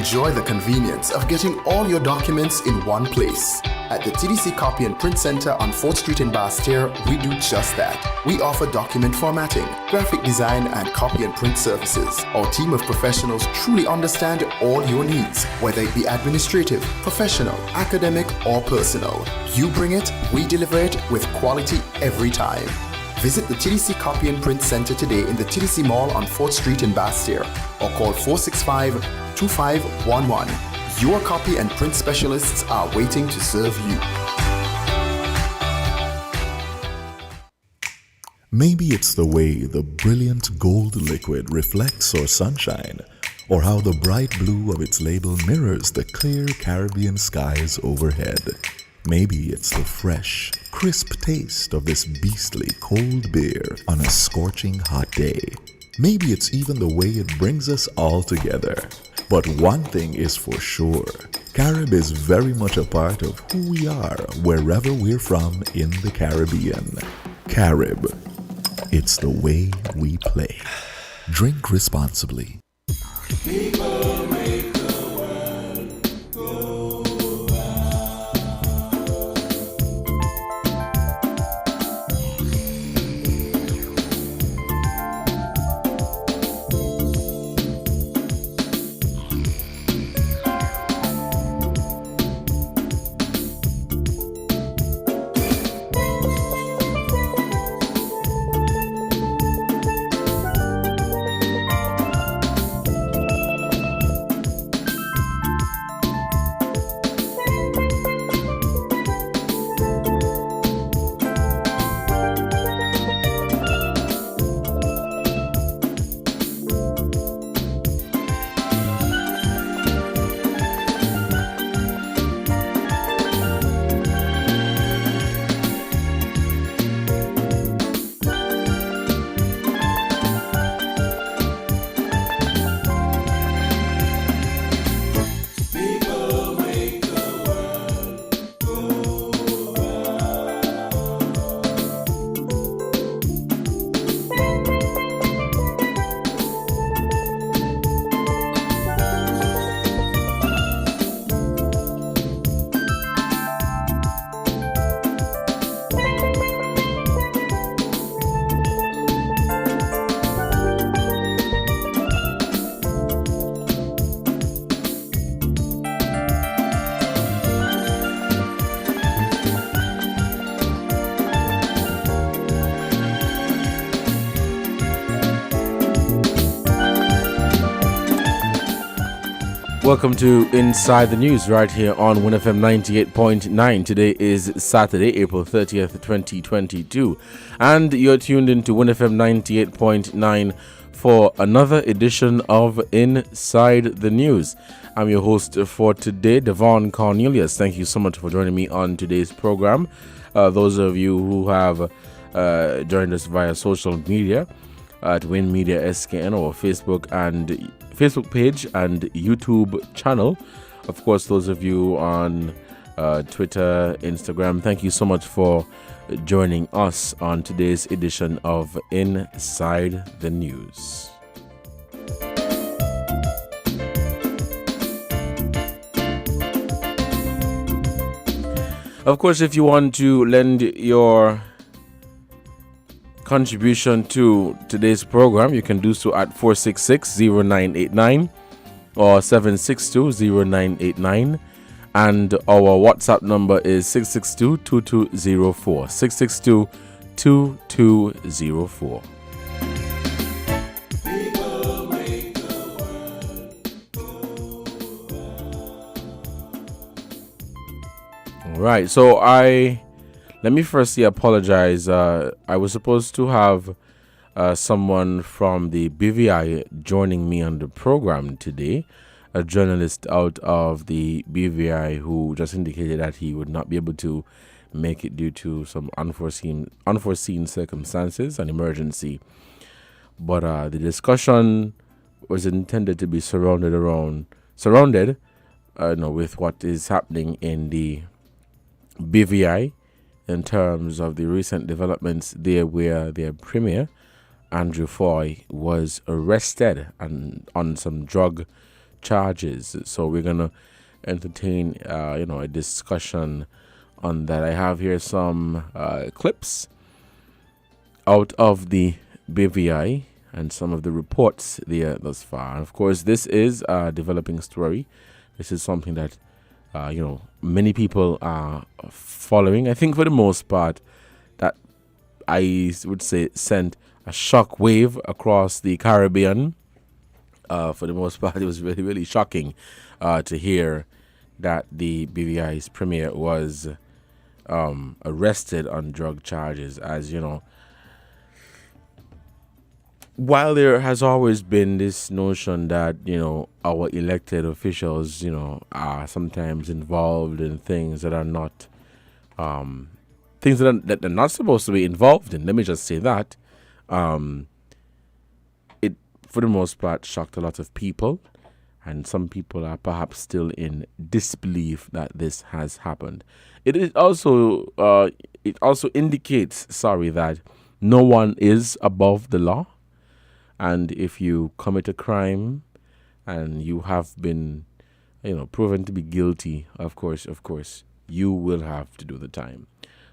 Enjoy the convenience of getting all your documents in one place. At the TDC Copy and Print Center on 4th Street in Basse-Terre, we do just that. We offer document formatting, graphic design, and copy and print services. Our team of professionals truly understand all your needs, whether it be administrative, professional, academic, or personal. You bring it, we deliver it with quality every time. Visit the TDC Copy and Print Center today in the TDC Mall on 4th Street in Basse-Terre or call 465-2511. Your copy and print specialists are waiting to serve you. Maybe it's the way the brilliant gold liquid reflects our sunshine, or how the bright blue of its label mirrors the clear Caribbean skies overhead. Maybe it's the fresh, crisp taste of this beastly cold beer on a scorching hot day. Maybe it's even the way it brings us all together. But one thing is for sure, Carib is very much a part of who we are wherever we're from in the Caribbean. Carib, it's the way we play. Drink responsibly. People make the world go Welcome to Inside the News right here on WINNFM 98.9. Today is Saturday, April 30th, 2022. And you're tuned into WINNFM 98.9 for another edition of Inside the News. I'm your host for today, Devon Cornelius. Thank you so much for joining me on today's program. Those of you who have joined us via social media at WINNMedia SKN or Facebook page and YouTube channel. Of course, those of you on Twitter, Instagram, thank you so much for joining us on today's edition of Inside the News. Of course, if you want to lend your contribution to today's program, you can do so at 466-0989 or 762-0989, and our WhatsApp number is 662-2204 662-2204. All right, so let me firstly apologize. I was supposed to have someone from the BVI joining me on the program today, a journalist out of the BVI who just indicated that he would not be able to make it due to some unforeseen circumstances, an emergency. But the discussion was intended to be surrounded with what is happening in the BVI in terms of the recent developments there, where their premier, Andrew Foy, was arrested and on some drug charges. So we're gonna entertain, a discussion on that. I have here some clips out of the BVI and some of the reports there thus far. And of course, this is a developing story. This is something that many people are following. I think for the most part, that I would say sent a shock wave across the Caribbean. For the most part, it was really, really shocking to hear that the BVI's premier was arrested on drug charges. As you know, while there has always been this notion that, our elected officials, are sometimes involved in things that are not, things that they're not supposed to be involved in. Let me just say that. It, for the most part, shocked a lot of people. And some people are perhaps still in disbelief that this has happened. It also indicates, that no one is above the law. And if you commit a crime and you have been, proven to be guilty, of course, you will have to do the time.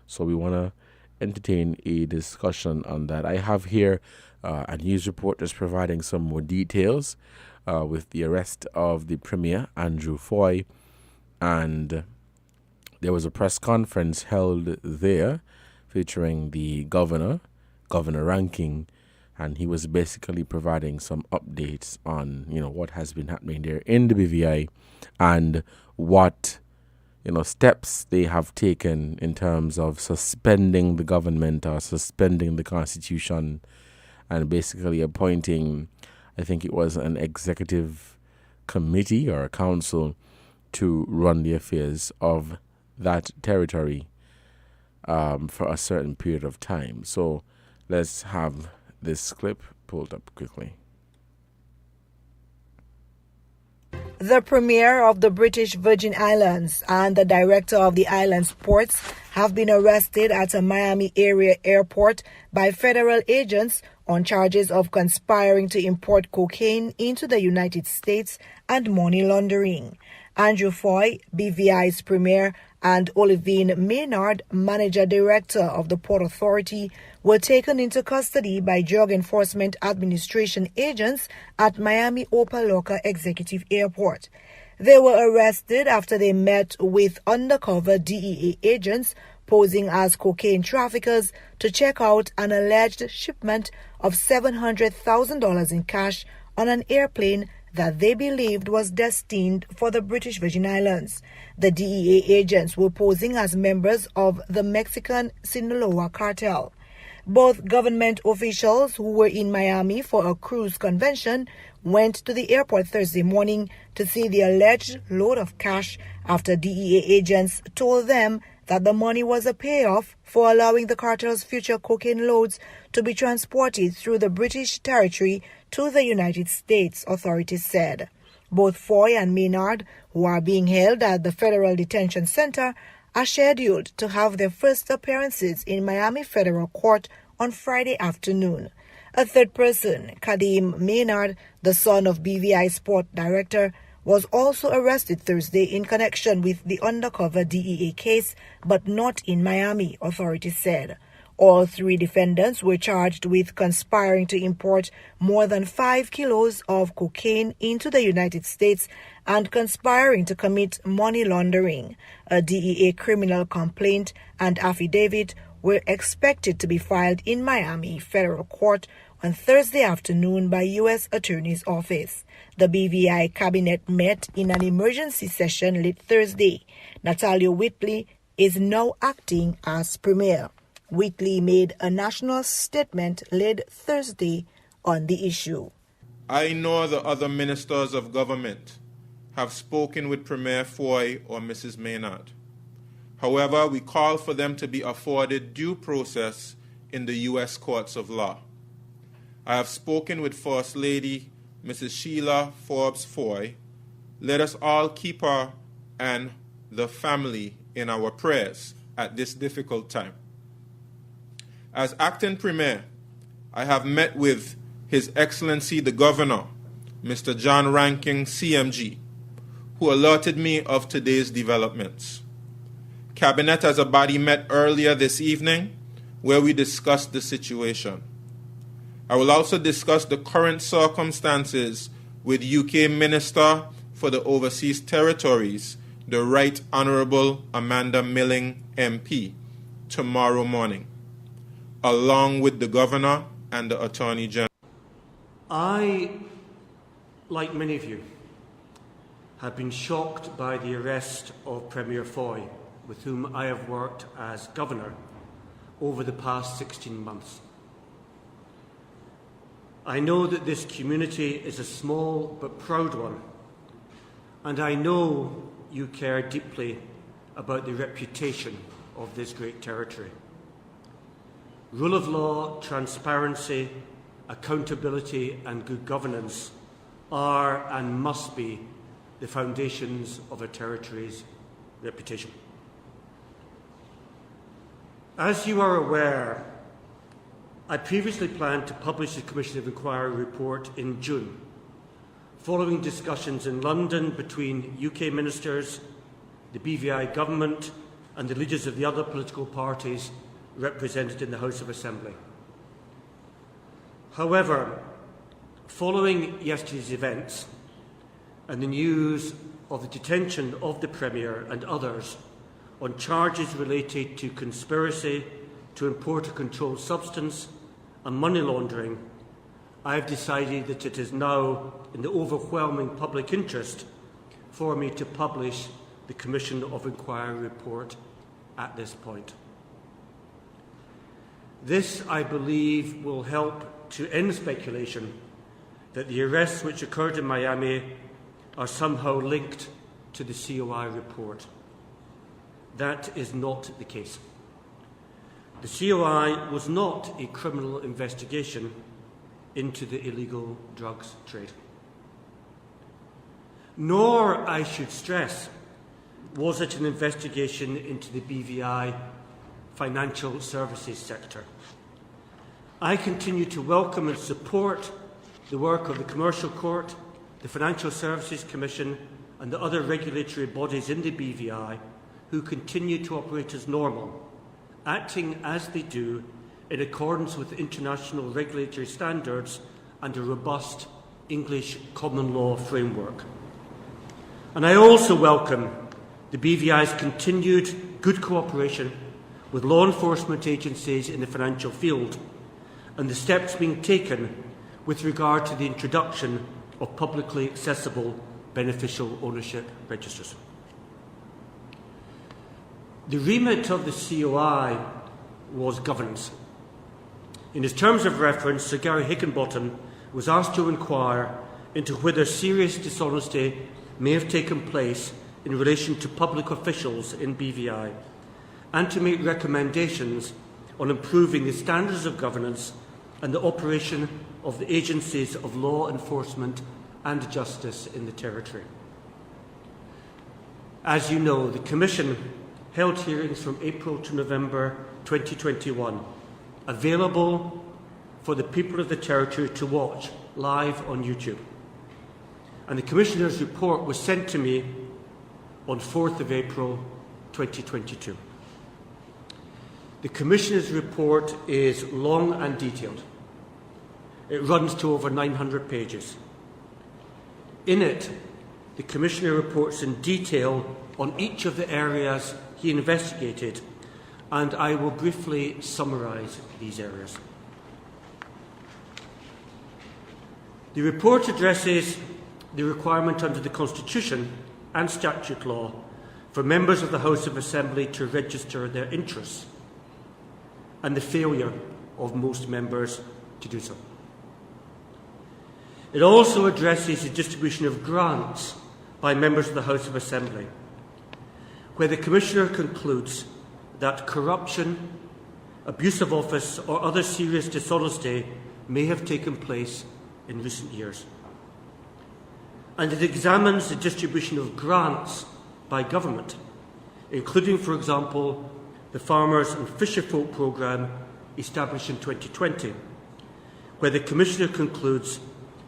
So we want to entertain a discussion on that. I have here a news report that's providing some more details with the arrest of the Premier, Andrew Foy. And there was a press conference held there featuring the Governor Ranking, and he was basically providing some updates on, what has been happening there in the BVI and what, steps they have taken in terms of suspending the government or suspending the constitution and basically appointing, I think it was an executive committee or a council to run the affairs of that territory for a certain period of time. So let's have this clip pulled up quickly. The Premier of the British Virgin Islands and the Director of the island's ports have been arrested at a Miami area airport by federal agents on charges of conspiring to import cocaine into the United States and money laundering. Andrew Foy, BVI's Premier, and Olivine Maynard, Manager Director of the Port Authority, were taken into custody by Drug Enforcement Administration agents at Miami Opa-locka Executive Airport. They were arrested after they met with undercover DEA agents posing as cocaine traffickers to check out an alleged shipment of $700,000 in cash on an airplane that they believed was destined for the British Virgin Islands. The DEA agents were posing as members of the Mexican Sinaloa cartel. Both government officials who were in Miami for a cruise convention went to the airport Thursday morning to see the alleged load of cash after DEA agents told them that the money was a payoff for allowing the cartel's future cocaine loads to be transported through the British territory to the United States, authorities said. Both Foy and Maynard, who are being held at the Federal Detention Center, are scheduled to have their first appearances in Miami Federal Court on Friday afternoon. A third person, Kadeem Maynard, the son of BVI Sport Director, was also arrested Thursday in connection with the undercover DEA case, but not in Miami, authorities said. All three defendants were charged with conspiring to import more than 5 kilos of cocaine into the United States and conspiring to commit money laundering. A DEA criminal complaint and affidavit were expected to be filed in Miami Federal Court on Thursday afternoon by U.S. Attorney's Office. The BVI cabinet met in an emergency session late Thursday. Natalia Whitley is now acting as Premier. Whitley made a national statement late Thursday on the issue. I nor the other ministers of government have spoken with Premier Foy or Mrs. Maynard. However, we call for them to be afforded due process in the U.S. courts of law. I have spoken with First Lady Mrs. Sheila Forbes Foy. Let us all keep her and the family in our prayers at this difficult time. As acting Premier, I have met with His Excellency the Governor Mr. John Ranking, CMG, who alerted me of today's developments. Cabinet as a body met earlier this evening, where we discussed the situation. I will also discuss the current circumstances with UK Minister for the Overseas Territories, the Right Honourable Amanda Milling MP, tomorrow morning, along with the Governor and the Attorney General. I, like many of you, have been shocked by the arrest of Premier Foy, with whom I have worked as Governor over the past 16 months. I know that this community is a small but proud one, and I know you care deeply about the reputation of this great territory. Rule of law, transparency, accountability and good governance are and must be the foundations of a territory's reputation. As you are aware, I previously planned to publish the Commission of Inquiry report in June, following discussions in London between UK ministers, the BVI government and the leaders of the other political parties represented in the House of Assembly. However, following yesterday's events and the news of the detention of the Premier and others on charges related to conspiracy to import a controlled substance and money laundering, I have decided that it is now in the overwhelming public interest for me to publish the Commission of Inquiry report at this point. This, I believe, will help to end speculation that the arrests which occurred in Miami are somehow linked to the COI report. That is not the case. The COI was not a criminal investigation into the illegal drugs trade. Nor, I should stress, was it an investigation into the BVI financial services sector. I continue to welcome and support the work of the Commercial Court, the Financial Services Commission and the other regulatory bodies in the BVI who continue to operate as normal, acting as they do in accordance with international regulatory standards and a robust English common law framework. And I also welcome the BVI's continued good cooperation with law enforcement agencies in the financial field and the steps being taken with regard to the introduction of publicly accessible beneficial ownership registers. The remit of the COI was governance. In his terms of reference, Sir Gary Higginbotham was asked to inquire into whether serious dishonesty may have taken place in relation to public officials in BVI and to make recommendations on improving the standards of governance and the operation of the agencies of law enforcement and justice in the territory. As you know, the Commission held hearings from April to November 2021, available for the people of the territory to watch live on YouTube. And the Commissioner's report was sent to me on 4th of April 2022. The Commissioner's report is long and detailed. It runs to over 900 pages. In it, the Commissioner reports in detail on each of the areas he investigated, and I will briefly summarise these areas. The report addresses the requirement under the Constitution and statute law for members of the House of Assembly to register their interests, and the failure of most members to do so. It also addresses the distribution of grants by members of the House of Assembly, where the Commissioner concludes that corruption, abuse of office or other serious dishonesty may have taken place in recent years. And it examines the distribution of grants by government, including, for example, the Farmers and Fisherfolk programme established in 2020, where the Commissioner concludes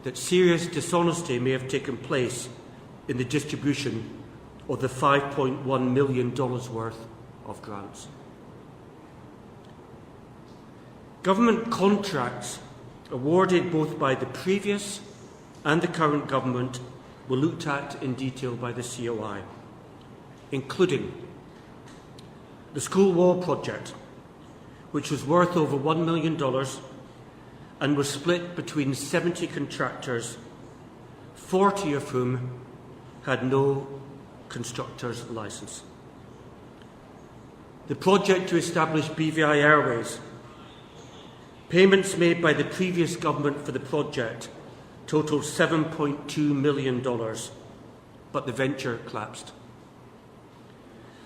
that serious dishonesty may have taken place in the distribution of the $5.1 million worth of grants. Government contracts awarded both by the previous and the current government were looked at in detail by the COI, including the school wall project, which was worth over $1 million and was split between 70 contractors, 40 of whom had no constructor's licence. The project to establish BVI Airways. Payments made by the previous government for the project totaled $7.2 million, but the venture collapsed.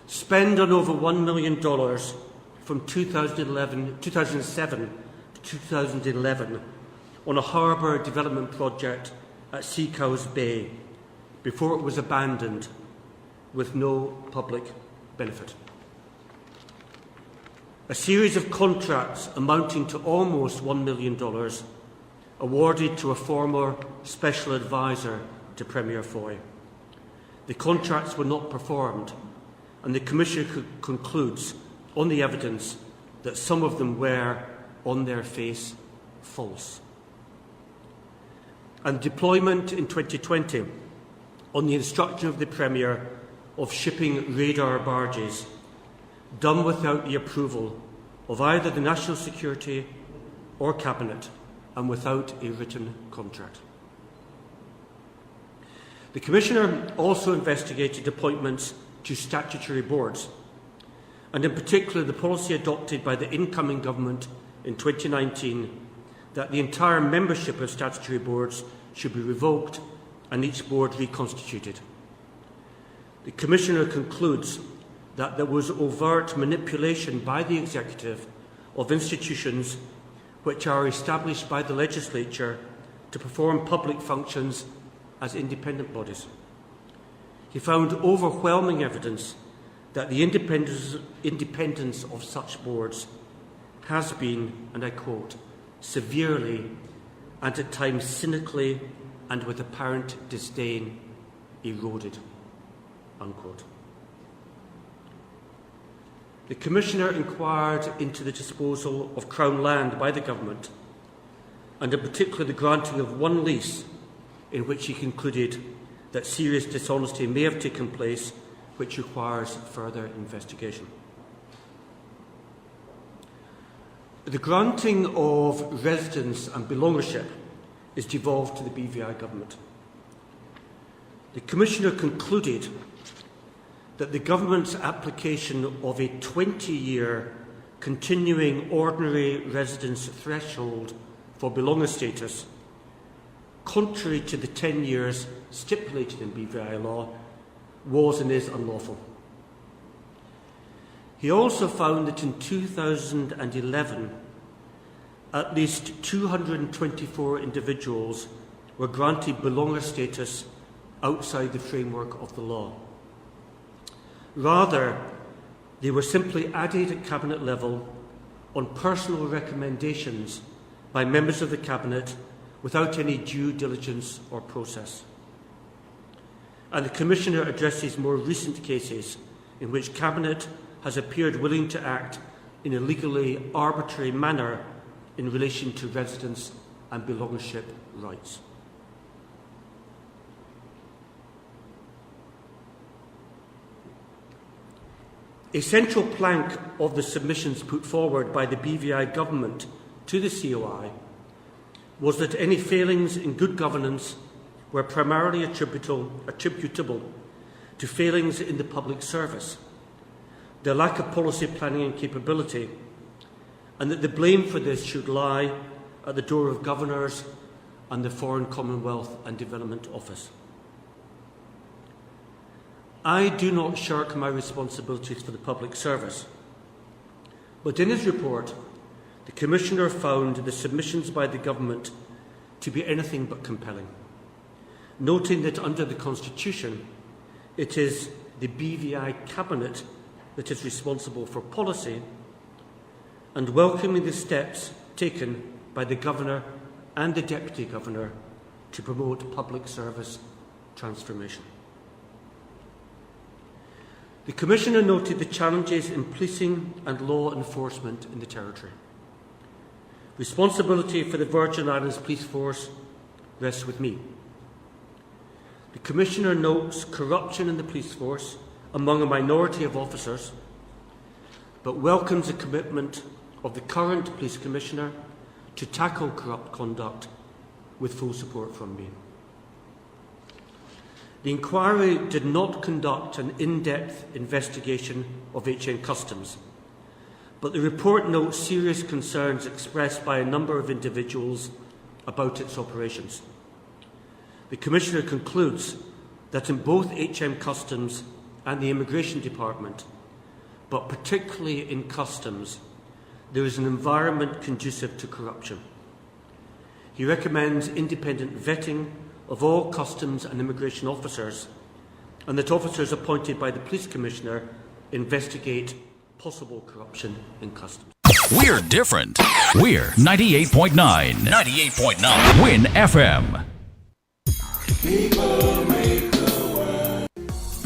Spend on over $1 million from 2007 to 2011 on a harbour development project at Seacows Bay before it was abandoned with no public benefit. A series of contracts amounting to almost $1 million awarded to a former special advisor to Premier Foy. The contracts were not performed, and the Commission concludes on the evidence that some of them were, on their face, false. And deployment in 2020, on the instruction of the Premier, of shipping radar barges, done without the approval of either the National Security or Cabinet and without a written contract. The Commissioner also investigated appointments to statutory boards, and in particular the policy adopted by the incoming government in 2019 that the entire membership of statutory boards should be revoked and each board reconstituted. The Commissioner concludes that there was overt manipulation by the executive of institutions which are established by the legislature to perform public functions as independent bodies. He found overwhelming evidence that the independence of such boards has been, and I quote, severely and at times cynically and with apparent disdain eroded, unquote. The Commissioner inquired into the disposal of Crown land by the Government, and in particular the granting of one lease in which he concluded that serious dishonesty may have taken place, which requires further investigation. The granting of residence and belongership is devolved to the BVI Government. The Commissioner concluded that the Government's application of a 20-year continuing ordinary residence threshold for belonger status, contrary to the 10 years stipulated in BVI law, was and is unlawful. He also found that in 2011, at least 224 individuals were granted belonger status outside the framework of the law. Rather, they were simply added at Cabinet level on personal recommendations by members of the Cabinet without any due diligence or process. And the Commissioner addresses more recent cases in which Cabinet has appeared willing to act in a legally arbitrary manner in relation to residence and belongership rights. A central plank of the submissions put forward by the BVI Government to the COI was that any failings in good governance were primarily attributable to failings in the public service, their lack of policy planning and capability, and that the blame for this should lie at the door of governors and the Foreign Commonwealth and Development Office. I do not shirk my responsibilities for the public service, but in his report, the Commissioner found the submissions by the Government to be anything but compelling, noting that under the Constitution, it is the BVI Cabinet that is responsible for policy, and welcoming the steps taken by the Governor and the Deputy Governor to promote public service transformation. The Commissioner noted the challenges in policing and law enforcement in the Territory. Responsibility for the Virgin Islands Police Force rests with me. The Commissioner notes corruption in the police force among a minority of officers, but welcomes the commitment of the current Police Commissioner to tackle corrupt conduct with full support from me. The inquiry did not conduct an in-depth investigation of HM Customs, but the report notes serious concerns expressed by a number of individuals about its operations. The Commissioner concludes that in both HM Customs and the Immigration Department, but particularly in Customs, there is an environment conducive to corruption. He recommends independent vetting of all Customs and Immigration officers, and that officers appointed by the Police Commissioner investigate possible corruption in Customs. We're different. We're 98.9. 98.9. Win FM.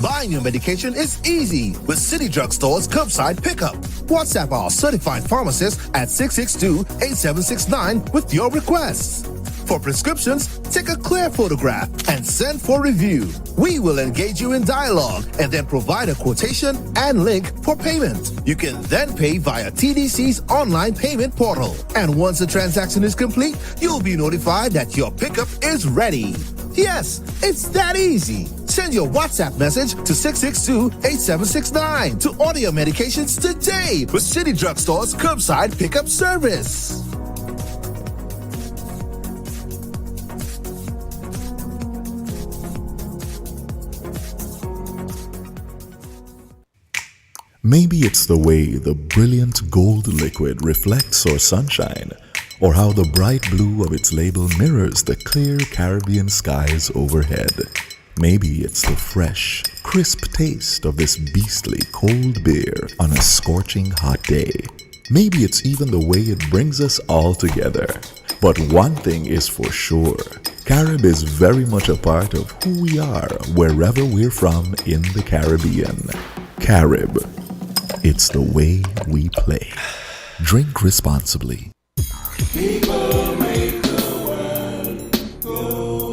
Buying your medication is easy with City Drugstore's curbside pickup. WhatsApp our certified pharmacist at 662-8769 with your requests. For prescriptions, take a clear photograph and send for review. We will engage you in dialogue and then provide a quotation and link for payment. You can then pay via TDC's online payment portal. And once the transaction is complete, you'll be notified that your pickup is ready. Yes, it's that easy. Send your WhatsApp message to 662-8769 to order your medications today with City Drugstore's curbside pickup service. Maybe it's the way the brilliant gold liquid reflects or sunshine, or how the bright blue of its label mirrors the clear Caribbean skies overhead. Maybe it's the fresh, crisp taste of this beastly cold beer on a scorching hot day. Maybe it's even the way it brings us all together. But one thing is for sure, Carib is very much a part of who we are wherever we're from in the Caribbean. Carib. It's the way we play. Drink responsibly. People make the world go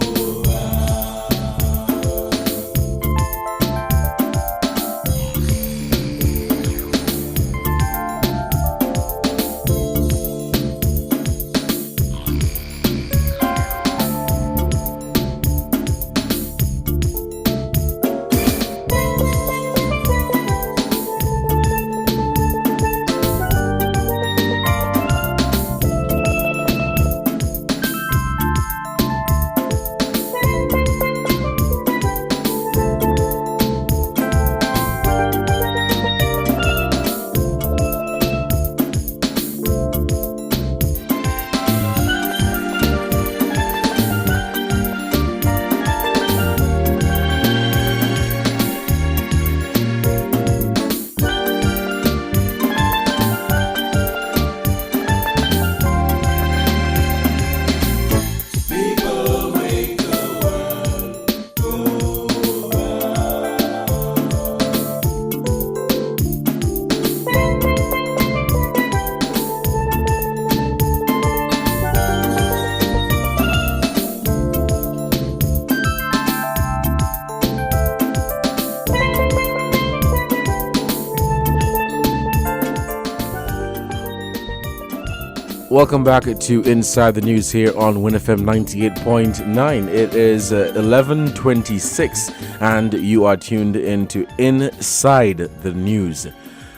Welcome back to Inside the News here on WINNFM 98.9. It is 11:26 and you are tuned into Inside the News.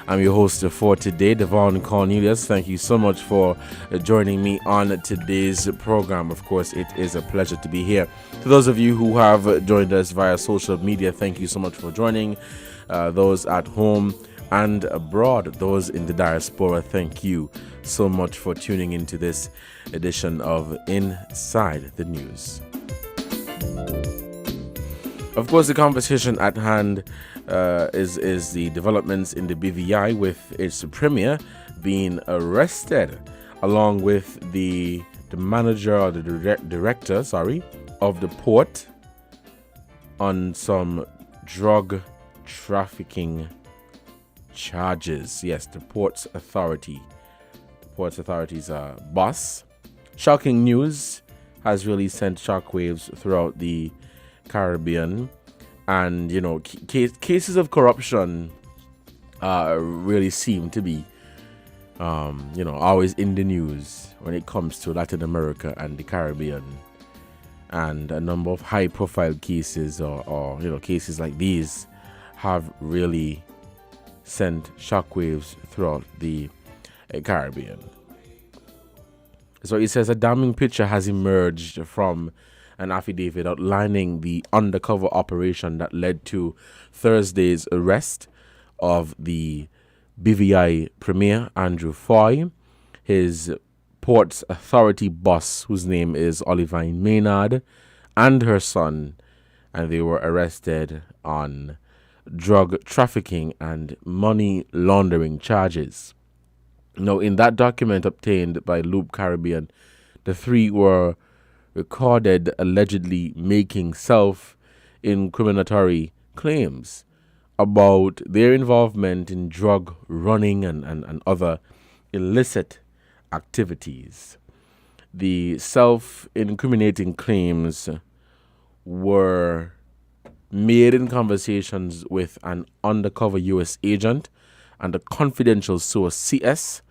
I'm your host for today, Devon Cornelius. Thank you so much for joining me on today's program. Of course, it is a pleasure to be here. To those of you who have joined us via social media, thank you so much for joining. Those at home and abroad, those in the diaspora, thank you so much for tuning into this edition of Inside the News. Of course, the conversation at hand is the developments in the BVI with its premier being arrested, along with the manager or the director of the port on some drug trafficking charges. Yes, the Ports Authority's boss. Shocking news has really sent shockwaves throughout the Caribbean, and cases of corruption really seem to be always in the news when it comes to Latin America and the Caribbean. And a number of high-profile cases or cases like these have really sent shockwaves throughout the Caribbean. So it says a damning picture has emerged from an affidavit outlining the undercover operation that led to Thursday's arrest of the BVI Premier Andrew Foy, his Ports Authority boss, whose name is Olivine Maynard, and her son, and they were arrested on drug trafficking and money laundering charges. Now, in that document obtained by Loop Caribbean, the three were recorded allegedly making self-incriminatory claims about their involvement in drug running and other illicit activities. The self-incriminating claims were made in conversations with an undercover U.S. agent and a confidential source, CS,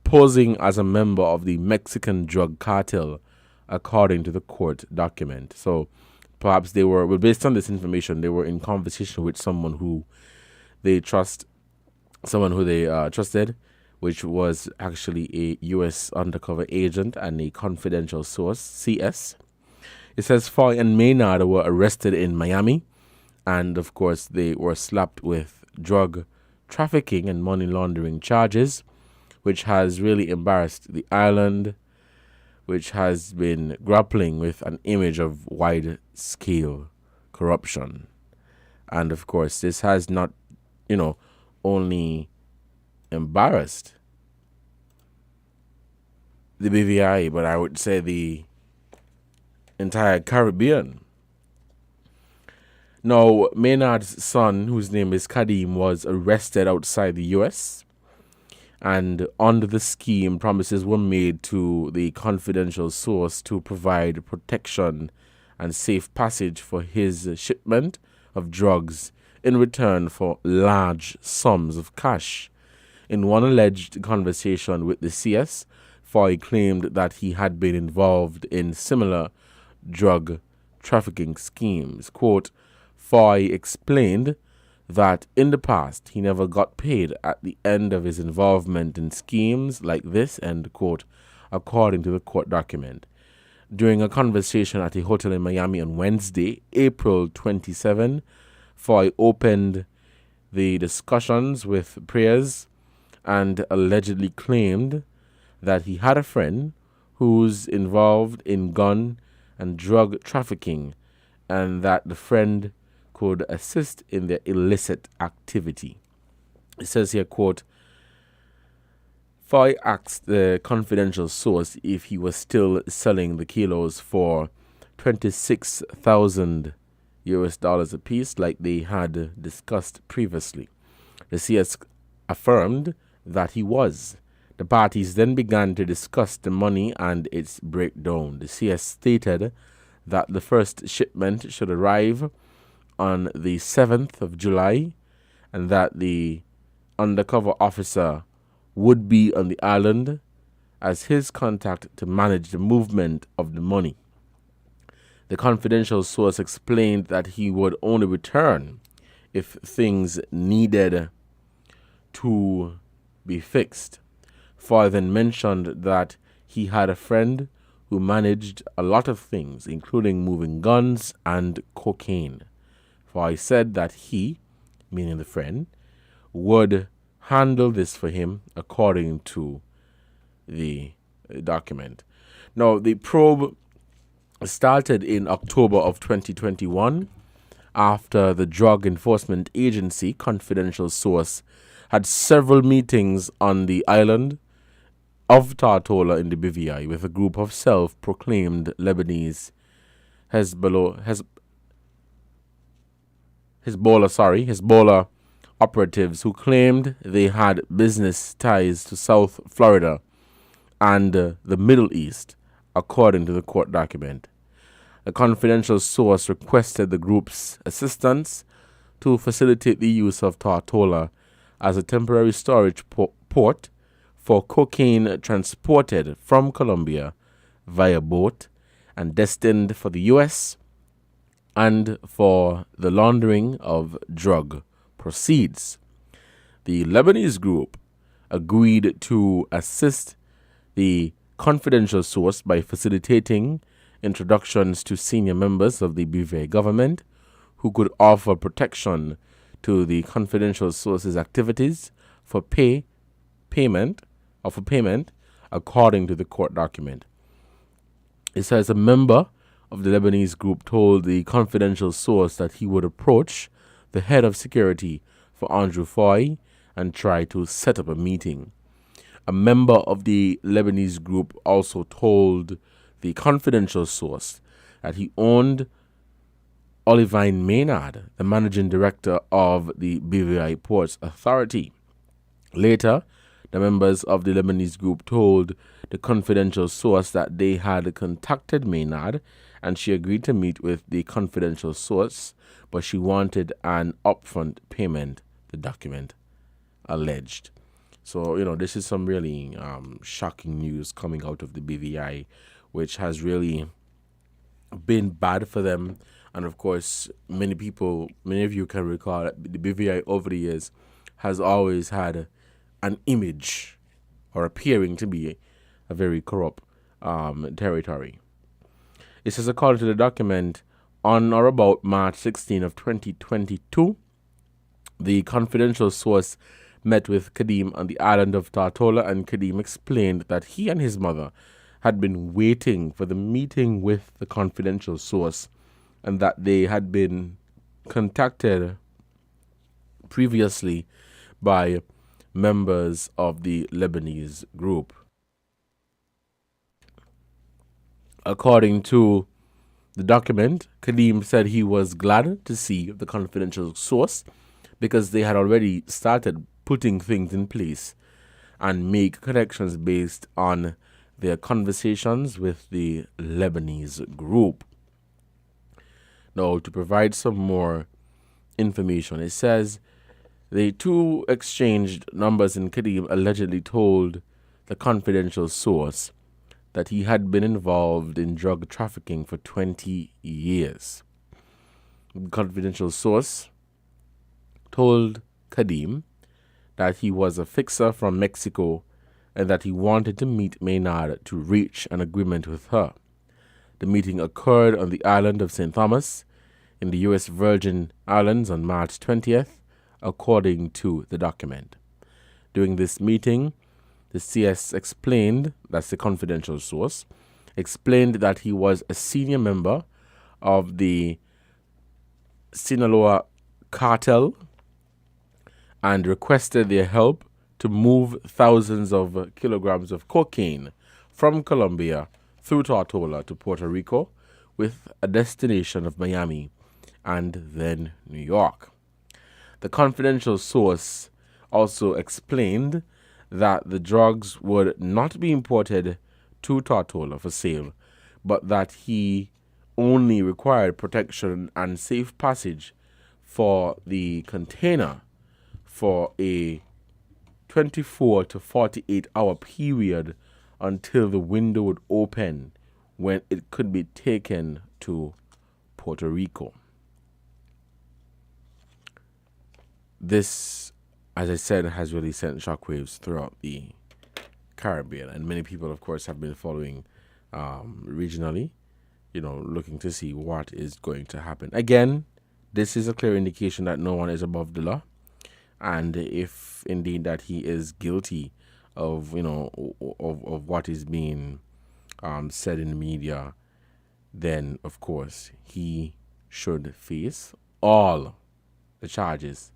posing as a member of the Mexican drug cartel, according to the court document. So perhaps they were, based on this information, they were in conversation with someone who they trusted, which was actually a U.S. undercover agent and a confidential source, CS. It says Foy and Maynard were arrested in Miami, and of course they were slapped with drug trafficking and money laundering charges, which has really embarrassed the island, which has been grappling with an image of wide-scale corruption. And of course, this has not, only embarrassed the BVI, but I would say the entire Caribbean. Now, Maynard's son, whose name is Kadim, was arrested outside the U.S., and under the scheme, promises were made to the confidential source to provide protection and safe passage for his shipment of drugs in return for large sums of cash. In one alleged conversation with the CS, Foy claimed that he had been involved in similar drug trafficking schemes. Quote, Foy explained that in the past he never got paid at the end of his involvement in schemes like this, end quote, according to the court document. During a conversation at a hotel in Miami on Wednesday, April 27, Foy opened the discussions with prayers and allegedly claimed that he had a friend who's involved in gun and drug trafficking and that the friend could assist in their illicit activity. It says here, quote, Foy asked the confidential source if he was still selling the kilos for $26,000 a piece like they had discussed previously. The CS affirmed that he was. The parties then began to discuss the money and its breakdown. The CS stated that the first shipment should arrive on the 7th of July and that the undercover officer would be on the island as his contact to manage the movement of the money. The confidential source explained that he would only return if things needed to be fixed. Foy then mentioned that he had a friend who managed a lot of things, including moving guns and cocaine. Foy said that he, meaning the friend, would handle this for him according to the document. Now, the probe started in October of 2021 after the Drug Enforcement Agency, confidential source, had several meetings on the island of Tortola in the BVI with a group of self-proclaimed Lebanese Hezbollah operatives who claimed they had business ties to South Florida and the Middle East, according to the court document. A confidential source requested the group's assistance to facilitate the use of Tortola as a temporary storage port for cocaine transported from Colombia via boat and destined for the U.S. and for the laundering of drug proceeds. The Lebanese group agreed to assist the confidential source by facilitating introductions to senior members of the BVI government who could offer protection to the confidential source's activities for payment, according to the court document. It says a member of the Lebanese group told the confidential source that he would approach the head of security for Andrew Foy and try to set up a meeting. A member of the Lebanese group also told the confidential source that he owned Olivine Maynard, the managing director of the BVI Ports Authority. Later, the members of the Lebanese group told the confidential source that they had contacted Maynard and she agreed to meet with the confidential source, but she wanted an upfront payment, the document alleged. So, this is some really shocking news coming out of the BVI, which has really been bad for them. And of course, many of you can recall that the BVI over the years has always had an image or appearing to be a very corrupt territory. It says, according to the document, on or about March 16 of 2022, the confidential source met with Kadim on the island of Tortola, and Kadim explained that he and his mother had been waiting for the meeting with the confidential source and that they had been contacted previously by members of the Lebanese group. According to the document, Kadim said he was glad to see the confidential source because they had already started putting things in place and make connections based on their conversations with the Lebanese group. Now, to provide some more information, it says the two exchanged numbers, and Kadim allegedly told the confidential source that he had been involved in drug trafficking for 20 years. The confidential source told Kadim that he was a fixer from Mexico and that he wanted to meet Maynard to reach an agreement with her. The meeting occurred on the island of St. Thomas in the U.S. Virgin Islands on March 20th, according to the document. During this meeting, the CS explained, that's the confidential source, explained that he was a senior member of the Sinaloa cartel and requested their help to move thousands of kilograms of cocaine from Colombia through Tortola to Puerto Rico with a destination of Miami and then New York. The confidential source also explained that the drugs would not be imported to Tortola for sale, but that he only required protection and safe passage for the container for a 24 to 48 hour period until the window would open when it could be taken to Puerto Rico. This, as I said, has really sent shockwaves throughout the Caribbean, and many people, of course, have been following regionally, looking to see what is going to happen. Again, this is a clear indication that no one is above the law, and if indeed that he is guilty of of what is being said in the media, then of course he should face all the charges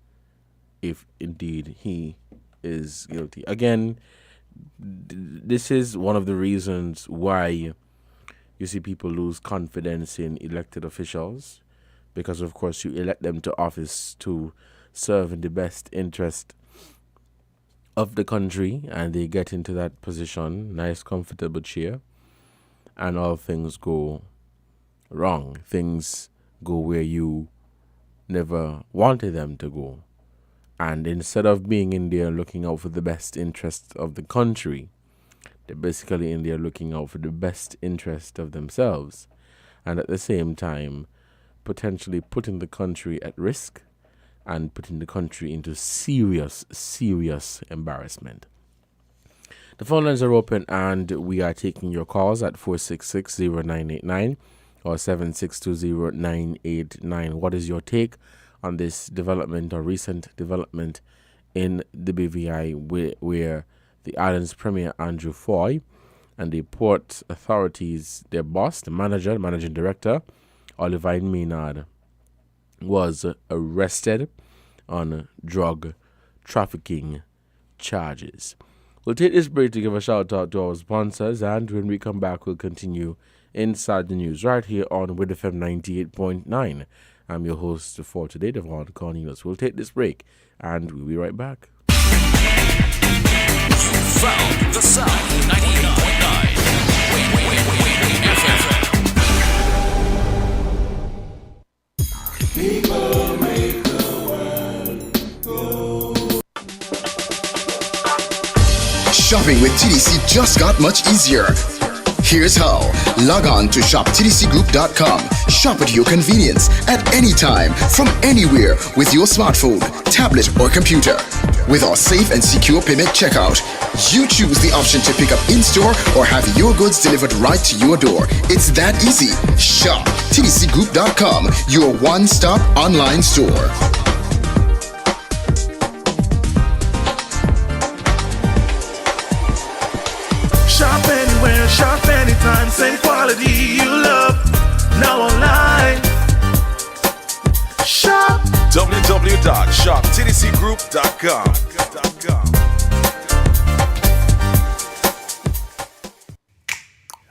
if indeed he is guilty. Again, this is one of the reasons why you see people lose confidence in elected officials because, of course, you elect them to office to serve in the best interest of the country, and they get into that position, nice, comfortable chair, and all things go wrong. Things go where you never wanted them to go. And instead of being in there looking out for the best interest of the country, they're basically in there looking out for the best interest of themselves, and at the same time potentially putting the country at risk and putting the country into serious embarrassment. The phone lines are open, and we are taking your calls at 466-0989 or 7620-989. What is your take on this development or recent development in the BVI where the island's Premier Andrew Foy and the port authorities, their boss, the managing director, Olivine Maynard, was arrested on drug trafficking charges. We'll take this break to give a shout out to our sponsors, and when we come back, we'll continue Inside the News right here on WINN FM 98.9. I'm your host for today, Devon Cornelius. We'll take this break, and we'll be right back. Found the sound 98.9 WINN FM. People make the world go. Shopping with TDC just got much easier. Here's how. Log on to shoptdcgroup.com. Shop at your convenience at any time, from anywhere, with your smartphone, tablet, or computer. With our safe and secure payment checkout, you choose the option to pick up in-store or have your goods delivered right to your door. It's that easy. Shop tdcgroup.com, your one-stop online store. Shop anywhere, shop anytime, same quality you love. Now online. Shop www.shoptdcgroup.com.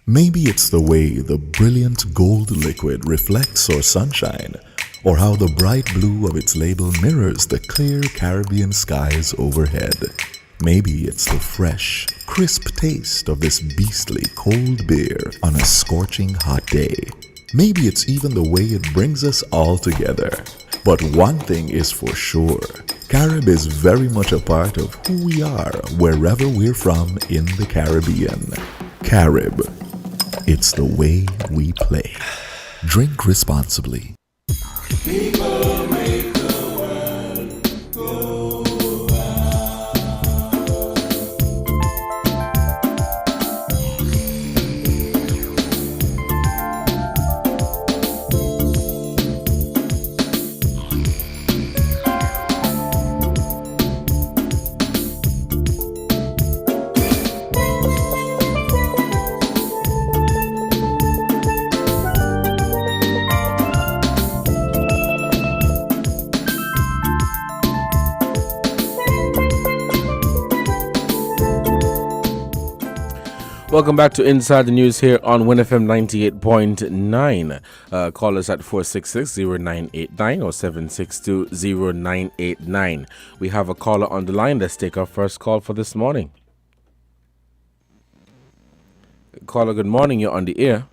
Maybe it's the way the brilliant gold liquid reflects our sunshine, or how the bright blue of its label mirrors the clear Caribbean skies overhead. Maybe it's the fresh, crisp taste of this beastly cold beer on a scorching hot day. Maybe it's even the way it brings us all together. But one thing is for sure, Carib is very much a part of who we are wherever we're from in the Caribbean. Carib, it's the way we play. Drink responsibly. People make the world go. Welcome back to Inside the News here on WINN FM 98.9. Call us at 466-0989 or 762-0989. We have a caller on the line. Let's take our first call for this morning. Caller, good morning. You're on the air.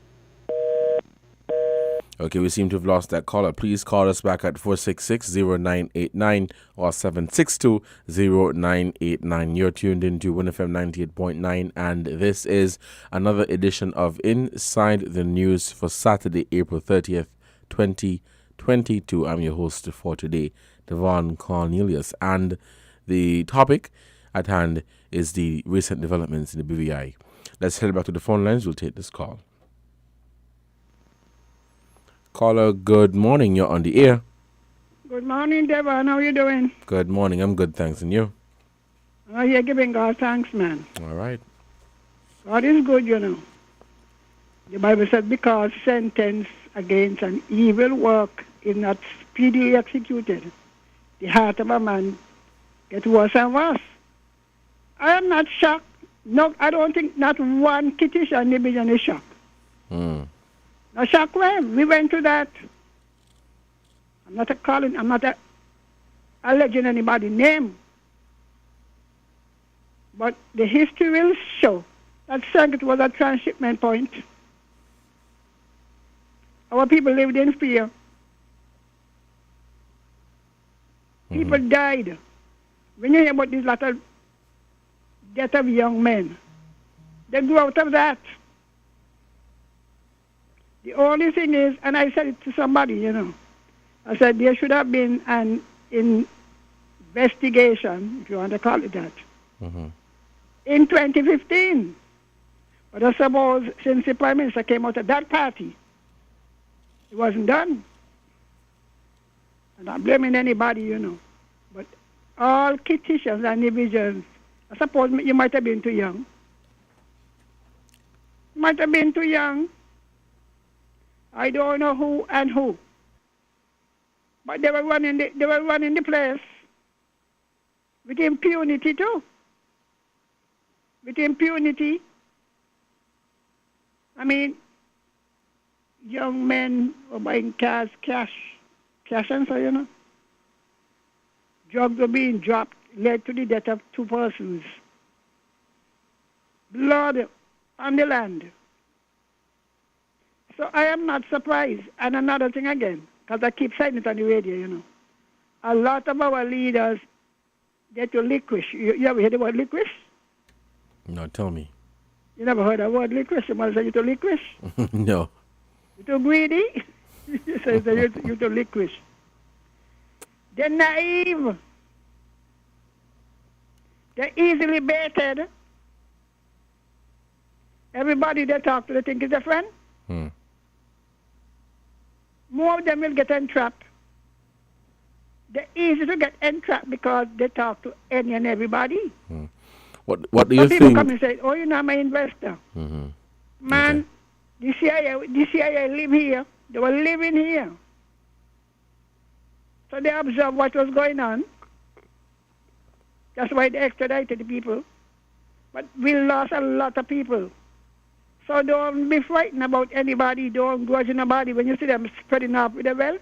Okay, we seem to have lost that caller. Please call us back at 466-0989 or 762-0989. You're tuned into WINN FM 98.9, and this is another edition of Inside the News for Saturday, April 30th, 2022. I'm your host for today, Devon Cornelius, and the topic at hand is the recent developments in the BVI. Let's head back to the phone lines. We'll take this call. Caller, good morning. You're on the air. Good morning, Devon. How you doing? Good morning. I'm good, thanks. And you? Oh, you're giving God thanks, man. All right. God is good, you know. The Bible said, because sentence against an evil work is not speedily executed, the heart of a man gets worse and worse. I am not shocked. No, I don't think not one Kittish and Libyan is shocked. Mm. No shockwave. We went to that. I'm not alleging anybody's name. But the history will show that circuit was a transshipment point. Our people lived in fear. People died. When you hear about this lot of death of young men, they grew out of that. The only thing is, and I said it to somebody, I said there should have been an investigation, if you want to call it that, in 2015. But I suppose since the Prime Minister came out of that party, it wasn't done. I'm not blaming anybody, But all petitions and divisions, I suppose you might have been too young. Might have been too young. I don't know who and who. But they were running the place with impunity too. With impunity. I mean, young men were buying cars, cash and so, Drugs were being dropped, led to the death of 2 persons. Blood on the land. So I am not surprised. And another thing again, because I keep saying it on the radio, a lot of our leaders get to licorice. You ever heard the word licorice? No, tell me. You never heard the word licorice? Somebody say you to licorice? No. You too greedy? You say you to licorice. They're naive. They're easily baited. Everybody they talk to, they think is their friend. More of them will get entrapped. They're easy to get entrapped because they talk to any and everybody. What do you Some people think? come and say, "Oh, you're not my investor." Man, the CIA live here. They were living here. So they observed what was going on. That's why they extradited the people. But we lost a lot of people. So don't be frightened about anybody. Don't grudge anybody when you see them spreading out with the wealth.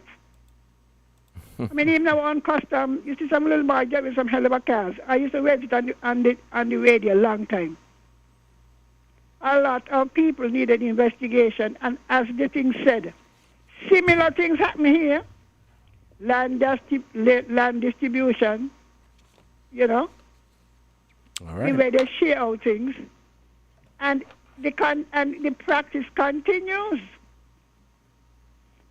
I mean, even our own custom, you see some little boy driving some hell of a cars. I used to read it on the radio a long time. A lot of people needed investigation, and as the thing said, similar things happen here. Land distribution, All right. the way they share out things, and the practice continues.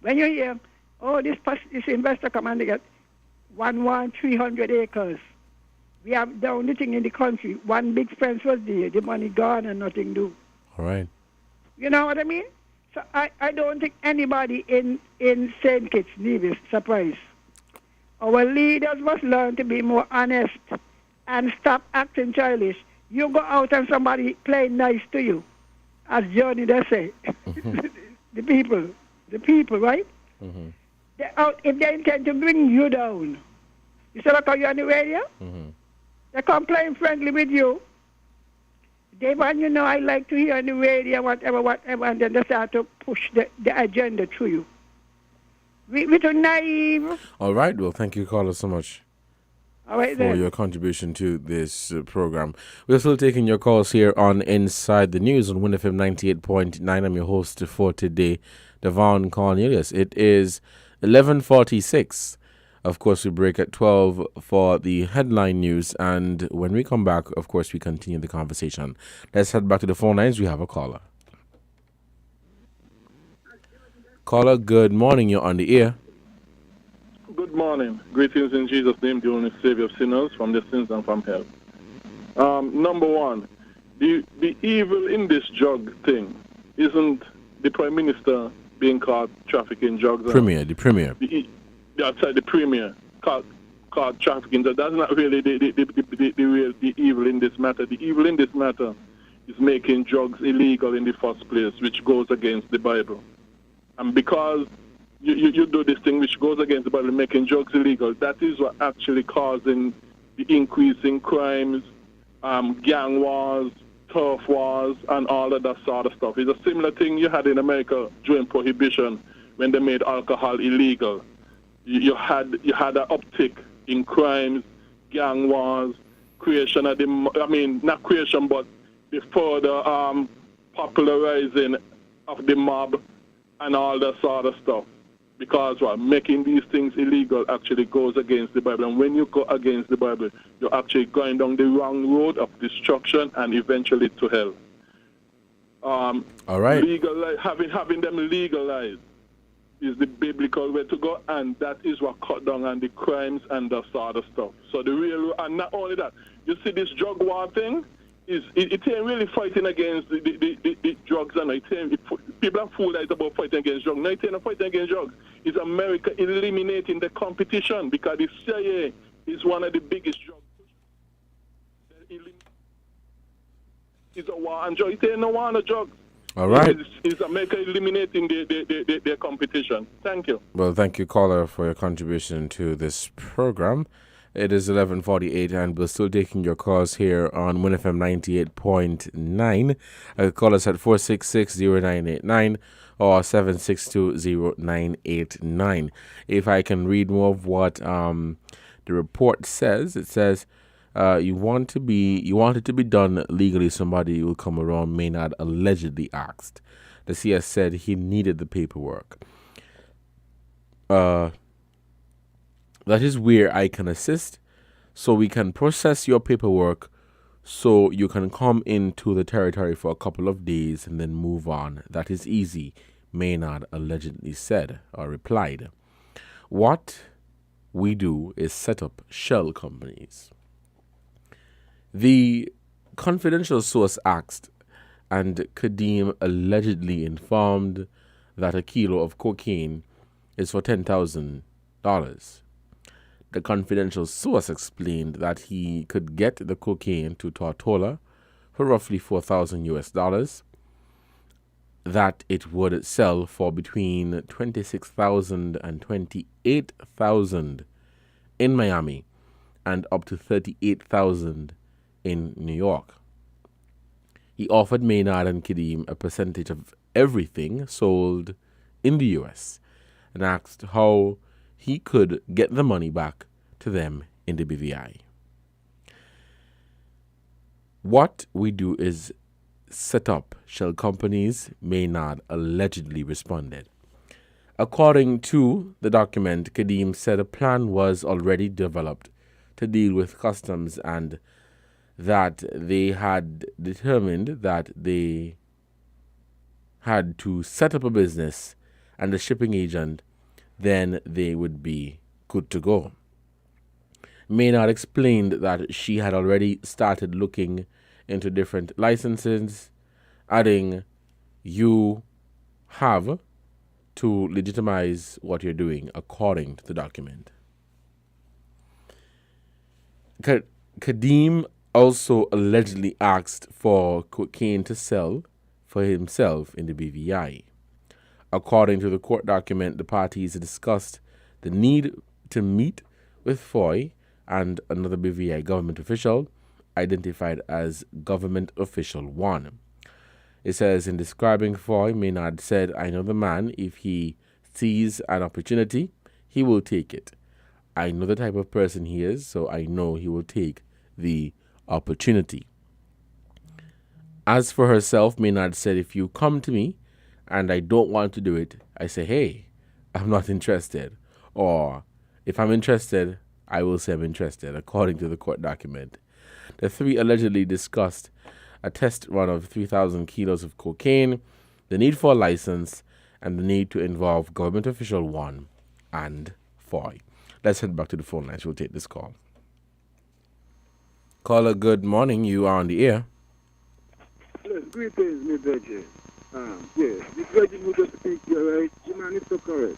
When you hear, oh, this investor come and they get 300 acres. We have the only thing in the country. One big fence was there. The money gone and nothing do. All right. You know what I mean? So I don't think anybody in St. Kitts Nevis surprised. Our leaders must learn to be more honest and stop acting childish. You go out and somebody playing nice to you, as Johnny they say. the people, right? They're out if they intend to bring you down. You say, look, are you on the radio? They come playing friendly with you. They want, I like to hear on the radio, whatever, and then they start to push the agenda through you. We're too naive. All right. Well, thank you, caller, so much All right, for then. your contribution to this program. We're still taking your calls here on Inside the News on WINNFM 98.9. I'm your host for today, Devon Cornelius. It is 11:46. Of course, we break at 12 for the headline news, and when we come back, of course, we continue the conversation. Let's head back to the phone lines. We have a caller. Caller, good morning. You're on the air. Good morning. Greetings in Jesus' name, the only Savior of sinners from their sins and from hell. Number one, the evil in this drug thing isn't the Prime Minister being caught trafficking drugs. The Premier. The Premier caught trafficking. That's not really the evil in this matter. The evil in this matter is making drugs illegal in the first place, which goes against the Bible. And because you do this thing which goes against the Bible, making drugs illegal, that is what actually causing the increase in crimes, gang wars, turf wars and all of that sort of stuff. It's a similar thing you had in America during Prohibition when they made alcohol illegal. You had an uptick in crimes, gang wars, creation of not creation, but the further popularizing of the mob and all that sort of stuff. Because making these things illegal actually goes against the Bible. And when you go against the Bible, you're actually going down the wrong road of destruction and eventually to hell. All right. Having them legalized is the biblical way to go, and that is what cut down on the crimes and that sort of stuff. So and not only that, you see this drug war thing, it ain't really fighting against the drugs, and people are fooled that it's about fighting against drugs. No, it ain't fighting against drugs. It's America eliminating the competition because the CIA is one of the biggest drug pushers. It's a war on drugs. It ain't no war on drugs. All right. It's America eliminating their competition. Thank you. Well, thank you, caller, for your contribution to this program. It is 11:48, and we're still taking your calls here on WINNFM 98.9. Call us at 466-0989 or 762-0989. If I can read more of what the report says, it says you want it to be done legally. Somebody will come around. Maynard allegedly asked. The CS said he needed the paperwork. That is where I can assist, so we can process your paperwork so you can come into the territory for a couple of days and then move on. That is easy, Maynard allegedly said or replied. What we do is set up shell companies. The confidential source asked, and Kadeem allegedly informed that a kilo of cocaine is for $10,000. The confidential source explained that he could get the cocaine to Tortola for roughly $4,000, that it would sell for between $26,000 and $28,000 in Miami and up to $38,000 in New York. He offered Maynard and Kadeem a percentage of everything sold in the U.S. and asked how he could get the money back to them in the BVI. What we do is set up shell companies, Maynard allegedly responded. According to the document, Kadeem said a plan was already developed to deal with customs and that they had determined that they had to set up a business and a shipping agent, then they would be good to go. Maynard explained that she had already started looking into different licenses, adding, you have to legitimize what you're doing according to the document. Kadeem also allegedly asked for cocaine to sell for himself in the BVI. According to the court document, the parties discussed the need to meet with Foy and another BVI government official, identified as Government Official 1. It says, in describing Foy, Maynard said, I know the man. If he sees an opportunity, he will take it. I know the type of person he is, so I know he will take the opportunity. As for herself, Maynard said, if you come to me and I don't want to do it, I say, hey, I'm not interested. Or if I'm interested, I will say I'm interested, according to the court document. The three allegedly discussed a test run of 3,000 kilos of cocaine, the need for a license, and the need to involve Government Official 1 and Foy. Let's head back to the phone lines. We'll take this call. Caller, good morning. You are on the air. Yes, greetings, me Virgin. Yes, this Virgin who just speak here, right? The man is so correct.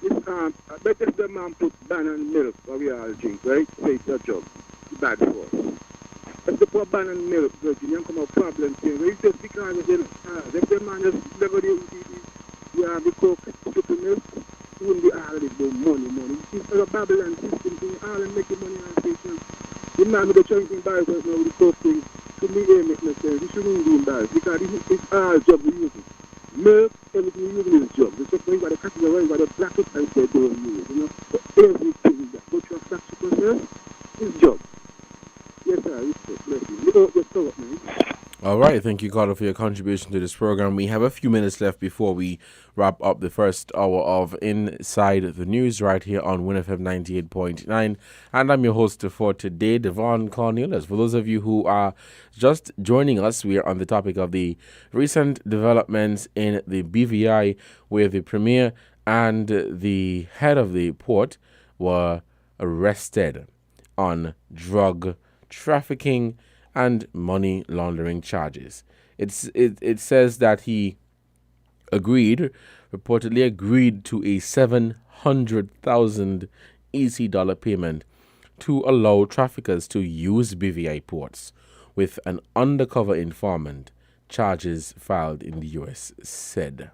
This, I bet if the man put banana milk for we all drink, right? Say it's a job. It's bad for us. If they put banana milk, Virgin, you come a problem thing. It's just because of them, if the man just never the coke, super milk, he wouldn't be all this money. It's a Babylon system thing, all and making money on station. The man with the chunking Bible now with the coke thing, to me, it makes no sense. You should use these jobs. The stuff where the category where the black it and they don't use, So everything that go to a flash process is job. Yes, sir, respect, bless you. You don't get so up, man. All right, thank you, Carter, for your contribution to this program. We have a few minutes left before we wrap up the first hour of Inside the News right here on WinFM 98.9. And I'm your host for today, Devon Cornelius. For those of you who are just joining us, we are on the topic of the recent developments in the BVI, where the Premier and the head of the port were arrested on drug trafficking and money laundering charges. It says that he reportedly agreed to a 700,000 EC dollar payment to allow traffickers to use BVI ports with an undercover informant, charges filed in the U.S. said.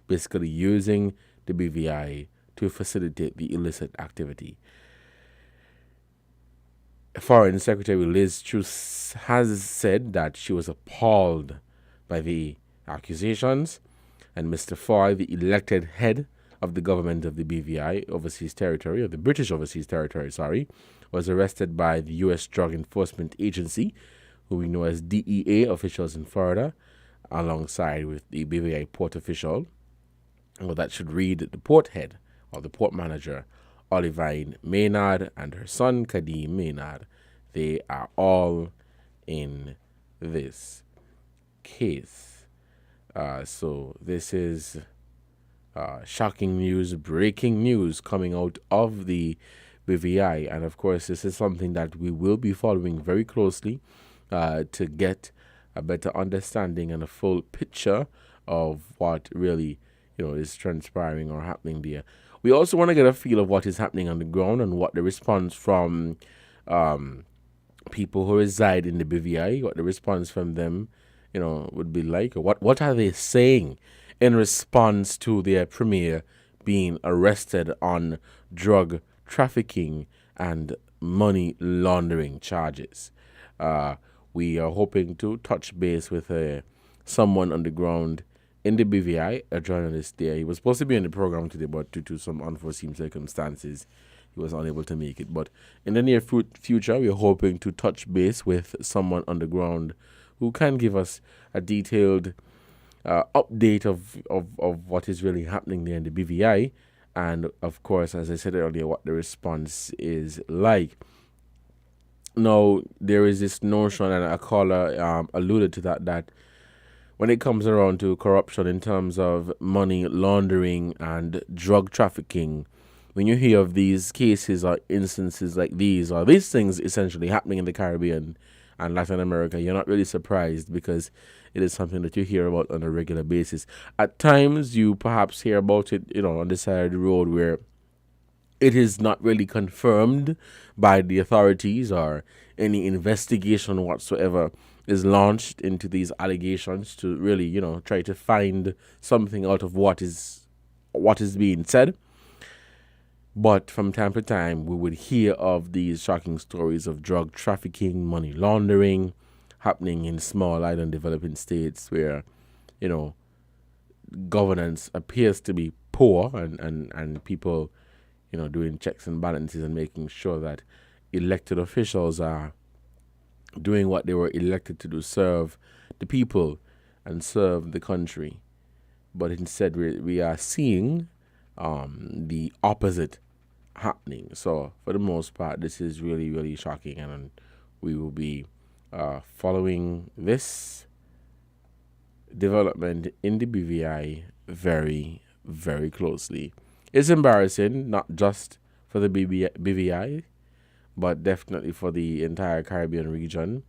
Basically using the BVI to facilitate the illicit activity. Foreign Secretary Liz Truss has said that she was appalled by the accusations, and Mr. Foy, the elected head of the government of the BVI overseas territory, or the British overseas territory, was arrested by the U.S. Drug Enforcement Agency, who we know as DEA officials in Florida, alongside with the BVI port official. Well, that should read the port head, or the port manager, Olivine Maynard, and her son, Kadeem Maynard. They are all in this case. So this is shocking news, breaking news coming out of the BVI. And of course, this is something that we will be following very closely to get a better understanding and a full picture of what really is transpiring or happening there. We also want to get a feel of what is happening on the ground and what the response from people who reside in the BVI, what the response from them, would be like, or what are they saying in response to their premier being arrested on drug trafficking and money laundering charges. We are hoping to touch base with someone on the ground in the BVI, a journalist there. He was supposed to be in the program today, but due to some unforeseen circumstances, he was unable to make it. But in the near future, we're hoping to touch base with someone on the ground who can give us a detailed update of what is really happening there in the BVI. And, of course, as I said earlier, what the response is like. Now, there is this notion, and a caller alluded to that when it comes around to corruption in terms of money laundering and drug trafficking, when you hear of these cases or instances like these, or these things essentially happening in the Caribbean and Latin America, you're not really surprised because it is something that you hear about on a regular basis. At times, you perhaps hear about it, on the side of the road where it is not really confirmed by the authorities or any investigation whatsoever is launched into these allegations to really, try to find something out of what is being said. But from time to time, we would hear of these shocking stories of drug trafficking, money laundering happening in small island developing states where, governance appears to be poor and people, doing checks and balances and making sure that elected officials are doing what they were elected to do, serve the people and serve the country. But instead, we are seeing the opposite happening. So, for the most part, this is really, really shocking, and we will be following this development in the BVI very, very closely. It's embarrassing, not just for the BVI, but definitely for the entire Caribbean region,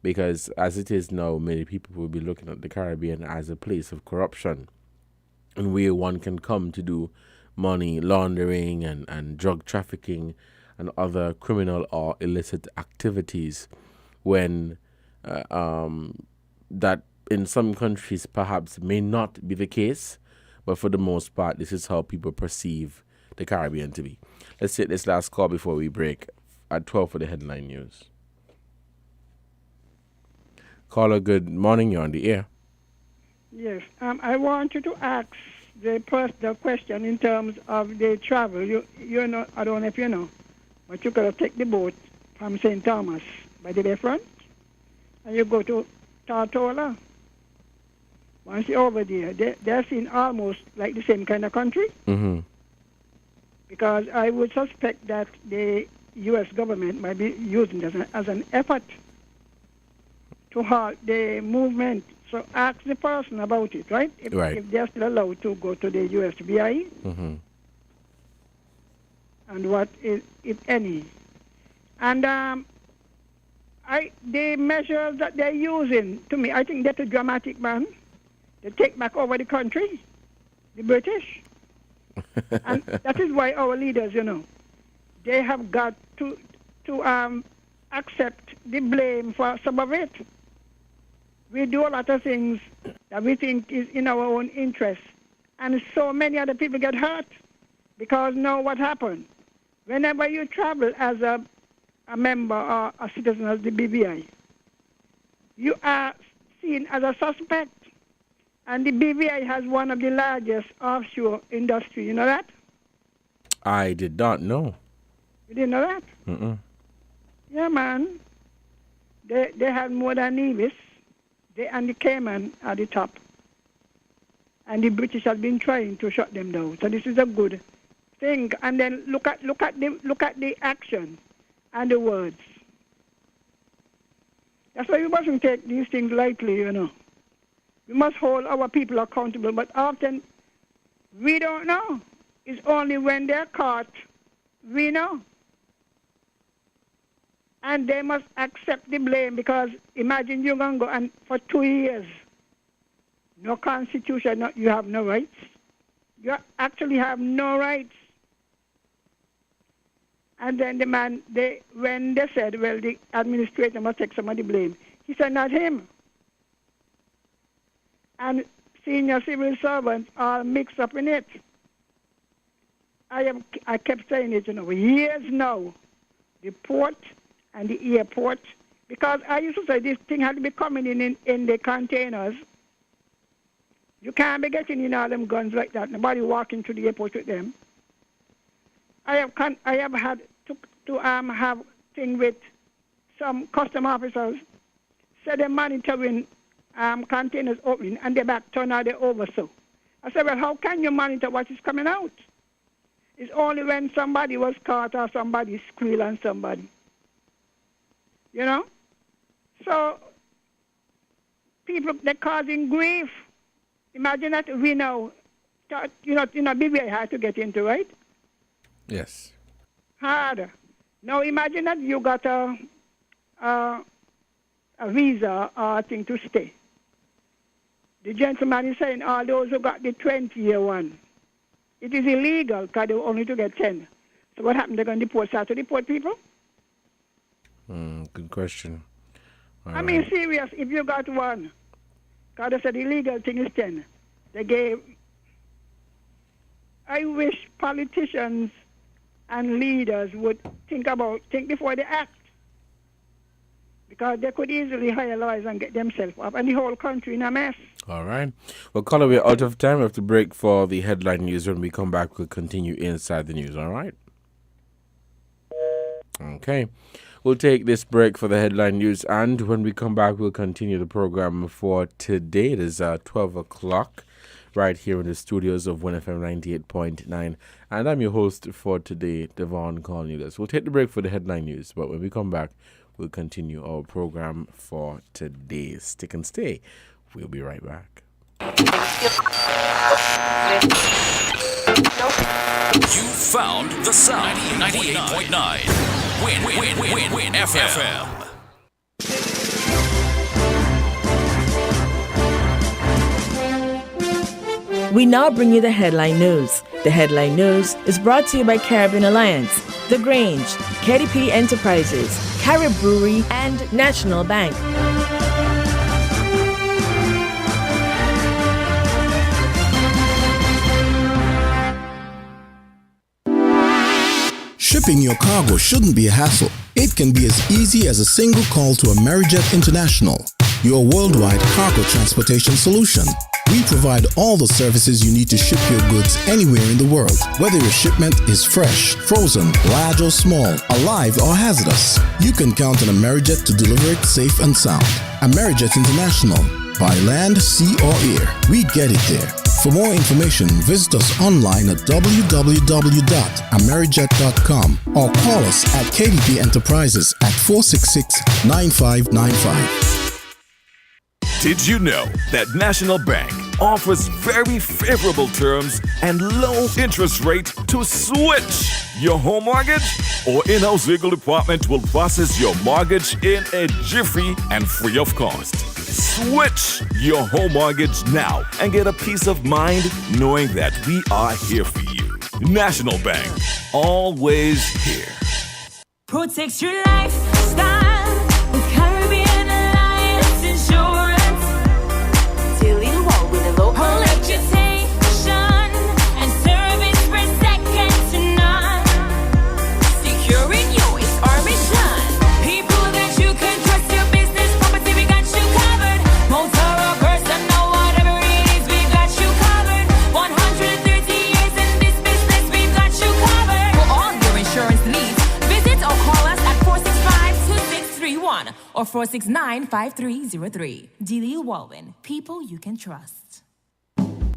because as it is now, many people will be looking at the Caribbean as a place of corruption and where one can come to do money laundering and drug trafficking and other criminal or illicit activities, when that in some countries perhaps may not be the case, but for the most part, this is how people perceive the Caribbean to be. Let's take this last call before we break at 12 for the headline news. Caller, good morning. You're on the air. Yes. I want you to ask the question in terms of the travel. You know, I don't know if you know, but you gotta take the boat from St. Thomas by the bayfront, and you go to Tortola. Once you're over there, they're seen almost like the same kind of country. Mm-hmm. Because I would suspect that the U.S. government might be using it as an effort to halt the movement. So ask the person about it, right? If they're still allowed to go to the USBI, mm-hmm. and what is, if any. And the measures that they're using, to me, I think they're too dramatic, man. They take back over the country, the British. And that is why our leaders, you know, they have got to accept the blame for some of it. We do a lot of things that we think is in our own interest, and so many other people get hurt because now what happened? Whenever you travel as a member or a citizen of the BVI, you are seen as a suspect. And the BVI has one of the largest offshore industry. You know that? I did not know. You didn't know that? Mm-mm. Yeah, man. They have more than Nevis. They and the Cayman at the top. And the British have been trying to shut them down. So this is a good thing. And then look at the action and the words. That's why we mustn't take these things lightly, you know. We must hold our people accountable, but often we don't know. It's only when they're caught we know. And they must accept the blame, because imagine you're going to go and for 2 years, no constitution, you have no rights. You actually have no rights. And then the man, when they said, well, the administrator must take some of the blame, he said, not him. And senior civil servants are mixed up in it. I kept saying it, you know, years now, the port and the airport, because I used to say this thing had to be coming in the containers. You can't be getting in all them guns like that. Nobody walking to the airport with them. I have had to have thing with some custom officers, say they're monitoring containers opening, and they back turn out they oversold. I said, well, how can you monitor what is coming out? It's only when somebody was caught or somebody squeal on somebody. You know? So people, they're causing grief. Imagine that we know, BBI had to get into, right? Yes. Hard. Now imagine that you got a visa or a thing to stay. The gentleman is saying all those who got the 20-year one, it is illegal because they were only to get 10. So what happened? They're going to start to deport people? Good question. I mean, serious, if you got one, because they said the illegal thing is 10. They gave... I wish politicians and leaders would think before they act. Because they could easily hire lawyers and get themselves up, and the whole country in a mess. All right. Well, caller, we're out of time. We have to break for the headline news. When we come back, we'll continue inside the news. All right? Okay. We'll take this break for the headline news, and when we come back, we'll continue the program for today. It is 12 o'clock right here in the studios of WINNFM 98.9, and I'm your host for today, Devon Cornelius. We'll take the break for the headline news, but when we come back, we'll continue our program for today. Stick and stay. We'll be right back. You found the sound. 98.9. Win FM. We now bring you the headline news. The headline news is brought to you by Caribbean Alliance, The Grange, KDP Enterprises, Carib Brewery, and National Bank. Shipping your cargo shouldn't be a hassle. It can be as easy as a single call to Amerijet International, your worldwide cargo transportation solution. We provide all the services you need to ship your goods anywhere in the world, whether your shipment is fresh, frozen, large or small, alive or hazardous. You can count on Amerijet to deliver it safe and sound. Amerijet International. By land, sea or air, we get it there. For more information, visit us online at www.amerijet.com or call us at KDP Enterprises at 466-9595. Did you know that National Bank offers very favorable terms and low interest rate to switch your home mortgage? Our in-house legal department will process your mortgage in a jiffy and free of cost. Switch your home mortgage now and get a peace of mind knowing that we are here for you. National Bank, always here. Protect your lifestyle with Caribbean Alliance Insurance. Reputation and service for second to none. Securing you is our mission. People that you can trust, your business, property, we got you covered. Motor or personal, whatever it is, we got you covered. 130 years in this business, we got you covered. For all your insurance needs, visit or call us at 465-2631 or 469-5303. Dealey Walwyn, people you can trust.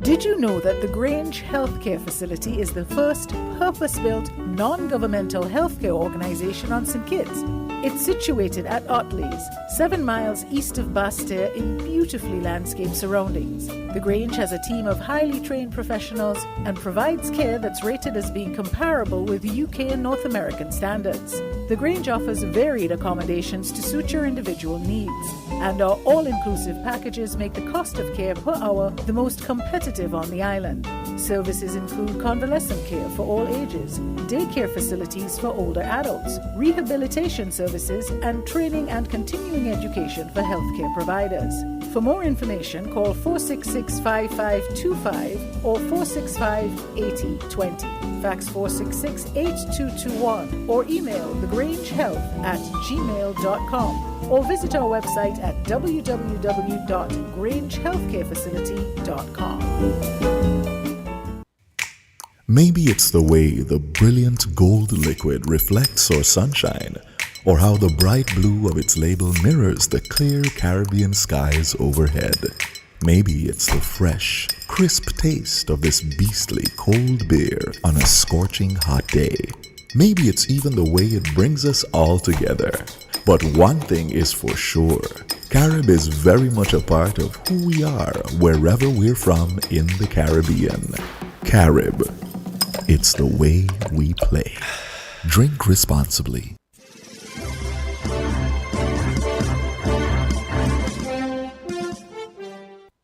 Did you know that the Grange Healthcare Facility is the first purpose-built, non-governmental healthcare organization on St. Kitts? It's situated at Otley's, 7 miles east of Basseterre in beautifully landscaped surroundings. The Grange has a team of highly trained professionals and provides care that's rated as being comparable with UK and North American standards. The Grange offers varied accommodations to suit your individual needs, and our all-inclusive packages make the cost of care per hour the most competitive on the island. Services include convalescent care for all ages, daycare facilities for older adults, rehabilitation services, and training and continuing education for healthcare providers. For more information, call 466-5525 or 465-8020. Fax 466-8221 or email thegrangehealth@gmail.com or visit our website at www.grangehealthcarefacility.com. Maybe it's the way the brilliant gold liquid reflects our sunshine, or how the bright blue of its label mirrors the clear Caribbean skies overhead. Maybe it's the fresh, crisp taste of this beastly cold beer on a scorching hot day. Maybe it's even the way it brings us all together. But one thing is for sure, Carib is very much a part of who we are wherever we're from in the Caribbean. Carib, it's the way we play. Drink responsibly.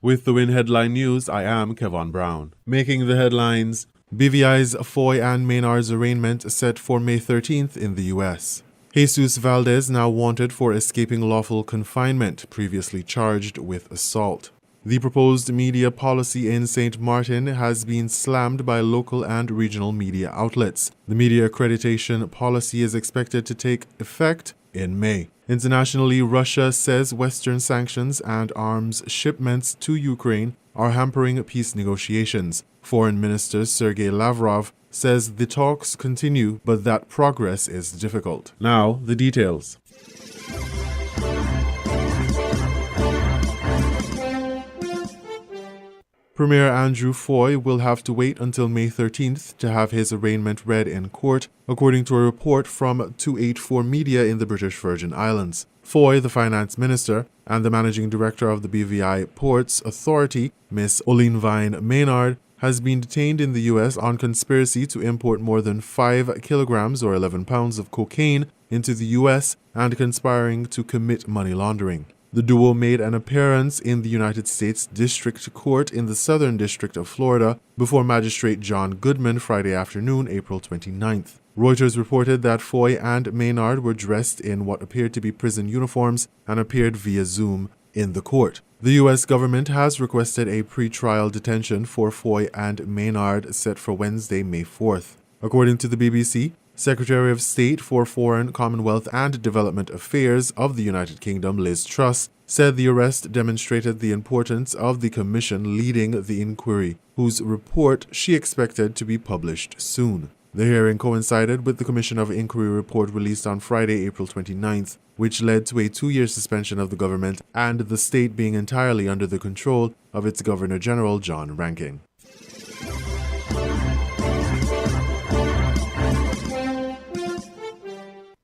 With the WIN headline news, I am Kevon Brown. Making the headlines, BVI's Foy and Maynard's arraignment set for May 13th in the U.S. Jesus Valdez now wanted for escaping lawful confinement, previously charged with assault. The proposed media policy in St. Martin has been slammed by local and regional media outlets. The media accreditation policy is expected to take effect in May. Internationally, Russia says Western sanctions and arms shipments to Ukraine are hampering peace negotiations. Foreign Minister Sergei Lavrov says the talks continue, but that progress is difficult. Now, the details. Premier Andrew Foy will have to wait until May 13th to have his arraignment read in court, according to a report from 284 Media in the British Virgin Islands. Foy, the finance minister, and the managing director of the BVI Ports Authority, Miss Oline Vine Maynard, has been detained in the U.S. on conspiracy to import more than 5 kilograms or 11 pounds of cocaine into the U.S. and conspiring to commit money laundering. The duo made an appearance in the United States District Court in the Southern District of Florida before Magistrate John Goodman Friday afternoon, April 29th. Reuters reported that Foy and Maynard were dressed in what appeared to be prison uniforms and appeared via Zoom in the court. The U.S. government has requested a pre-trial detention for Foy and Maynard set for Wednesday, May 4th. According to the BBC, Secretary of State for Foreign, Commonwealth and Development Affairs of the United Kingdom, Liz Truss, said the arrest demonstrated the importance of the commission leading the inquiry, whose report she expected to be published soon. The hearing coincided with the Commission of Inquiry report released on Friday, April 29th, which led to a 2-year suspension of the government and the state being entirely under the control of its Governor-General, John Rankin.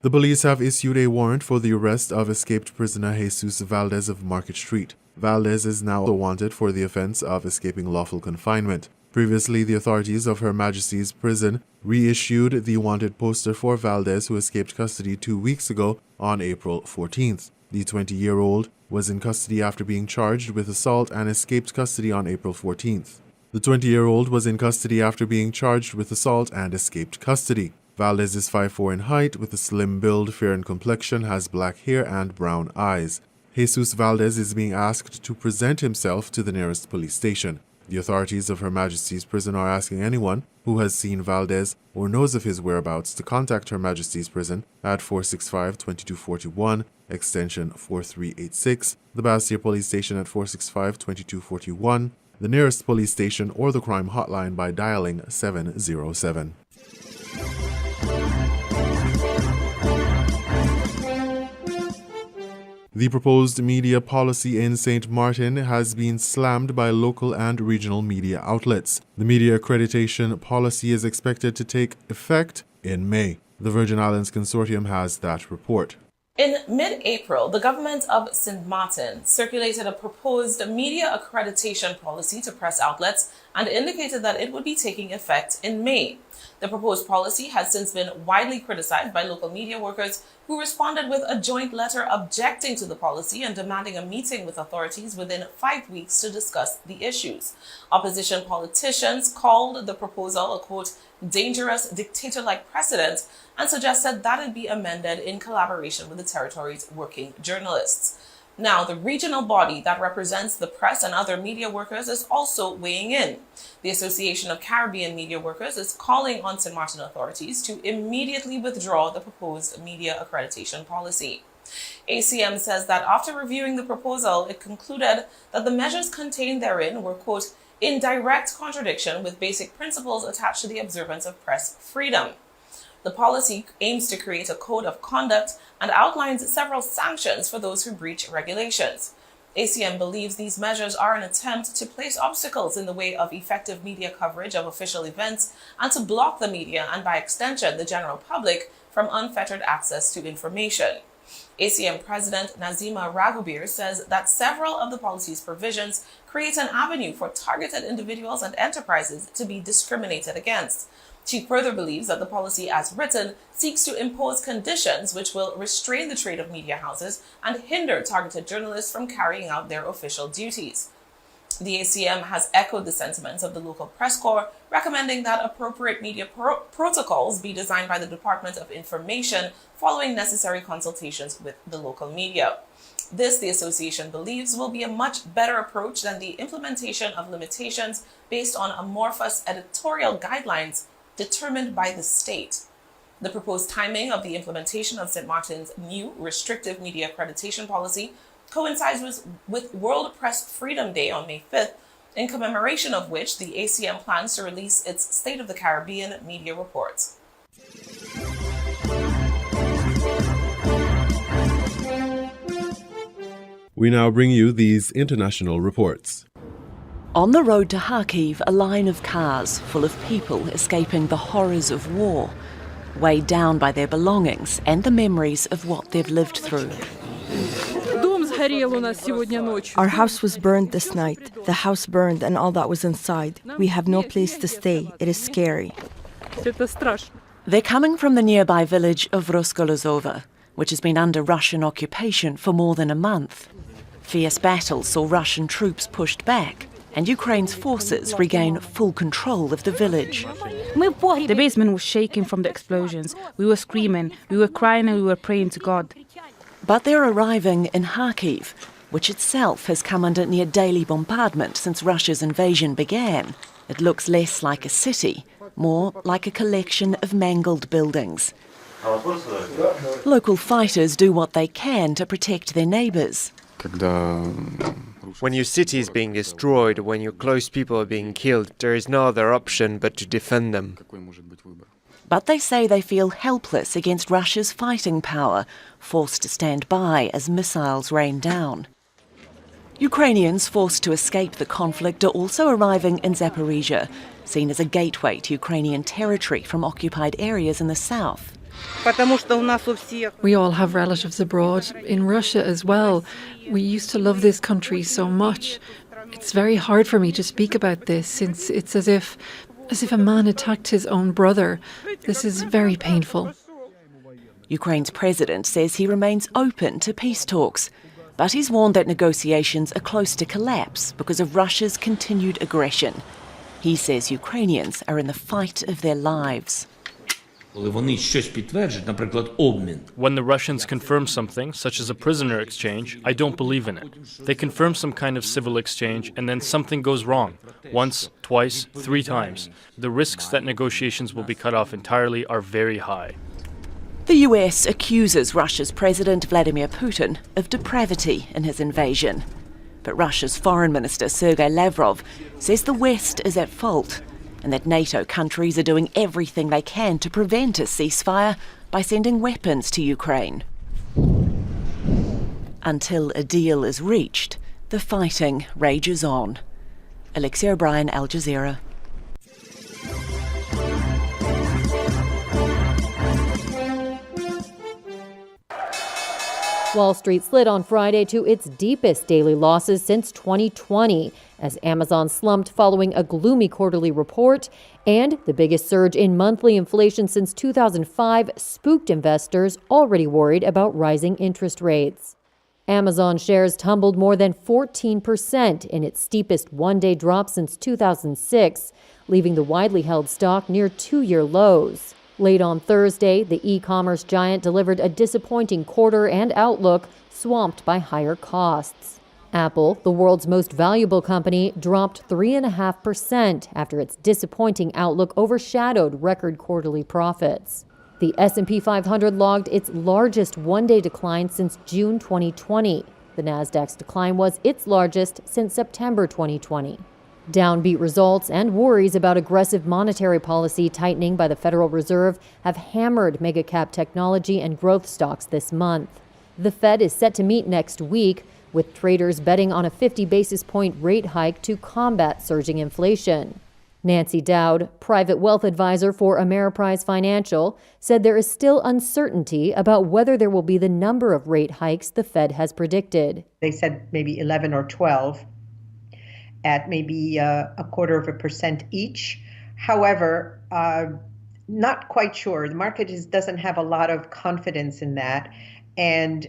The police have issued a warrant for the arrest of escaped prisoner Jesus Valdez of Market Street. Valdez is now wanted for the offense of escaping lawful confinement. Previously, the authorities of Her Majesty's Prison reissued the wanted poster for Valdez, who escaped custody 2 weeks ago on April 14th. The 20-year-old was in custody after being charged with assault and escaped custody on April 14th. The 20-year-old was in custody after being charged with assault and escaped custody. Valdez is 5'4" in height, with a slim build, fair in complexion, has black hair and brown eyes. Jesus Valdez is being asked to present himself to the nearest police station. The authorities of Her Majesty's Prison are asking anyone who has seen Valdez or knows of his whereabouts to contact Her Majesty's Prison at 465-2241, extension 4386, the Bastille Police Station at 465-2241, the nearest police station or the crime hotline by dialing 707. The proposed media policy in St. Martin has been slammed by local and regional media outlets. The media accreditation policy is expected to take effect in May. The Virgin Islands Consortium has that report. In mid-April, the government of St. Martin circulated a proposed media accreditation policy to press outlets and indicated that it would be taking effect in May. The proposed policy has since been widely criticized by local media workers who responded with a joint letter objecting to the policy and demanding a meeting with authorities within 5 weeks to discuss the issues. Opposition politicians called the proposal a, quote, dangerous dictator-like precedent and suggested that it be amended in collaboration with the territory's working journalists. Now, the regional body that represents the press and other media workers is also weighing in. The Association of Caribbean Media Workers is calling on St. Martin authorities to immediately withdraw the proposed media accreditation policy. ACM says that after reviewing the proposal, it concluded that the measures contained therein were, quote, in direct contradiction with basic principles attached to the observance of press freedom. The policy aims to create a code of conduct and outlines several sanctions for those who breach regulations. ACM believes these measures are an attempt to place obstacles in the way of effective media coverage of official events and to block the media and, by extension, the general public from unfettered access to information. ACM President Nazima Raghubir says that several of the policy's provisions create an avenue for targeted individuals and enterprises to be discriminated against. She further believes that the policy as written seeks to impose conditions which will restrain the trade of media houses and hinder targeted journalists from carrying out their official duties. The ACM has echoed the sentiments of the local press corps, recommending that appropriate media protocols be designed by the Department of Information following necessary consultations with the local media. This, the association believes, will be a much better approach than the implementation of limitations based on amorphous editorial guidelines determined by the state. The proposed timing of the implementation of St. Martin's new restrictive media accreditation policy coincides with World Press Freedom Day on May 5th, in commemoration of which the ACM plans to release its State of the Caribbean media report. We now bring you these international reports. On the road to Kharkiv, a line of cars full of people escaping the horrors of war, weighed down by their belongings and the memories of what they've lived through. Our house was burned this night. The house burned and all that was inside. We have no place to stay. It is scary. They're coming from the nearby village of Roskolozovo, which has been under Russian occupation for more than a month. Fierce battles saw Russian troops pushed back, and Ukraine's forces regain full control of the village. The basement was shaking from the explosions. We were screaming, we were crying, and we were praying to God. But they're arriving in Kharkiv, which itself has come under near daily bombardment since Russia's invasion began. It looks less like a city more like a collection of mangled buildings. Local fighters do what they can to protect their neighbours. When your city is being destroyed, when your close people are being killed, there is no other option but to defend them. But they say they feel helpless against Russia's fighting power, forced to stand by as missiles rain down. Ukrainians forced to escape the conflict are also arriving in Zaporizhia, seen as a gateway to Ukrainian territory from occupied areas in the south. We all have relatives abroad, in Russia as well. We used to love this country so much. It's very hard for me to speak about this, since it's as if a man attacked his own brother. This is very painful. Ukraine's president says he remains open to peace talks, but he's warned that negotiations are close to collapse because of Russia's continued aggression. He says Ukrainians are in the fight of their lives. When the Russians confirm something, such as a prisoner exchange, I don't believe in it. They confirm some kind of civil exchange and then something goes wrong. Once, twice, 3 times. The risks that negotiations will be cut off entirely are very high. The US accuses Russia's President Vladimir Putin of depravity in his invasion. But Russia's Foreign Minister Sergei Lavrov says the West is at fault, and that NATO countries are doing everything they can to prevent a ceasefire by sending weapons to Ukraine. Until a deal is reached, the fighting rages on. Alexia O'Brien, Al Jazeera. Wall Street slid on Friday to its deepest daily losses since 2020, as Amazon slumped following a gloomy quarterly report, and the biggest surge in monthly inflation since 2005 spooked investors already worried about rising interest rates. Amazon shares tumbled more than 14% in its steepest one-day drop since 2006, leaving the widely held stock near 2-year lows. Late on Thursday, the e-commerce giant delivered a disappointing quarter and outlook swamped by higher costs. Apple, the world's most valuable company, dropped 3.5% after its disappointing outlook overshadowed record quarterly profits. The S&P 500 logged its largest one-day decline since June 2020. The Nasdaq's decline was its largest since September 2020. Downbeat results and worries about aggressive monetary policy tightening by the Federal Reserve have hammered mega-cap technology and growth stocks this month. The Fed is set to meet next week, with traders betting on a 50 basis point rate hike to combat surging inflation. Nancy Dowd, private wealth advisor for Ameriprise Financial, said there is still uncertainty about whether there will be the number of rate hikes the Fed has predicted. They said maybe 11 or 12. At maybe 0.25% each. However, not quite sure. The market doesn't have a lot of confidence in that. And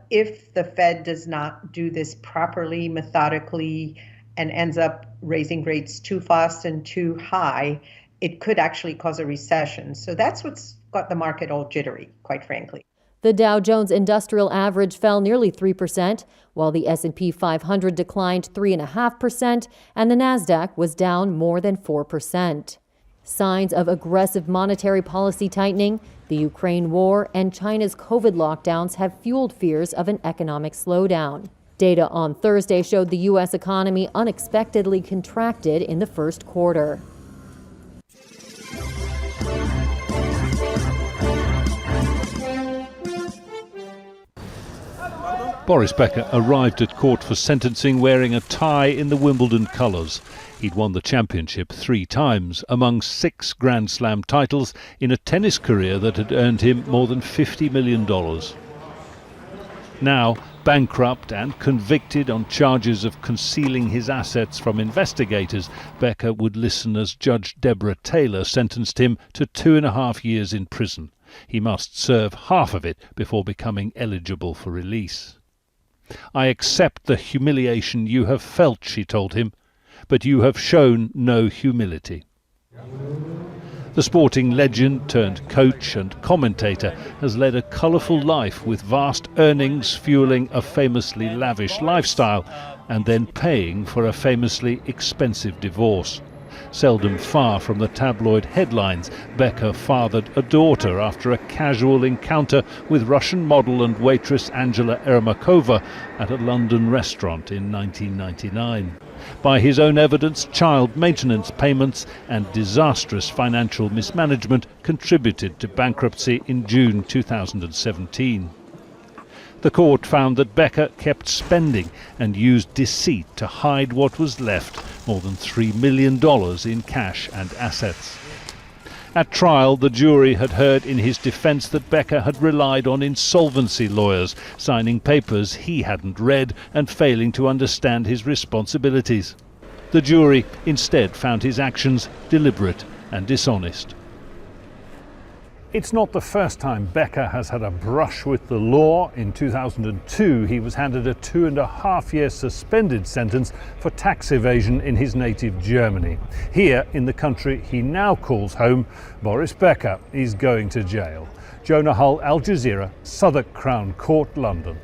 if the Fed does not do this properly, methodically, and ends up raising rates too fast and too high, it could actually cause a recession. So that's what's got the market all jittery, quite frankly. The Dow Jones Industrial Average fell nearly 3%, while the S&P 500 declined 3.5%, and the Nasdaq was down more than 4%. Signs of aggressive monetary policy tightening, the Ukraine war, and China's COVID lockdowns have fueled fears of an economic slowdown. Data on Thursday showed the U.S. economy unexpectedly contracted in the first quarter. Boris Becker arrived at court for sentencing wearing a tie in the Wimbledon colours. He'd won the championship 3 times, among 6 Grand Slam titles in a tennis career that had earned him more than $50 million. Now, bankrupt and convicted on charges of concealing his assets from investigators, Becker would listen as Judge Deborah Taylor sentenced him to 2.5 years in prison. He must serve half of it before becoming eligible for release. "I accept the humiliation you have felt," she told him, "but you have shown no humility." The sporting legend turned coach and commentator has led a colourful life with vast earnings fueling a famously lavish lifestyle and then paying for a famously expensive divorce. Seldom far from the tabloid headlines, Becker fathered a daughter after a casual encounter with Russian model and waitress Angela Ermakova at a London restaurant in 1999. By his own evidence, child maintenance payments and disastrous financial mismanagement contributed to bankruptcy in June 2017. The court found that Becker kept spending and used deceit to hide what was left, more than $3 million in cash and assets. At trial, the jury had heard in his defence that Becker had relied on insolvency lawyers, signing papers he hadn't read and failing to understand his responsibilities. The jury instead found his actions deliberate and dishonest. It's not the first time Becker has had a brush with the law. In 2002, he was handed a 2.5-year suspended sentence for tax evasion in his native Germany. Here, in the country he now calls home, Boris Becker is going to jail. Jonah Hull, Al Jazeera, Southwark Crown Court, London.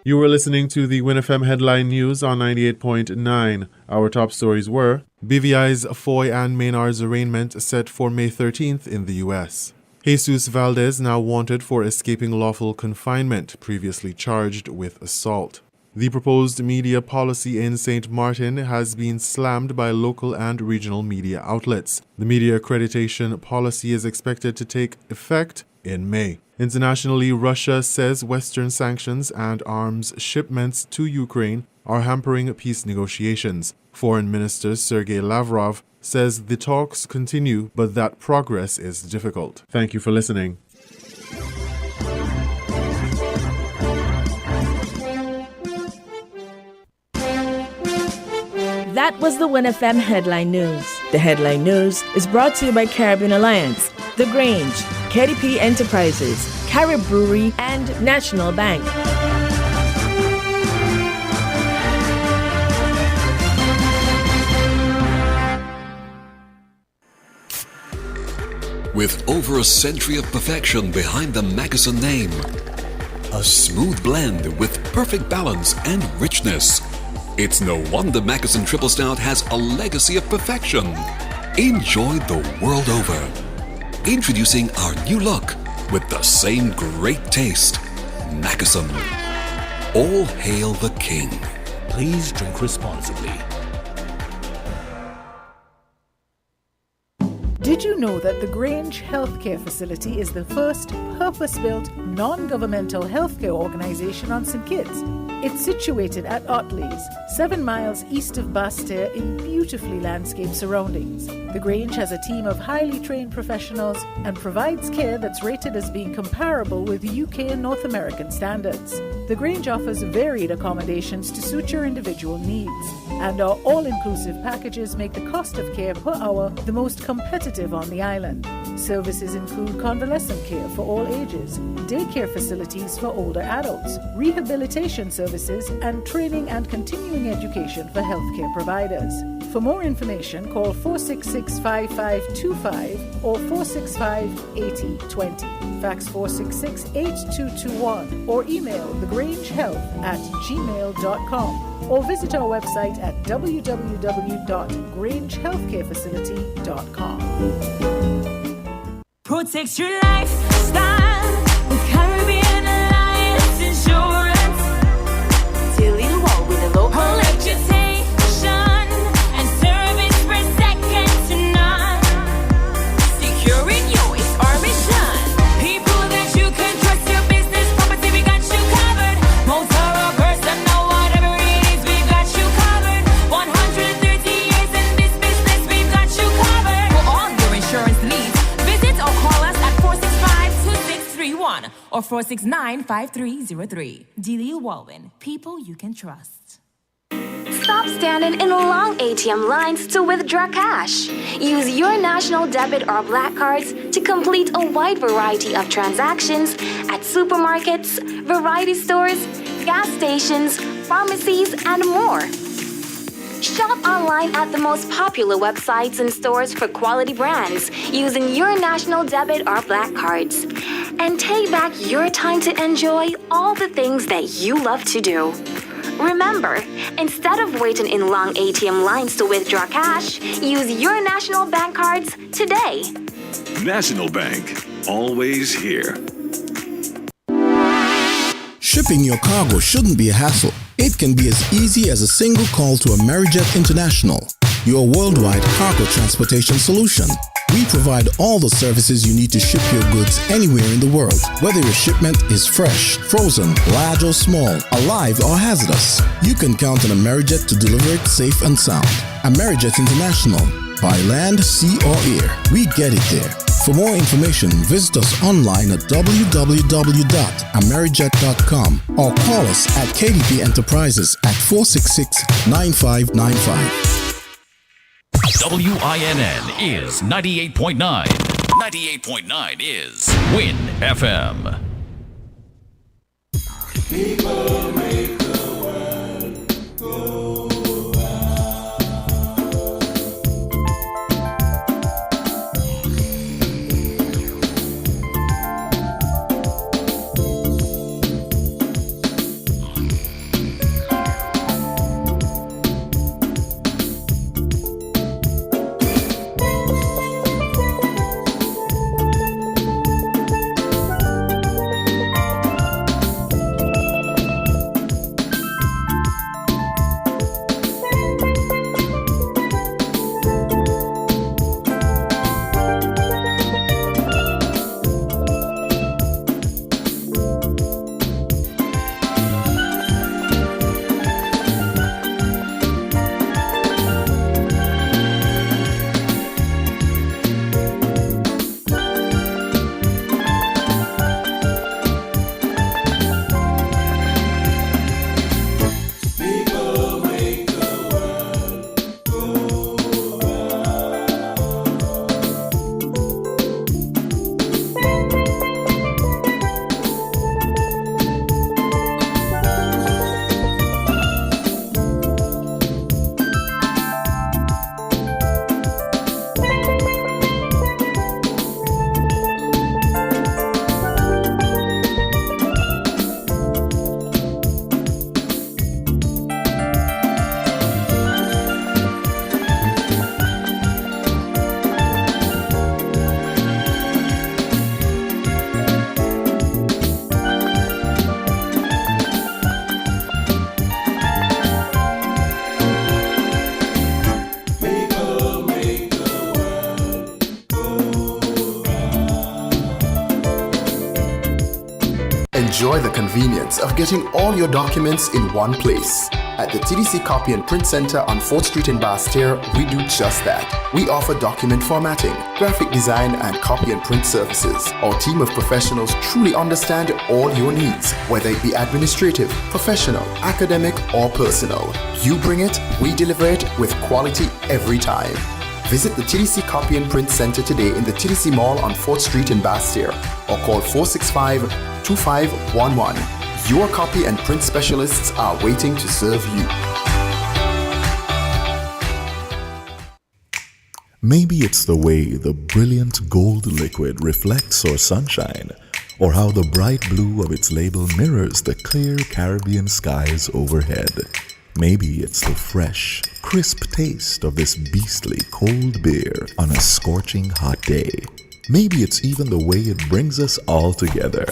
You were listening to the WINFM Headline News on 98.9. Our top stories were BVI's Foy and Maynard's arraignment set for May 13th in the U.S. Jesus Valdez now wanted for escaping lawful confinement, previously charged with assault. The proposed media policy in St. Martin has been slammed by local and regional media outlets. The media accreditation policy is expected to take effect in May. Internationally, Russia says Western sanctions and arms shipments to Ukraine are hampering peace negotiations. Foreign Minister Sergei Lavrov says the talks continue, but that progress is difficult. Thank you for listening. That was the WINFM Headline News. The Headline News is brought to you by Caribbean Alliance, The Grange, KDP Enterprises, Carib Brewery, and National Bank. With over a century of perfection behind the Mackeson name, a smooth blend with perfect balance and richness, it's no wonder Mackeson Triple Stout has a legacy of perfection. Enjoyed the world over. Introducing our new look with the same great taste. Mackeson. All hail the king. Please drink responsibly. Did you know that the Grange Healthcare Facility is the first purpose-built, non-governmental healthcare organization on St. Kitts? It's situated at Otley's, 7 miles east of Basseterre in beautifully landscaped surroundings. The Grange has a team of highly trained professionals and provides care that's rated as being comparable with UK and North American standards. The Grange offers varied accommodations to suit your individual needs, and our all-inclusive packages make the cost of care per hour the most competitive on the island. Services include convalescent care for all ages, daycare facilities for older adults, rehabilitation services, and training and continuing education for healthcare providers. For more information, call 466-5525 or 465-8020. Fax 466-8221 or email thegrangehealth@gmail.com or visit our website at www.grangehealthcarefacility.com. Protect your lifestyle with Caribbean Alliance Insurance. Daily low with a low reputation and service for second to none. Securing you is our mission. People that you can trust, your business, property, we got you covered. Motor or personal, whatever it is, we got you covered. 130 years in this business, we've got you covered. For all your insurance needs, visit or call us at 465-2631 or 469-5303. Dealey Walwyn, people you can trust. Stop standing in long ATM lines to withdraw cash. Use your national debit or black cards to complete a wide variety of transactions at supermarkets, variety stores, gas stations, pharmacies, and more. Shop online at the most popular websites and stores for quality brands using your national debit or black cards. and take back your time to enjoy all the things that you love to do. Remember, instead of waiting in long ATM lines to withdraw cash, use your National Bank cards today. National Bank, always here. Shipping your cargo shouldn't be a hassle. It can be as easy as a single call to Amerijet International, your worldwide cargo transportation solution. We provide all the services you need to ship your goods anywhere in the world, whether your shipment is fresh, frozen, large or small, alive or hazardous. You can count on Amerijet to deliver it safe and sound. Amerijet International, by land, sea or air, we get it there. For more information, visit us online at www.amerijet.com or call us at KDP Enterprises at 466-9595. WINN is 98.9. 98.9 is Win FM. People make the world go Enjoy the convenience of getting all your documents in one place. At the TDC Copy and Print Center on 4th Street in Basse-Terre, we do just that. We offer document formatting, graphic design, and copy and print services. Our team of professionals truly understand all your needs, whether it be administrative, professional, academic, or personal. You bring it, we deliver it with quality every time. Visit the TDC Copy and Print Center today in the TDC Mall on 4th Street in Basse-Terre or call 465-2511. Your copy and print specialists are waiting to serve you. Maybe it's the way the brilliant gold liquid reflects our sunshine, or how the bright blue of its label mirrors the clear Caribbean skies overhead. Maybe it's the fresh, crisp taste of this beastly cold beer on a scorching hot day. Maybe it's even the way it brings us all together.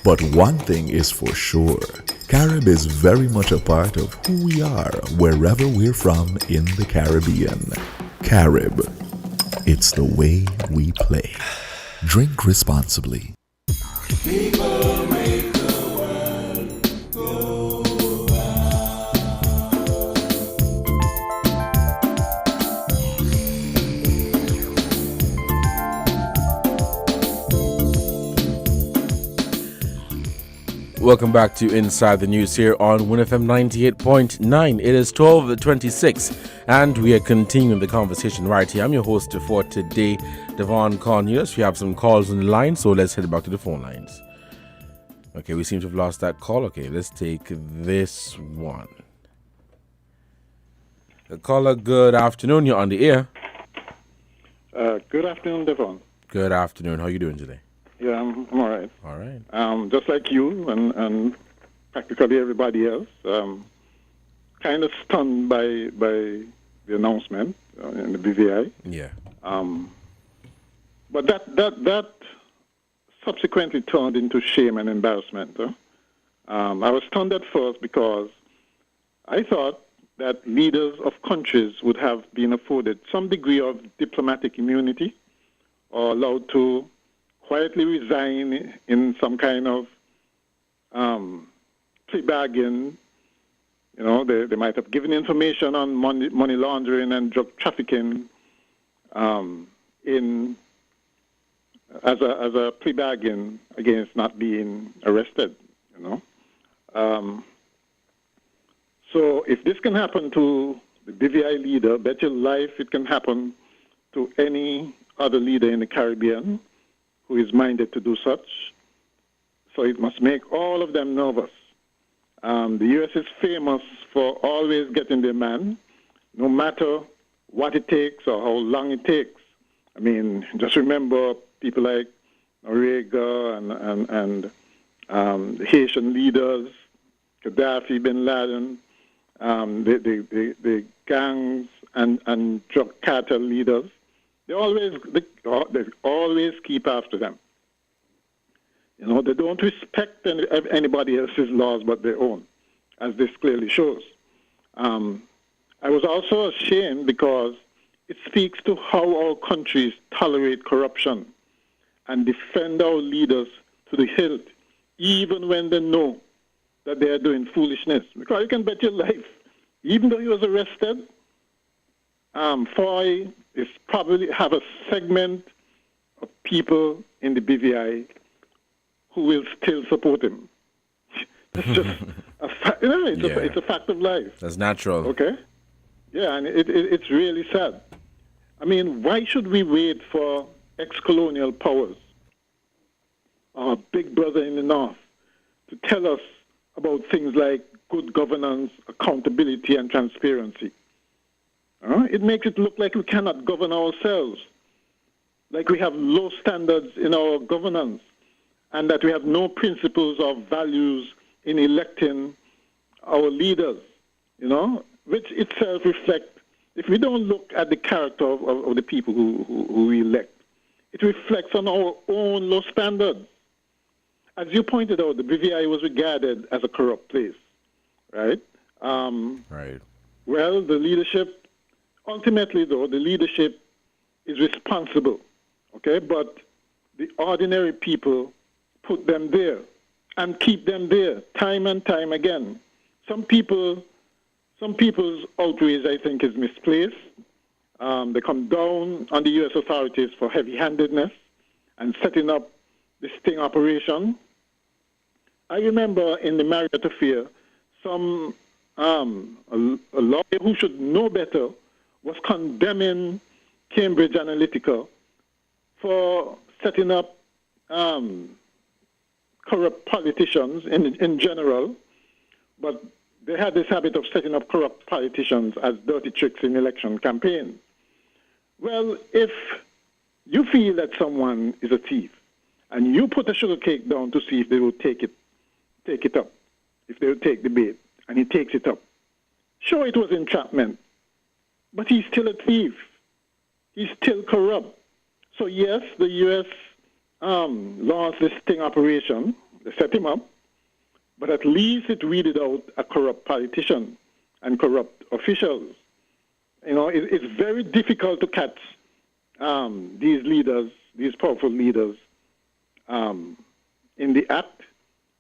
But one thing is for sure, Carib is very much a part of who we are wherever we're from in the Caribbean. Carib, it's the way we play. Drink responsibly. People make the world go Welcome back to Inside the News here on WIN FM 98.9. It is 12:26 and we are continuing the conversation right here. I'm your host for today, Devon Cornelius. We have some calls on the line, so let's head back to the phone lines. Okay, we seem to have lost that call. Okay, let's take this one. The caller, good afternoon. You're on the air. Good afternoon, Devon. Good afternoon. How are you doing today? Yeah, I'm all right. All right. Just like you and practically everybody else, kind of stunned by the announcement in the BVI. Yeah. But that subsequently turned into shame and embarrassment. I was stunned at first because I thought that leaders of countries would have been afforded some degree of diplomatic immunity or allowed to quietly resign in some kind of plea bargain. You know, they might have given information on money laundering and drug trafficking as a plea bargain against not being arrested. You know, so if this can happen to the BVI leader, bet your life it can happen to any other leader in the Caribbean who is minded to do such. So it must make all of them nervous. The U.S. is famous for always getting their man, no matter what it takes or how long it takes. I mean, just remember people like Noriega and the Haitian leaders, Gaddafi, Bin Laden, the gangs and drug cartel leaders. They always keep after them. You know, they don't respect anybody else's laws but their own, as this clearly shows. I was also ashamed because it speaks to how our countries tolerate corruption and defend our leaders to the hilt, even when they know that they are doing foolishness. Because you can bet your life, even though he was arrested, Foy is probably have a segment of people in the BVI who will still support him. That's just a fact. You know, it's a fact of life. That's natural. Okay? Yeah, and it's really sad. I mean, why should we wait for ex-colonial powers, our big brother in the north, to tell us about things like good governance, accountability, and transparency? It makes it look like we cannot govern ourselves, like we have low standards in our governance, and that we have no principles or values in electing our leaders, you know, which itself reflects, if we don't look at the character of the people who we elect, it reflects on our own low standards. As you pointed out, the BVI was regarded as a corrupt place, right? Right. Well, the leadership, ultimately though, the leadership is responsible, okay? But the ordinary people put them there and keep them there time and time again. Some people's outrage, I think, is misplaced. They come down on the U.S. authorities for heavy-handedness and setting up this sting operation. I remember in the Marriott affair, a lawyer who should know better was condemning Cambridge Analytica for setting up corrupt politicians in general, but they had this habit of setting up corrupt politicians as dirty tricks in election campaigns. Well, if you feel that someone is a thief and you put a sugar cake down to see if they will take it up, if they will take the bait, and he takes it up, sure, it was entrapment, but he's still a thief. He's still corrupt. So yes, the U.S. launched this sting operation. They set him up, but at least it weeded out a corrupt politician and corrupt officials. You know, it's very difficult to catch these leaders, these powerful leaders, in the act,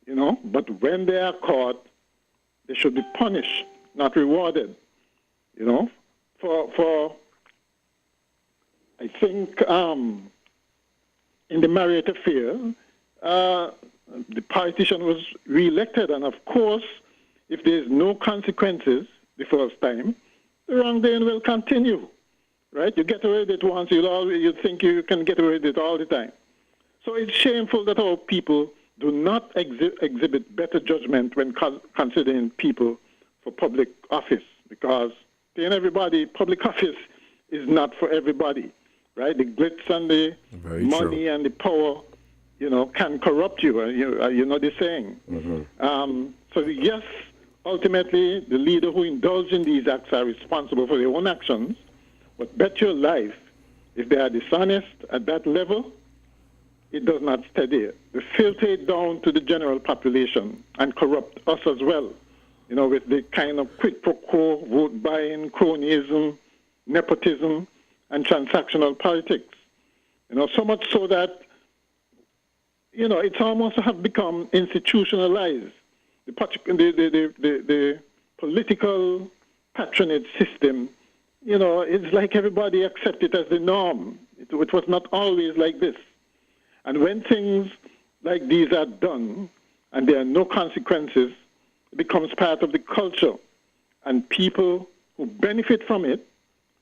you know, but when they are caught, they should be punished, not rewarded, you know. For I think in the Marriott affair, the politician was re-elected, and of course, if there's no consequences the first time, the wrongdoing will continue, right? You get away with it once, you think you can get away with it all the time. So it's shameful that our people do not exhibit better judgment when considering people for public office, because telling everybody public office is not for everybody, right? The glitz and the money and the power can corrupt you. You know the saying. So yes, ultimately, the leader who indulges in these acts are responsible for their own actions. But bet your life, if they are dishonest at that level, it does not steady. They filter it down to the general population and corrupt us as well. With the kind of quid pro quo, vote buying, cronyism, nepotism, and transactional politics. So much so that, it's almost have become institutionalized. The political patronage system, it's like everybody accepts it as the norm. It was not always like this. And when things like these are done and there are no consequences, it becomes part of the culture. And people who benefit from it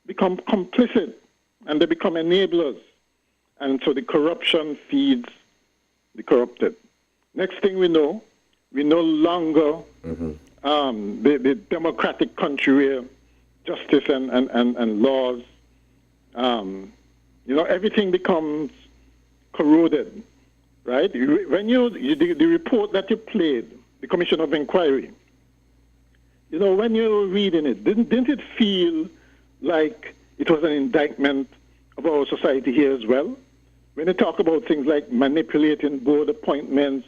become complicit and they become enablers. And so the corruption feeds the corrupted. Next thing we know, we no longer the democratic country where justice and laws, everything becomes corroded, right? When the report that you played, the Commission of Inquiry, when you're reading it, didn't it feel like it was an indictment of our society here as well? When they talk about things like manipulating board appointments,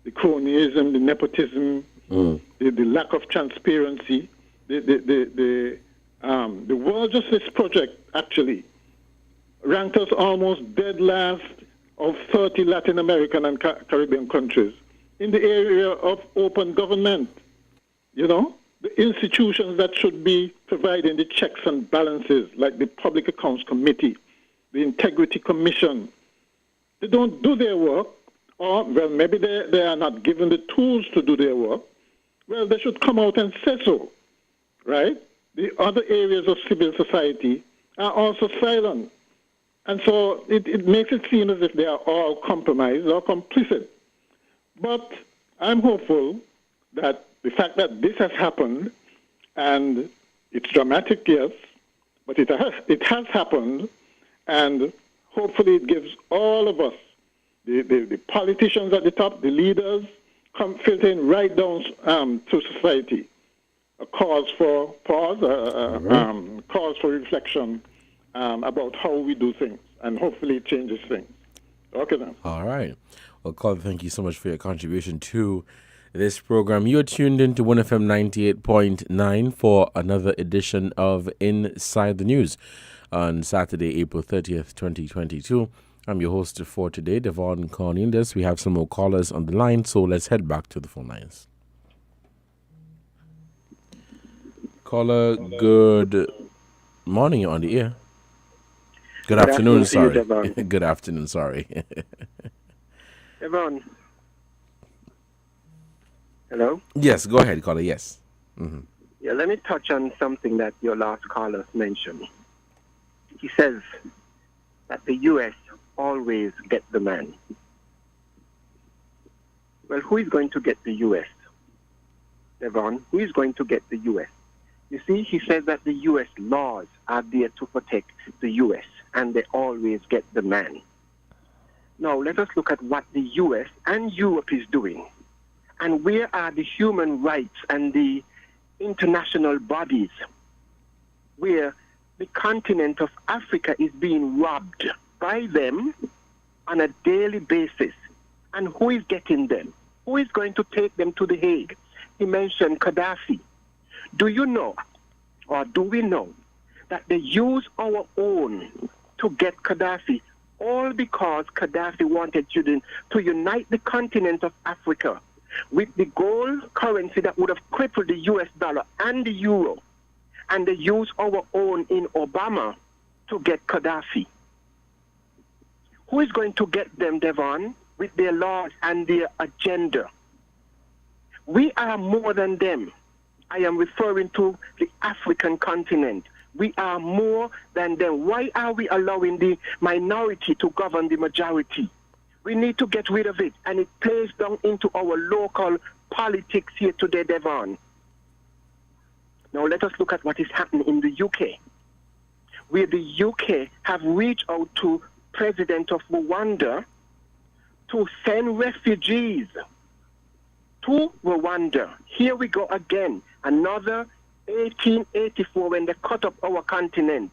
the cronyism, the nepotism, the lack of transparency, the World Justice Project actually ranked us almost dead last of 30 Latin American and Caribbean countries in the area of open government. The institutions that should be providing the checks and balances, like the Public Accounts Committee, the Integrity Commission, they don't do their work, or, well, maybe they are not given the tools to do their work. Well, they should come out and say so, right? The other areas of civil society are also silent. And so it makes it seem as if they are all compromised or complicit. But I'm hopeful that the fact that this has happened, and it's dramatic, yes, but it has happened, and hopefully it gives all of us, the politicians at the top, the leaders, come filtering right down to society, a cause for pause, cause for reflection about how we do things, and hopefully it changes things. Okay then. All right. Well, Colin, thank you so much for your contribution to this program. You're tuned into 1FM 98.9 for another edition of Inside the News on Saturday, April 30th, 2022. I'm your host for today, Devon Cornelius. We have some more callers on the line, so let's head back to the phone lines. Caller, good morning. You're on the air. Good afternoon, sorry. Good afternoon, sorry. Devon. Hello? Yes, go ahead, caller, yes. Yeah, let me touch on something that your last caller mentioned. He says that the U.S. always get the man. Well, who is going to get the U.S.? Devon, who is going to get the U.S.? You see, he says that the U.S. laws are there to protect the U.S., and they always get the man. Now, let us look at what the U.S. and Europe is doing. And where are the human rights and the international bodies where the continent of Africa is being robbed by them on a daily basis? And who is getting them? Who is going to take them to The Hague? He mentioned Gaddafi. Do you know, or do we know, that they use our own to get Gaddafi, all because Gaddafi wanted to unite the continent of Africa with the gold currency that would have crippled the US dollar and the euro, and they use our own in Obama to get Gaddafi. Who is going to get them, Devon, with their laws and their agenda? We are more than them. I am referring to the African continent. We are more than them. Why are we allowing the minority to govern the majority? We need to get rid of it, and it plays down into our local politics here today, Devon. Now let us look at what is happening in the UK, where the UK have reached out to President of Rwanda to send refugees to Rwanda. Here we go again. Another 1884 when they cut up our continent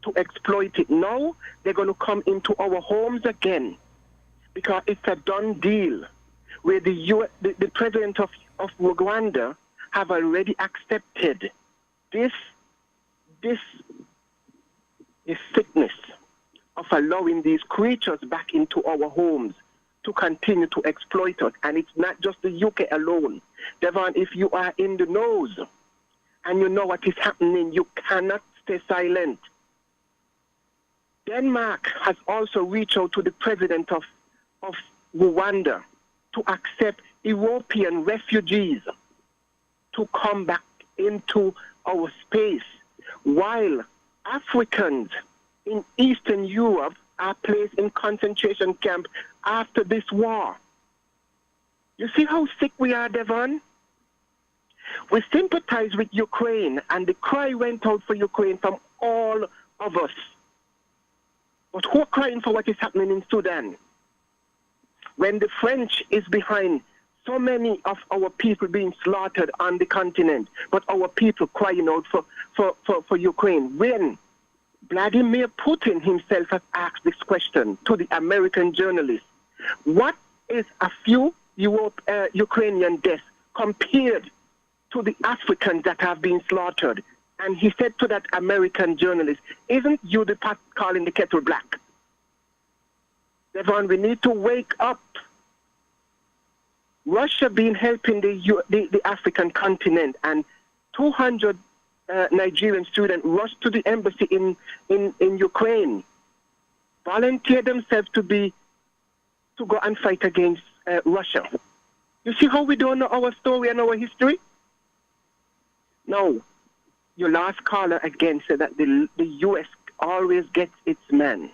to exploit it. Now they're going to come into our homes again because it's a done deal where the president of Rwanda have already accepted this sickness of allowing these creatures back into our homes to continue to exploit us. And it's not just the UK alone. Devon, if you are in the nose and you know what is happening, you cannot stay silent. Denmark has also reached out to the president of Rwanda to accept European refugees to come back into our space, while Africans in Eastern Europe are placed in concentration camps after this war. You see how sick we are, Devon? We sympathize with Ukraine, and the cry went out for Ukraine from all of us. But who are crying for what is happening in Sudan? When the French is behind so many of our people being slaughtered on the continent, but our people crying out for Ukraine. When Vladimir Putin himself has asked this question to the American journalist, what is a few Ukrainian deaths compared to the Africans that have been slaughtered? And he said to that American journalist, isn't you the pot calling the kettle black? Devon, we need to wake up. Russia been helping the African continent, and 200 Nigerian students rushed to the embassy in Ukraine, volunteered themselves to go and fight against Russia. You see how we don't know our story and our history? Now, your last caller again said that the U.S. always gets its men.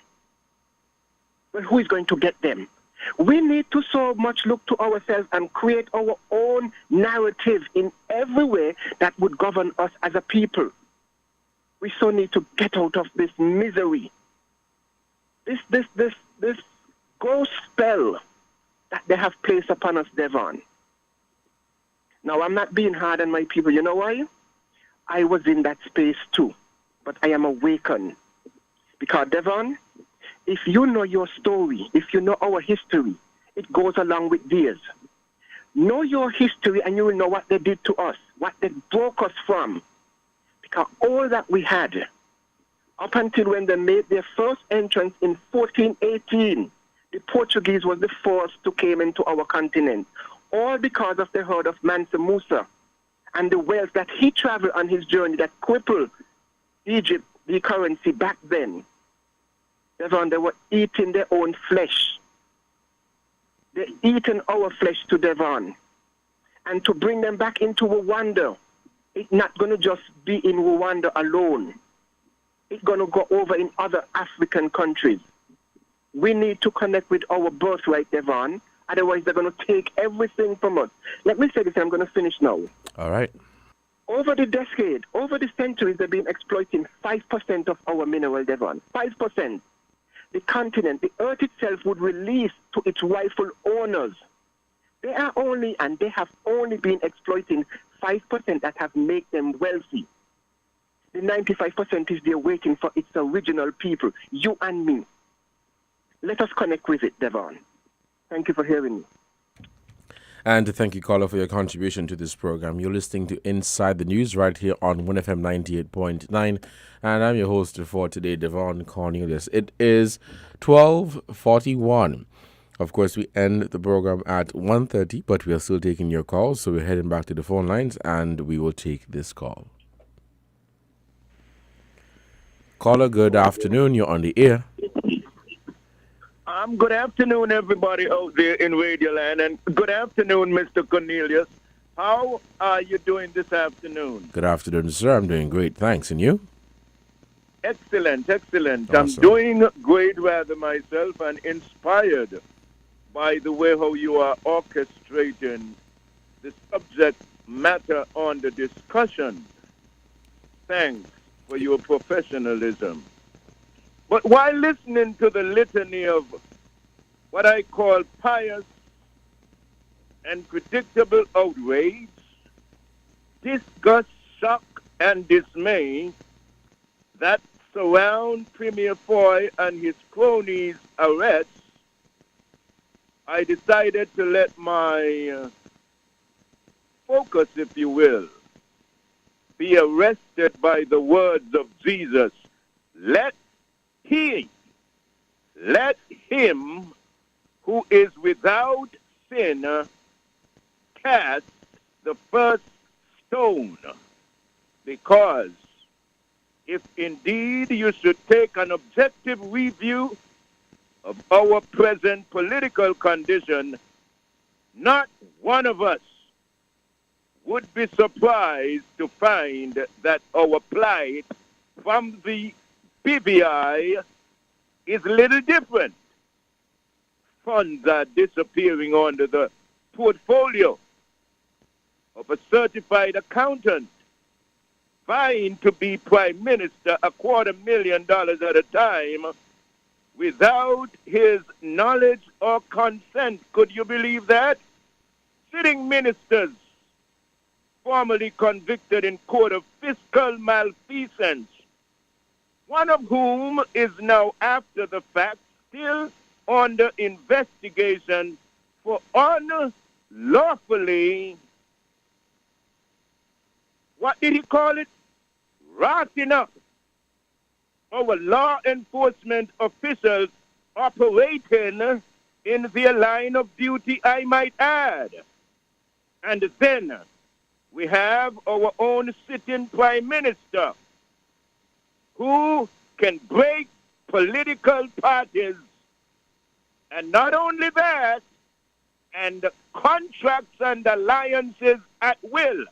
Well, who is going to get them? We need to so much look to ourselves and create our own narrative in every way that would govern us as a people. We so need to get out of this misery, this ghost spell that they have placed upon us, Devon. Now, I'm not being hard on my people. You know why? I was in that space too, but I am awakened. Because, Devon, if you know your story, if you know our history, it goes along with theirs. Know your history and you will know what they did to us, what they broke us from. Because all that we had, up until when they made their first entrance in 1418, the Portuguese was the first to came into our continent. All because of the herd of Mansa Musa and the wealth that he traveled on his journey that crippled Egypt, the currency back then. Devon, they were eating their own flesh. They're eating our flesh to Devon. And to bring them back into Rwanda, it's not going to just be in Rwanda alone. It's going to go over in other African countries. We need to connect with our birthright, Devon. Otherwise, they're going to take everything from us. Let me say this, and I'm going to finish now. All right. Over the decade, over the centuries, they've been exploiting 5% of our mineral, Devon. 5%. The continent, the earth itself would release to its rightful owners. They have only been exploiting 5% that have made them wealthy. The 95% is there waiting for its original people, you and me. Let us connect with it, Devon. Thank you for hearing me. And thank you, caller, for your contribution to this program. You're listening to Inside the News right here on WINNFM 98.9. And I'm your host for today, Devon Cornelius. It is 12:41. Of course, we end the program at 1:30, but we are still taking your calls. So we're heading back to the phone lines and we will take this call. Caller, good afternoon. You're on the air. Good afternoon, everybody out there in Radio Land, and good afternoon, Mr. Cornelius. How are you doing this afternoon? Good afternoon, sir. I'm doing great. Thanks. And you? Excellent, excellent. Awesome. I'm doing great rather myself and inspired by the way how you are orchestrating the subject matter on the discussion. Thanks for your professionalism. But while listening to the litany of what I call pious and predictable outrage, disgust, shock, and dismay that surround Premier Foy and his cronies' arrest, I decided to let my focus, if you will, be arrested by the words of Jesus. Let him who is without sin cast the first stone. Because if indeed you should take an objective review of our present political condition, not one of us would be surprised to find that our plight from the BVI is a little different. Funds are disappearing under the portfolio of a certified accountant vying to be prime minister $250,000 at a time without his knowledge or consent. Could you believe that? Sitting ministers formerly convicted in court of fiscal malfeasance, one of whom is now, after the fact, still under investigation for unlawfully, what did he call it? Rotting up our law enforcement officials operating in their line of duty, I might add. And then we have our own sitting prime minister who can break political parties, and not only that, and contracts and alliances at will,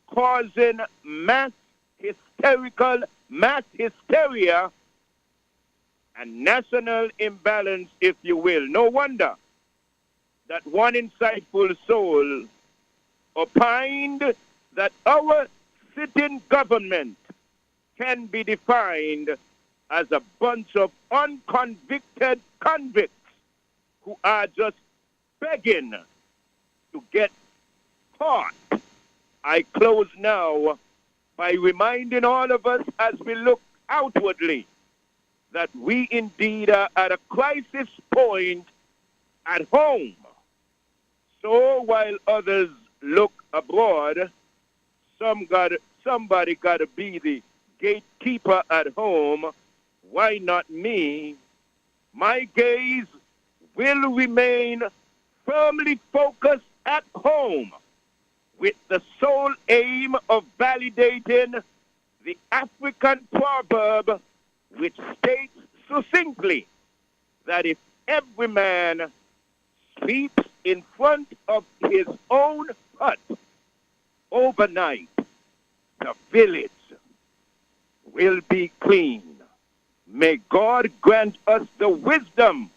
causing mass hysteria and national imbalance, if you will. No wonder that one insightful soul opined that our sitting government can be defined as a bunch of unconvicted convicts who are just begging to get caught. I close now by reminding all of us as we look outwardly that we indeed are at a crisis point at home. So while others look abroad, somebody got to be the gatekeeper at home. Why not me? My gaze will remain firmly focused at home with the sole aim of validating the African proverb which states succinctly that if every man sweeps in front of his own hut overnight, the village will be clean. May God grant us the wisdom,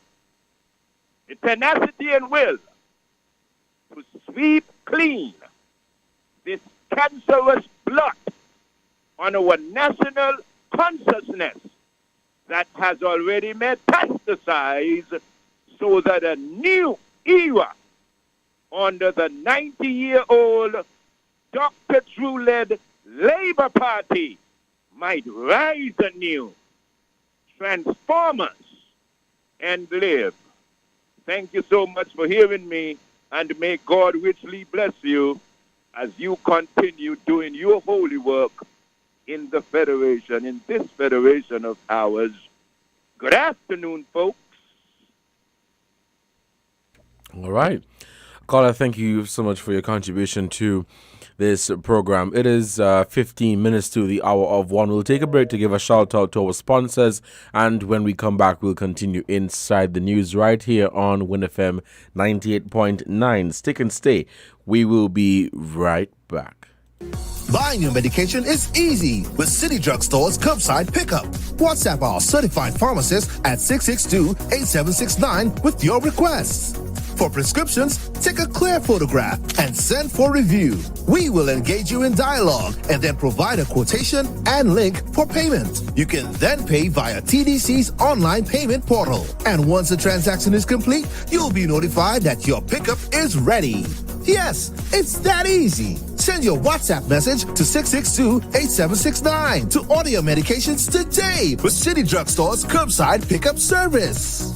the tenacity and will to sweep clean this cancerous blot on our national consciousness that has already metastasized, so that a new era under the 90-year-old Dr. Drew-led Labour Party might rise anew, transform us, and live. Thank you so much for hearing me, and may God richly bless you as you continue doing your holy work in the Federation, in this Federation of ours. Good afternoon, folks. All right. Caller, thank you so much for your contribution to this program. It is 15 minutes to the hour of 1. We'll take a break to give a shout out to our sponsors, and when we come back, we'll continue inside the news right here on Win FM 98.9. Stick and stay. We will be right back. Buying your medication is easy with City Drug Store's curbside pickup. WhatsApp our certified pharmacist at 662-8769 with your requests. For prescriptions, take a clear photograph and send for review. We will engage you in dialogue and then provide a quotation and link for payment. You can then pay via TDC's online payment portal. And once the transaction is complete, you'll be notified that your pickup is ready. Yes, it's that easy. Send your WhatsApp message to 662-8769 to order your medications today with City Drugstore's curbside pickup service.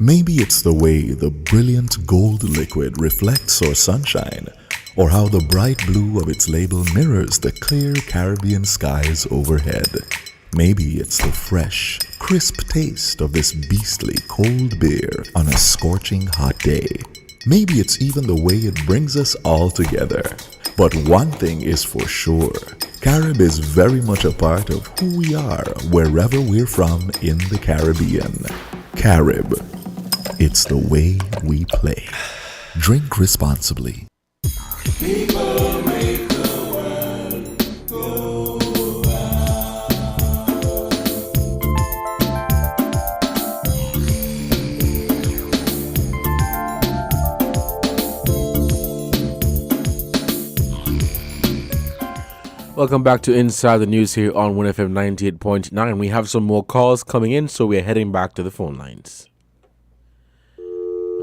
Maybe it's the way the brilliant gold liquid reflects our sunshine, or how the bright blue of its label mirrors the clear Caribbean skies overhead. Maybe it's the fresh, crisp taste of this beastly cold beer on a scorching hot day. Maybe it's even the way it brings us all together. But one thing is for sure, Carib is very much a part of who we are wherever we're from in the Caribbean. Carib. It's the way we play. Drink responsibly. People make the world go Welcome back to Inside the News here on WINNFM 98.9. We have some more calls coming in, so we're heading back to the phone lines.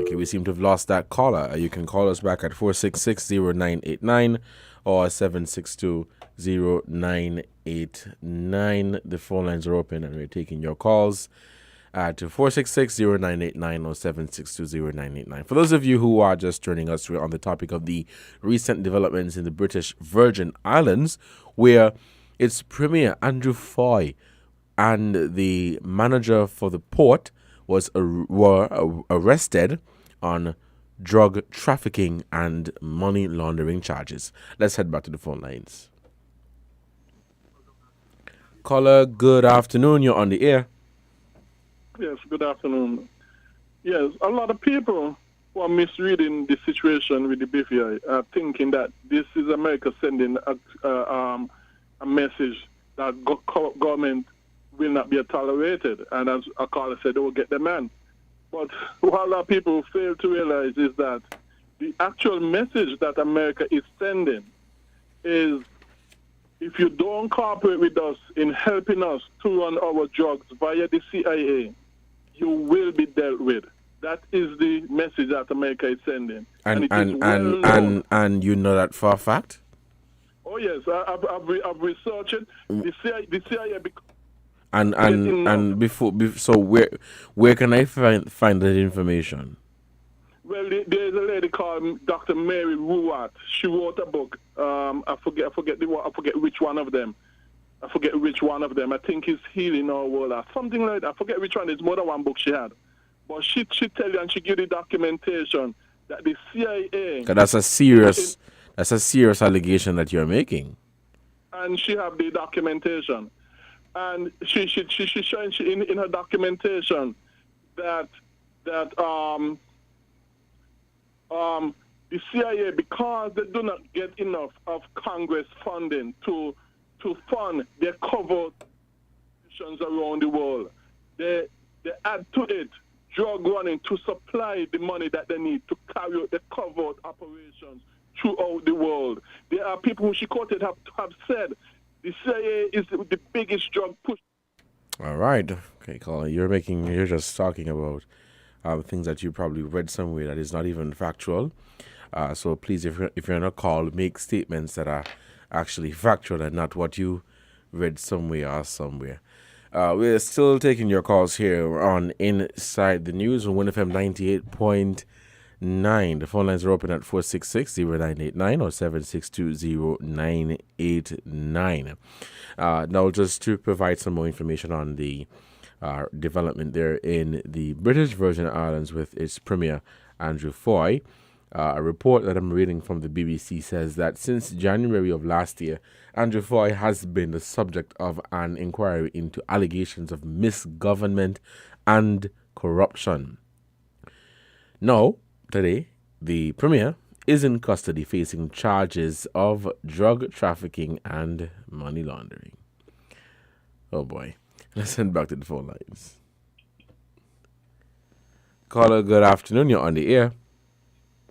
Okay, we seem to have lost that caller. You can call us back at 466-0989 or 762-0989. The phone lines are open and we're taking your calls at 466-0989 or 762-0989. For those of you who are just joining us, we're on the topic of the recent developments in the British Virgin Islands, where its Premier Andrew Foy and the manager for the port were arrested on drug trafficking and money laundering charges. Let's head back to the phone lines. Caller, good afternoon. You're on the air. Yes, good afternoon. Yes, a lot of people who are misreading the situation with the BVI are thinking that this is America sending a message that government will not be tolerated, and as a caller said, they will get the man. But what a lot of people fail to realize is that the actual message that America is sending is, if you don't cooperate with us in helping us to run our drugs via the CIA, you will be dealt with. That is the message that America is sending. And you know that for a fact? Oh yes, I've researched it. The CIA so where can I find that information? Well, there's a lady called Dr. Mary Ruwat. She wrote a book. I forget which one of them. I think it's Healing Our World or something like that. I forget which one. It's more than one book she had. But she tell you and she give the documentation that the CIA. That's a serious allegation that you're making. And she have the documentation. And she showing in her documentation that the CIA, because they do not get enough of Congress funding to fund their covert missions around the world, they add to it drug running to supply the money that they need to carry out the covert operations throughout the world. There are people who she quoted have said the CIA is the biggest drug push. All right. Okay, Colin, you're just talking about things that you probably read somewhere that is not even factual. So please, if you're on a call, make statements that are actually factual and not what you read somewhere. We're still taking your calls here on Inside the News on WINNFM 98.9. The phone lines are open at 466-0989 or 762-0989. Now, just to provide some more information on the development there in the British Virgin Islands with its Premier Andrew Foy, a report that I'm reading from the BBC says that since January of last year, Andrew Foy has been the subject of an inquiry into allegations of misgovernment and corruption. Now, today, the Premier is in custody facing charges of drug trafficking and money laundering. Oh boy. Let's head back to the phone lines. Caller, good afternoon. You're on the air.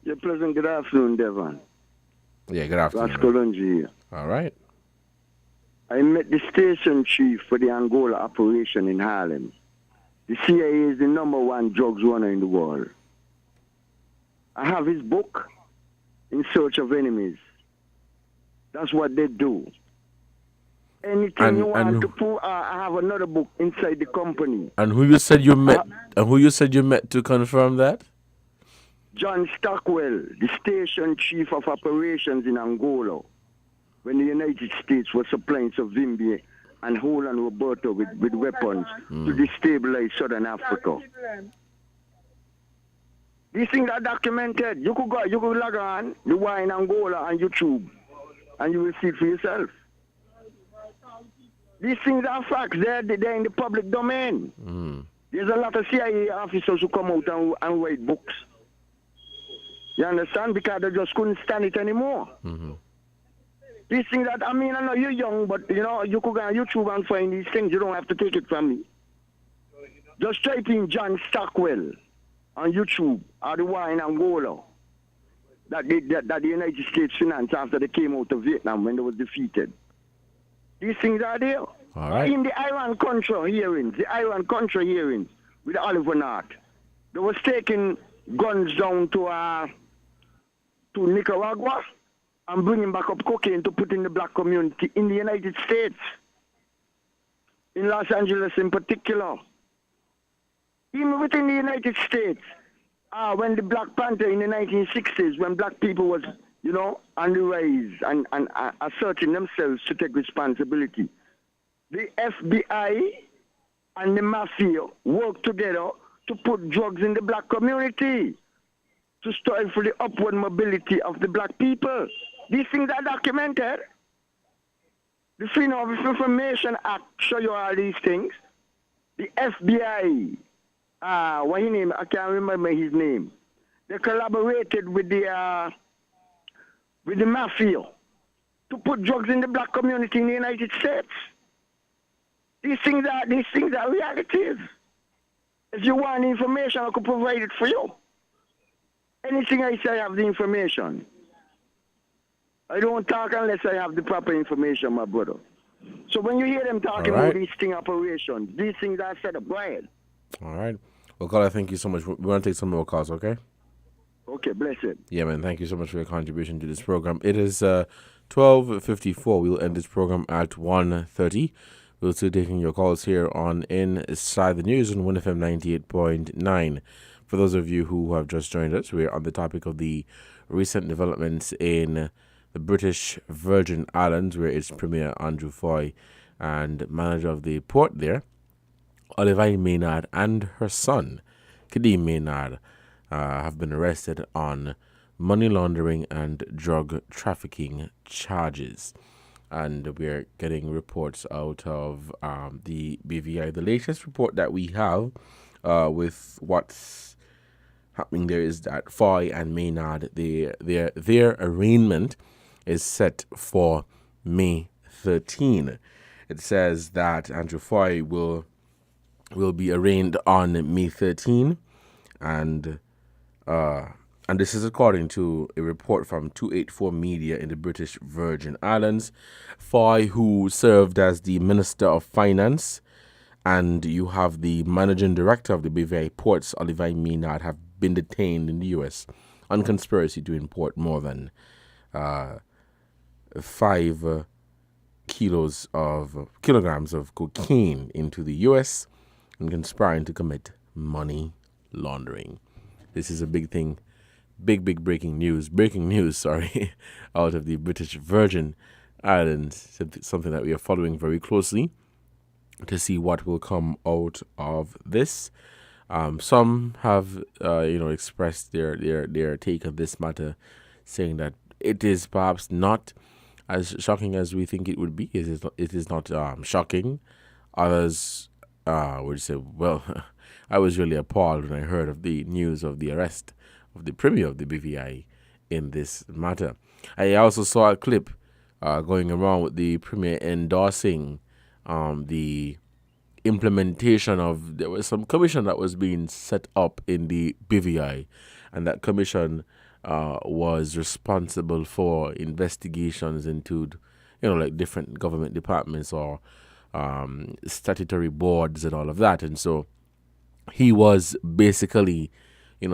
Yeah, pleasant good afternoon, Devon. Yeah, good afternoon. Rascolonji here. All right. I met the station chief for the Angola operation in Harlem. The CIA is the number one drugs runner in the world. I have his book, In Search of Enemies. That's what they do. Anything you want to prove, I have another book inside the company. And who you said you met? And who you said you met to confirm that? John Stockwell, the station chief of operations in Angola, when the United States was supplying Savimbi and Roland Roberto with weapons to destabilize Southern Africa. These things are documented. You could log on the war in Angola on YouTube, and you will see it for yourself. These things are facts. They're in the public domain. There's a lot of CIA officers who come out and write books. You understand? Because they just couldn't stand it anymore. These things that, I know you're young, but you could go on YouTube and find these things. You don't have to take it from me. Just type in John Stockwell on YouTube or the war in Angola that the United States financed after they came out of Vietnam when they was defeated. These things are there. All right. In the Iran-Contra hearings, with Oliver North, they was taking guns down to Nicaragua and bringing back up cocaine to put in the black community in the United States, in Los Angeles in particular. Even within the United States, when the Black Panther in the 1960s, when black people was, on the rise and asserting themselves to take responsibility, the FBI and the mafia worked together to put drugs in the black community, to strive for the upward mobility of the black people. These things are documented. The Freedom of Information Act show you all these things. The FBI, what his name? I can't remember his name. They collaborated with the mafia to put drugs in the black community in the United States. These things are realities. If you want information, I could provide it for you. Anything I say, I have the information. I don't talk unless I have the proper information, my brother. So when you hear them talking about these sting operations, these things are set up. Go ahead. All right. Well, caller, thank you so much. We want to take some more calls, okay? Okay, bless it. Yeah, man. Thank you so much for your contribution to this program. It is 12:54. We'll end this program at 1:30. We'll still taking your calls here on Inside the News on WINNFM 98.9. For those of you who have just joined us, we're on the topic of the recent developments in the British Virgin Islands, where its Premier Andrew Foy and manager of the port there, Olivine Maynard, and her son, Kadeem Maynard, have been arrested on money laundering and drug trafficking charges. And we're getting reports out of the BVI. The latest report that we have with what's happening there is that Foy and Maynard, their arraignment is set for May 13. It says that Andrew Foy will be arraigned on May 13, and this is according to a report from 284 Media in the British Virgin Islands. Foy, who served as the Minister of Finance, and you have the Managing Director of the BVI Ports, Olivine Maynard, have been detained in the U.S. on conspiracy to import more than 5 kilograms of cocaine into the U.S. and conspiring to commit money laundering. This is a big thing. Big breaking news out of the British Virgin Islands. Something that we are following very closely to see what will come out of this. Some have expressed their take on this matter, saying that it is perhaps not as shocking as we think it would be. It is not shocking. Others would say, well, I was really appalled when I heard of the news of the arrest of the Premier of the BVI in this matter. I also saw a clip going around with the Premier endorsing the implementation of, there was some commission that was being set up in the BVI, and that commission was responsible for investigations into, like different government departments or statutory boards and all of that. And so he was basically,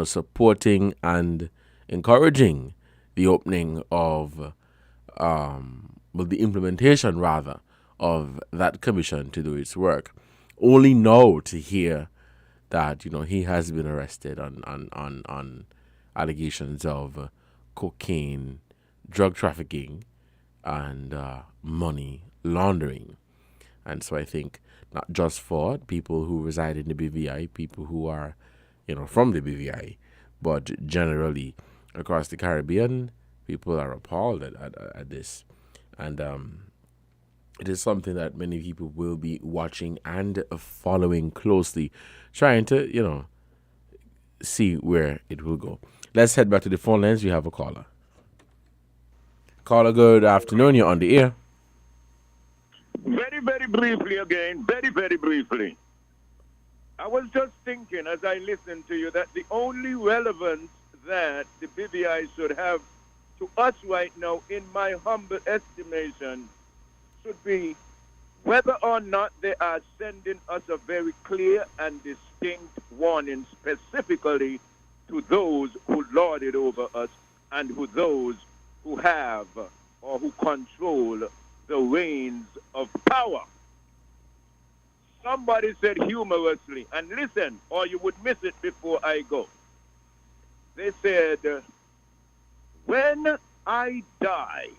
supporting and encouraging the opening of, the implementation rather, of that commission to do its work. Only now to hear that, he has been arrested on allegations of cocaine, drug trafficking, and money laundering. And so I think not just for people who reside in the BVI, people who are, from the BVI, but generally across the Caribbean, people are appalled at this. And it is something that many people will be watching and following closely, trying to, see where it will go. Let's head back to the phone lines. We have a caller. Caller, good afternoon. You're on the air. Very, very briefly again, very, very briefly. I was just thinking as I listened to you that the only relevance that the BVI should have to us right now, in my humble estimation, should be whether or not they are sending us a very clear and distinct warning specifically to those who lord it over us and who those who have or who control the reins of power. Somebody said humorously, and listen, or you would miss it before I go. They said, when I die,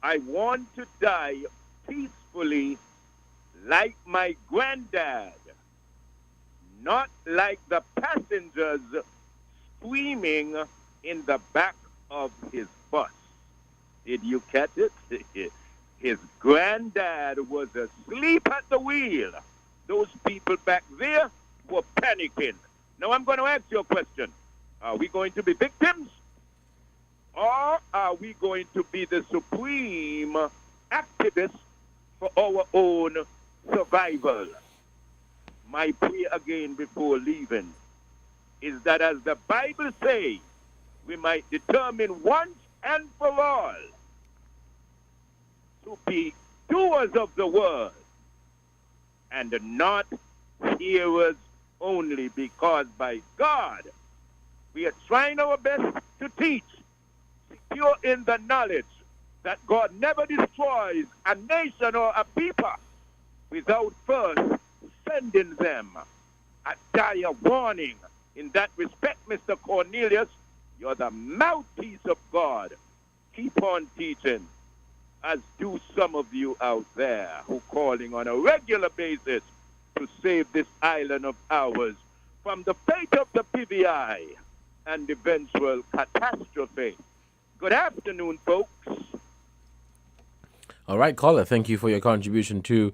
I want to die peacefully like my granddad, not like the passengers screaming in the back of his bus. Did you catch it? His granddad was asleep at the wheel. Those people back there were panicking. Now I'm going to ask you a question. Are we going to be victims? Or are we going to be the supreme activists for our own survival? My prayer again before leaving is that, as the Bible says, we might determine once and for all to be doers of the word and not hearers only, because by God we are trying our best to teach, secure in the knowledge that God never destroys a nation or a people without first sending them a dire warning. In that respect, Mr. Cornelius, you're the mouthpiece of God. Keep on teaching, as do some of you out there who calling on a regular basis to save this island of ours from the fate of the PVI and eventual catastrophe. Good afternoon, folks. All right, caller, thank you for your contribution to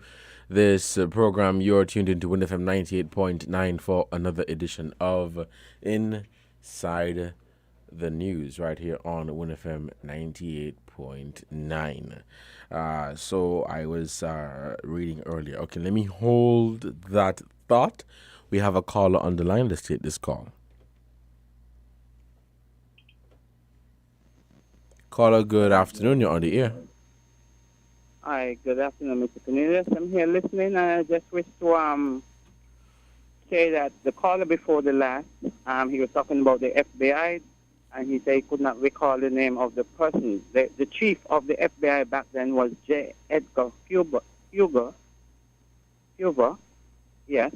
this program. You're tuned into WINNFM 98.9 for another edition of Inside the News right here on WINNFM 98.9. So I was reading earlier. Okay, let me hold that thought. We have a caller on the line. Let's take this call. Caller, good afternoon. You're on the air. Hi, good afternoon, Mr. Cornelius. I'm here listening. I just wish to say that the caller before the last, he was talking about the FBI, and he said he could not recall the name of the person. The chief of the FBI back then was J. Edgar Hoover. Yes,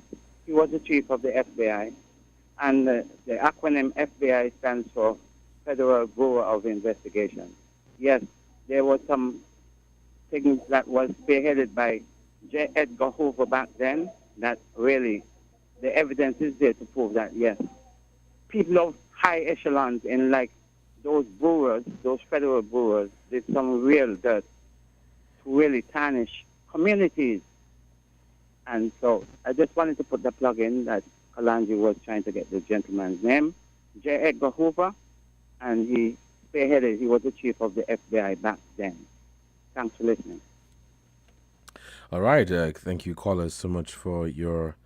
he was the chief of the FBI. And the acronym FBI stands for Federal Bureau of Investigation. Yes, there was some things that was spearheaded by J. Edgar Hoover back then that really, the evidence is there to prove that, yes, people of high echelons in like those bureaus, those federal bureaus, did some real dirt to really tarnish communities. And so I just wanted to put the plug in that Kalanji was trying to get the gentleman's name, J. Edgar Hoover. and he spearheaded. He was the chief of the FBI back then. Thanks for listening. All right. Thank you, callers, so much for your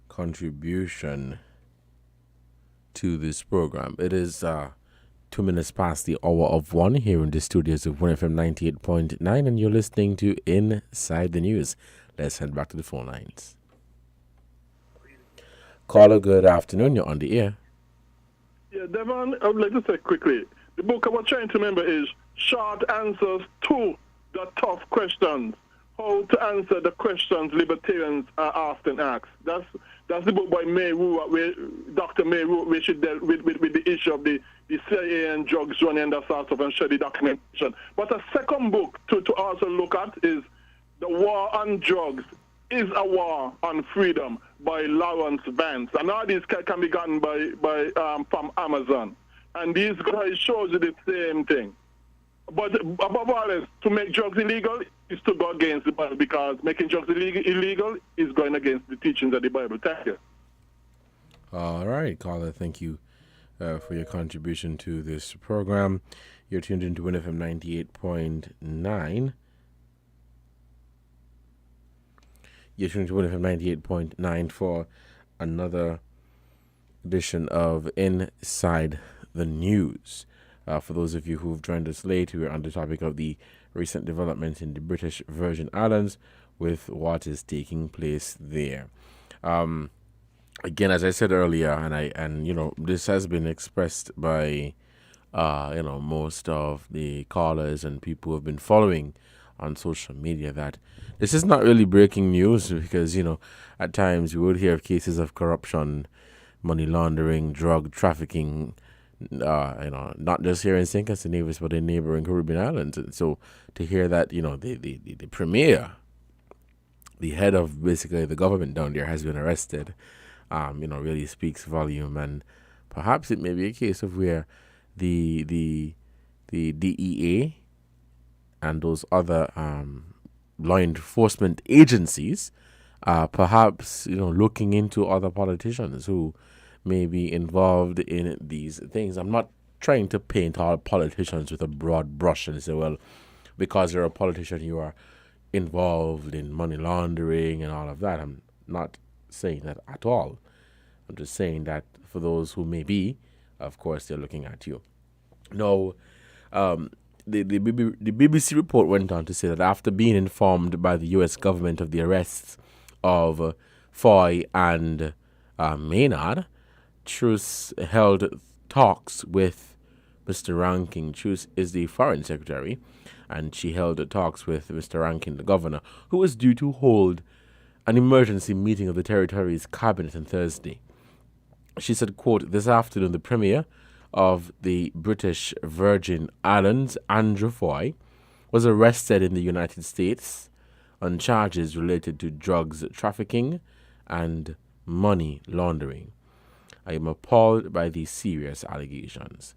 contribution to this program. It is 2 minutes past the hour of 1 here in the studios of 1FM 98.9, and you're listening to Inside the News. Let's head back to the phone lines. Caller, good afternoon. You're on the air. Yeah, Devon, I would like to say quickly, the book I was trying to remember is Short Answers to the Tough Questions. How to answer the questions libertarians are often asked. That's the book by May Wu, where Dr. May Wu, where she dealt with the issue of the CIA and drugs running and that sort of and share the documentation. But a second book to also look at is The War on Drugs is a War on Freedom by Lawrence Vance. And all these can be gotten from Amazon. And these guys shows you the same thing. But above all else, to make drugs illegal is to go against the Bible, because making drugs illegal is going against the teachings of the Bible. Thank you. All right, caller, thank you for your contribution to this program. You're tuned into WINNFM 98.9. You're tuned to WINNFM 98.9 for another edition of Inside the News. For those of you who've joined us late, we're on the topic of the recent development in the British Virgin Islands with what is taking place there. Again, as I said earlier, and this has been expressed by most of the callers and people who have been following on social media, that this is not really breaking news, because at times we would hear of cases of corruption, money laundering, drug trafficking, not just here in St. Kitts and Nevis, but in neighboring Caribbean islands. And so to hear that, the premier, the head of basically the government down there, has been arrested, really speaks volume. And perhaps it may be a case of where the DEA and those other law enforcement agencies are perhaps, looking into other politicians who may be involved in these things. I'm not trying to paint all politicians with a broad brush and say, well, because you're a politician, you are involved in money laundering and all of that. I'm not saying that at all. I'm just saying that for those who may be, of course, they're looking at you. Now, the BBC report went on to say that after being informed by the U.S. government of the arrests of Foy and Maynard, Truss held talks with Mr. Rankin. Truss is the foreign secretary, and she held talks with Mr. Rankin, the governor, who was due to hold an emergency meeting of the territory's cabinet on Thursday. She said, quote, "This afternoon, the Premier of the British Virgin Islands, Andrew Foy, was arrested in the United States on charges related to drugs trafficking and money laundering. I am appalled by these serious allegations.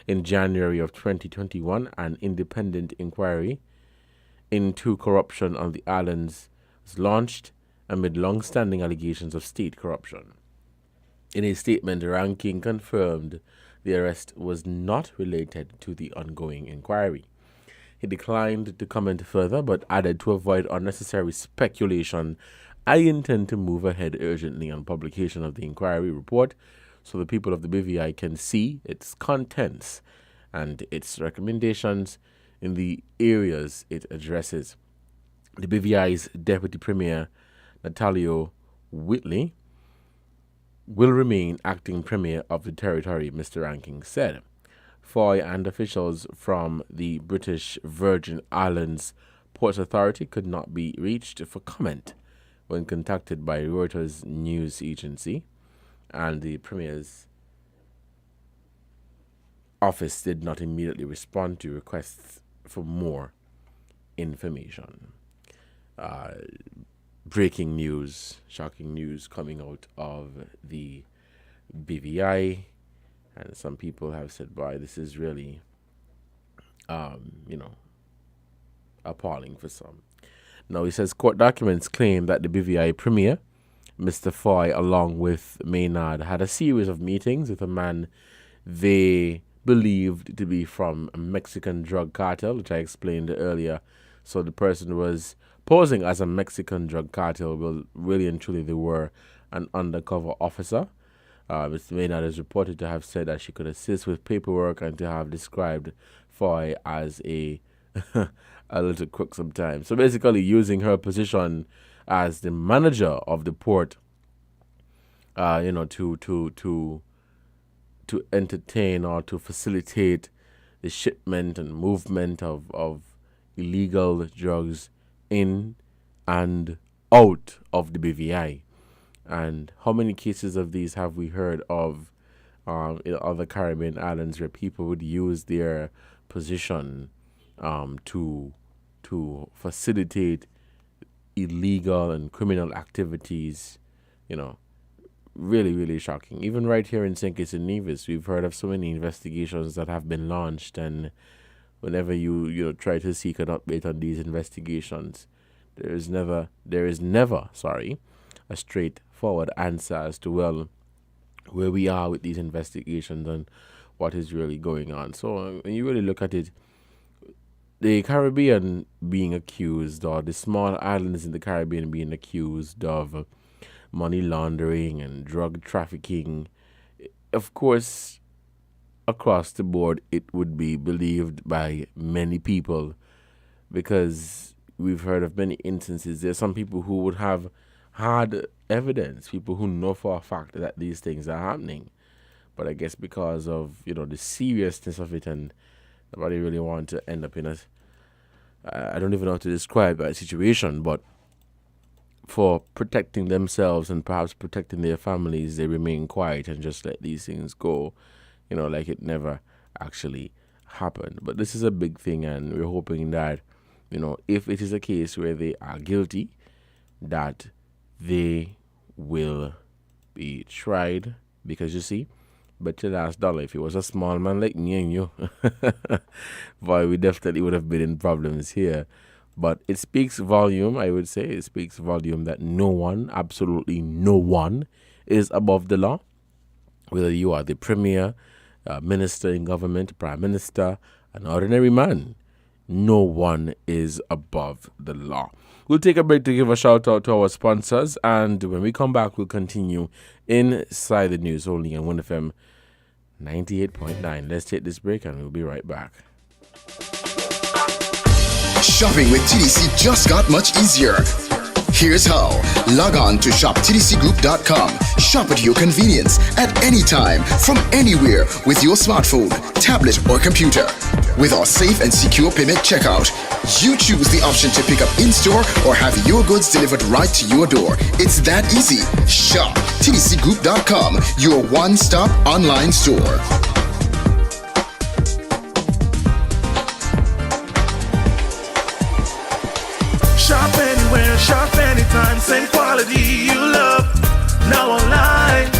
In January of 2021, an independent inquiry into corruption on the islands was launched amid long-standing allegations of state corruption. In a statement, Rankin confirmed the arrest was not related to the ongoing inquiry. He declined to comment further, but added, to avoid unnecessary speculation, I intend to move ahead urgently on publication of the inquiry report so the people of the BVI can see its contents and its recommendations in the areas it addresses. The BVI's Deputy Premier, Natalio Whitley, will remain acting Premier of the territory, Mr. Rankin said. Foy and officials from the British Virgin Islands Ports Authority could not be reached for comment when contacted by Reuters news agency, and the Premier's office did not immediately respond to requests for more information. Breaking news, shocking news coming out of the BVI, and some people have said, boy, this is really, appalling for some. Now, he says court documents claim that the BVI Premier, Mr. Foy, along with Maynard, had a series of meetings with a man they believed to be from a Mexican drug cartel, which I explained earlier. So the person was posing as a Mexican drug cartel. Well, really and truly, they were an undercover officer. Ms. Maynard is reported to have said that she could assist with paperwork and to have described Foy as a little crook sometimes. So basically, using her position as the manager of the port, to entertain or to facilitate the shipment and movement of illegal drugs in and out of the BVI. And how many cases of these have we heard of in other Caribbean islands where people would use their position to facilitate illegal and criminal activities? Really, really shocking. Even right here in St. Kitts and Nevis, we've heard of so many investigations that have been launched, and whenever you try to seek an update on these investigations, there is never a straightforward answer as to where we are with these investigations and what is really going on. So when you really look at it, the Caribbean being accused, or the small islands in the Caribbean being accused of money laundering and drug trafficking, of course, across the board, it would be believed by many people, because we've heard of many instances. There's some people who would have hard evidence, people who know for a fact that these things are happening. But I guess because of, the seriousness of it, and nobody really want to end up in I don't even know how to describe that situation, but for protecting themselves and perhaps protecting their families, they remain quiet and just let these things go, like it never actually happened. But this is a big thing, and we're hoping that, if it is a case where they are guilty, that they will be tried. Because you see, bet your last dollar, if it was a small man like me and you, boy, we definitely would have been in problems here. But it speaks volume, I would say. It speaks volume that no one, absolutely no one, is above the law. Whether you are the premier, minister in government, prime minister, an ordinary man, no one is above the law. We'll take a break to give a shout out to our sponsors, and when we come back, we'll continue inside the news only on WINNFM 98.9. Let's take this break and we'll be right back. Shopping with TDC just got much easier. Here's how. Log on to shoptdcgroup.com. Shop at your convenience at any time, from anywhere, with your smartphone, tablet, or computer. With our safe and secure payment checkout, you choose the option to pick up in-store or have your goods delivered right to your door. It's that easy. Shop tdcgroup.com, your one-stop online store. Shop anywhere, shop anytime, same quality you love. Now online.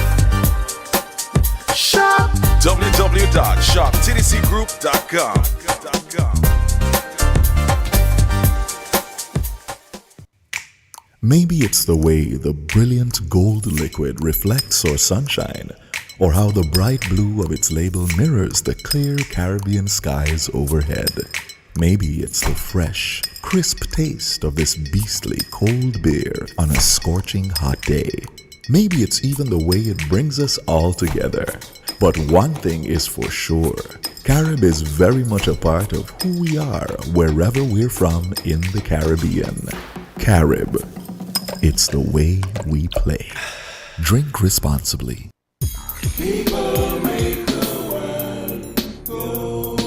Shop www.shoptdcgroup.com. Maybe it's the way the brilliant gold liquid reflects our sunshine, or how the bright blue of its label mirrors the clear Caribbean skies overhead. Maybe it's the fresh, crisp taste of this beastly cold beer on a scorching hot day. Maybe it's even the way it brings us all together. But one thing is for sure, Carib is very much a part of who we are wherever we're from in the Caribbean. Carib, it's the way we play. Drink responsibly. people make the world go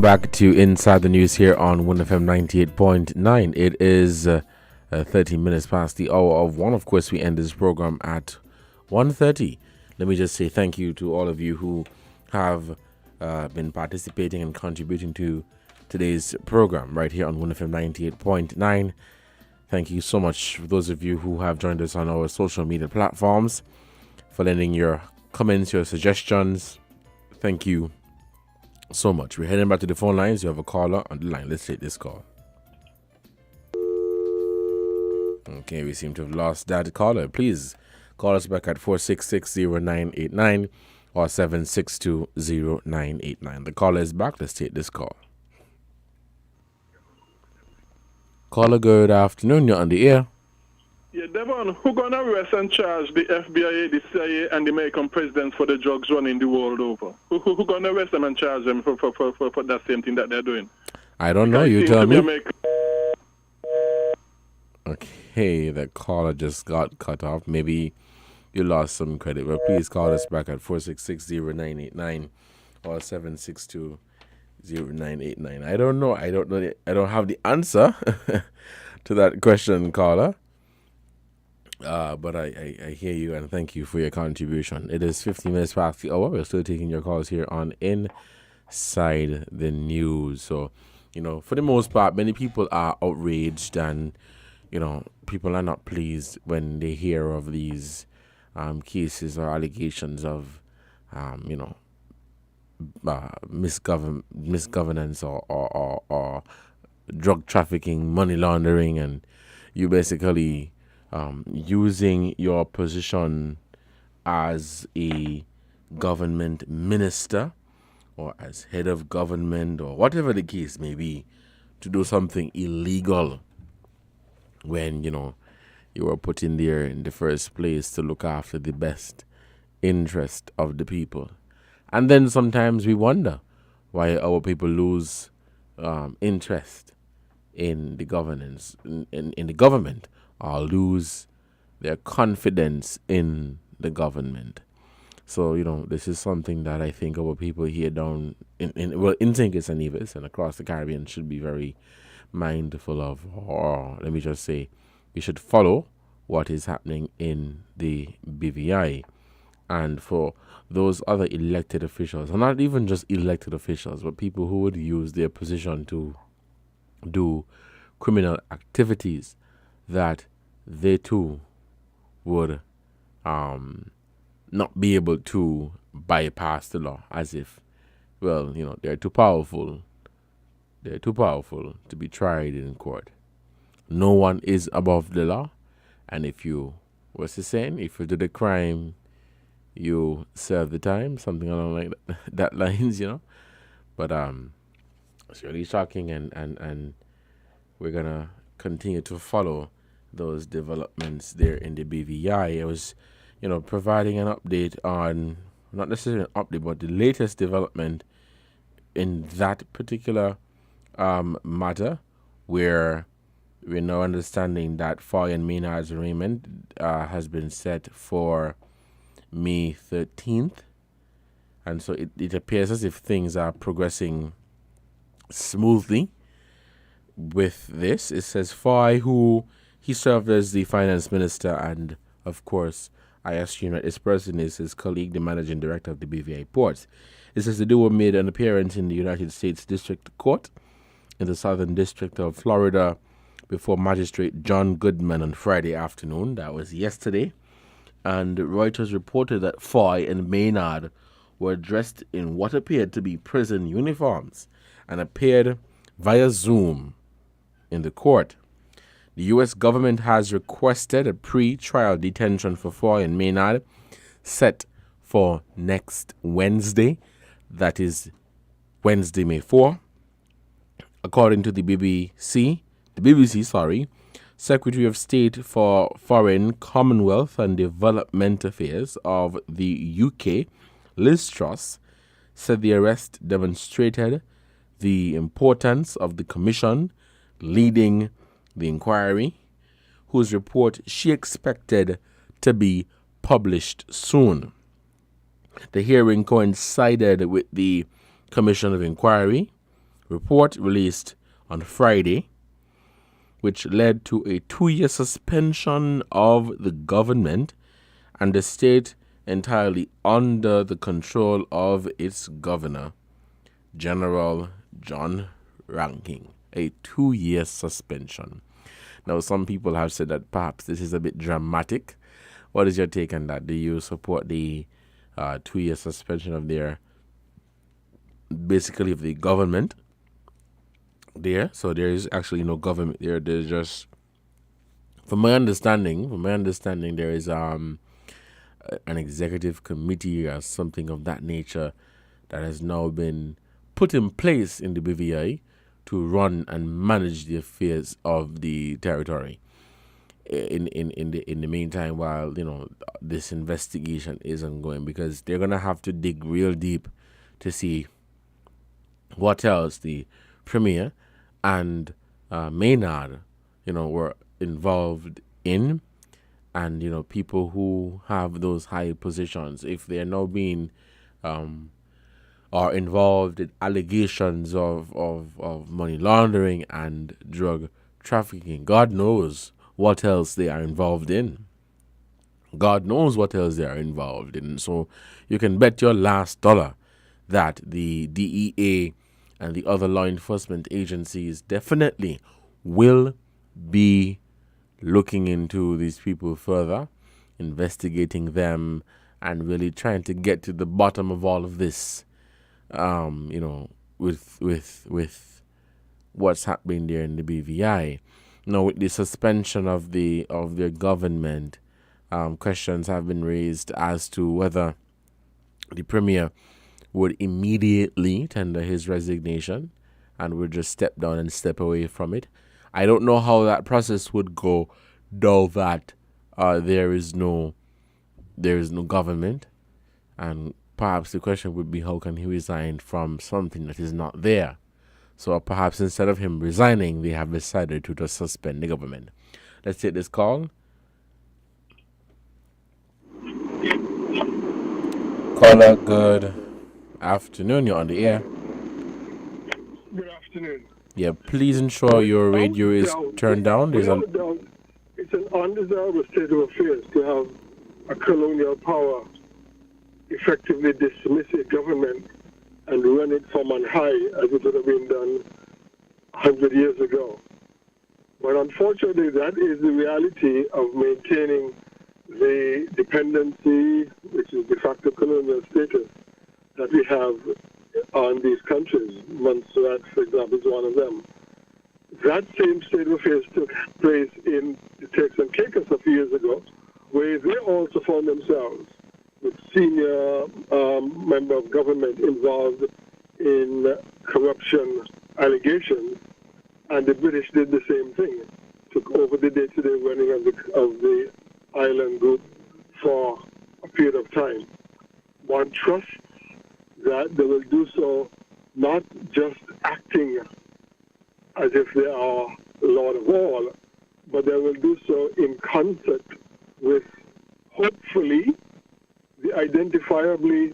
back to Inside the News here on WINNFM 98.9. It is 30 minutes past the hour of 1. Of course, we end this program at 1:30. Let me just say thank you to all of you who have been participating and contributing to today's program right here on WINNFM 98.9. Thank you so much for those of you who have joined us on our social media platforms, for lending your comments, your suggestions. Thank you so much. We're heading back to the phone lines. You have a caller on the line. Let's take this call. Okay, we seem to have lost that caller. Please call us back at 466-0989 or 762-0989. The caller is back. Let's take this call. Caller, good afternoon. You're on the air. Yeah, Devon, who gonna arrest and charge the FBI, the CIA, and the American presidents for the drugs running the world over? Who gonna arrest them and charge them for that same thing that they're doing? I don't know. You tell me. Okay, the caller just got cut off. Maybe you lost some credit. But please call us back at 466-0989 or 762-0989. I don't know. I don't have the answer to that question, caller. But I hear you and thank you for your contribution. It is 15 minutes past the hour. We're still taking your calls here on Inside the News. So, for the most part, many people are outraged and, people are not pleased when they hear of these cases or allegations of, misgovernance or drug trafficking, money laundering, and you basically using your position as a government minister or as head of government or whatever the case may be to do something illegal when, you were put in there in the first place to look after the best interest of the people. And then sometimes we wonder why our people lose interest in the governance, in the government, or lose their confidence in the government. So, this is something that I think our people here down in St. Kitts and Nevis and across the Caribbean should be very mindful of, or let me just say, we should follow what is happening in the BVI. And for those other elected officials, and not even just elected officials, but people who would use their position to do criminal activities, that they too would not be able to bypass the law as if, they're too powerful. They're too powerful to be tried in court. No one is above the law. And if you, what's the saying? If you do the crime, you serve the time. Something along like that lines, But it's really shocking and we're going to continue to follow those developments there in the BVI. I was, providing an update on, not necessarily an update, but the latest development in that particular matter, where we're now understanding that Foy and Maynard's arraignment has been set for May 13th. And so it appears as if things are progressing smoothly with this. It says Foy, who he served as the finance minister, and of course, I assume that this person is his colleague, the managing director of the BVI Ports. It says the duo made an appearance in the United States District Court in the Southern District of Florida before Magistrate John Goodman on Friday afternoon. That was yesterday. And Reuters reported that Foy and Maynard were dressed in what appeared to be prison uniforms and appeared via Zoom in the court. The U.S. government has requested a pre-trial detention for Foy and Maynard set for next Wednesday. That is Wednesday, May 4. According to the BBC, Secretary of State for Foreign, Commonwealth and Development Affairs of the UK, Liz Truss, said the arrest demonstrated the importance of the commission leading the inquiry, whose report she expected to be published soon. The hearing coincided with the Commission of Inquiry, report released on Friday, which led to a 2-year suspension of the government and the state entirely under the control of its governor, General John Ranking. A 2-year suspension. Now, some people have said that perhaps this is a bit dramatic. What is your take on that? Do you support the 2-year suspension of their, basically of the government there? So there is actually no government there. There's just, from my understanding, there is an executive committee or something of that nature that has now been put in place in the BVI to run and manage the affairs of the territory. In the meantime, while this investigation is ongoing, because they're gonna have to dig real deep to see what else the Premier and Maynard, were involved in, and people who have those high positions, if they're now being are involved in allegations of money laundering and drug trafficking. God knows what else they are involved in. So you can bet your last dollar that the DEA and the other law enforcement agencies definitely will be looking into these people further, investigating them, and really trying to get to the bottom of all of this. With what's happening there in the BVI. Now, with the suspension of their government, questions have been raised as to whether the Premier would immediately tender his resignation and would just step down and step away from it. I don't know how that process would go, though that there is no government, and perhaps the question would be, how can he resign from something that is not there? So perhaps instead of him resigning, they have decided to just suspend the government. Let's take this call. Caller, good afternoon. You're on the air. Good afternoon. Yeah, please ensure your radio is turned down. It's an undesirable state of affairs to have a colonial power effectively dismiss a government and run it from on high as it would have been done 100 years ago. But unfortunately, that is the reality of maintaining the dependency, which is de facto colonial status, that we have on these countries. Montserrat, for example, is one of them. That same state of affairs took place in the Turks and Caicos a few years ago, where they also found themselves with senior member of government involved in corruption allegations, and the British did the same thing, took over the day-to-day running of the island group for a period of time. One trusts that they will do so not just acting as if they are Lord of all, but they will do so in concert with, hopefully, the identifiably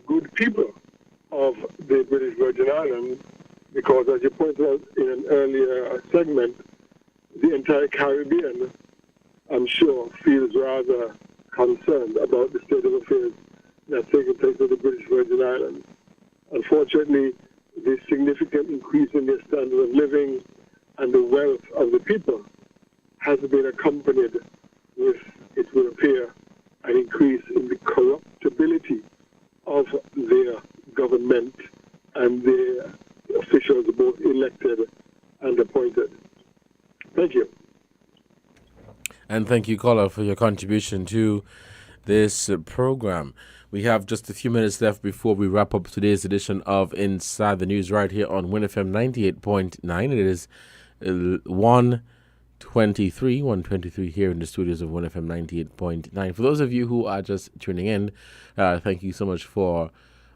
good people of the British Virgin Islands, because as you pointed out in an earlier segment, the entire Caribbean, I'm sure, feels rather concerned about the state of affairs that's taking place with the British Virgin Islands. Unfortunately, the significant increase in their standard of living and the wealth of the people has been accompanied with, it will appear, an increase in the corruptibility of their government and their officials, both elected and appointed. Thank you. And thank you, caller, for your contribution to this program. We have just a few minutes left before we wrap up today's edition of Inside the News right here on WINNFM 98.9. It is 1:23 here in the studios of WINNFM 98.9. For those of you who are just tuning in, thank you so much for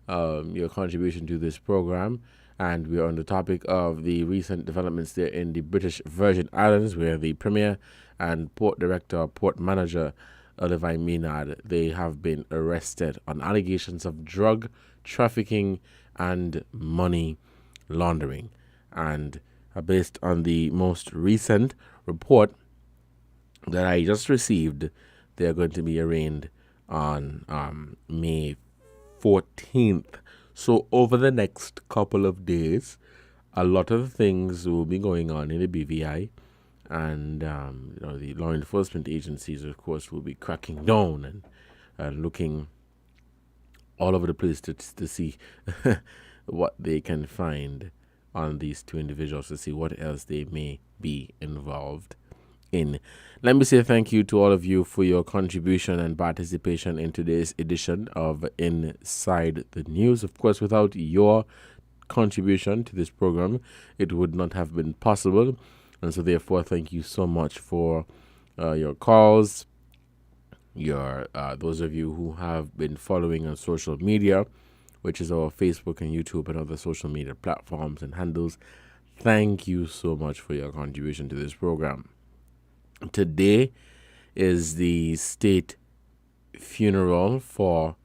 your contribution to this program. And we are on the topic of the recent developments there in the British Virgin Islands, where the Premier and Port Director, Port Manager, Oliver Maynard, they have been arrested on allegations of drug trafficking and money laundering. And based on the most recent report that I just received, they are going to be arraigned on May 14th. So over the next couple of days, a lot of things will be going on in the BVI, and the law enforcement agencies, of course, will be cracking down and looking all over the place to see what they can find on these two individuals, to see what else they may be involved in. Let me say thank you to all of you for your contribution and participation in today's edition of Inside the News. Of course, without your contribution to this program, it would not have been possible. And so therefore, thank you so much for your calls, your those of you who have been following on social media, which is our Facebook and YouTube and other social media platforms and handles. Thank you so much for your contribution to this program. Today is the state funeral for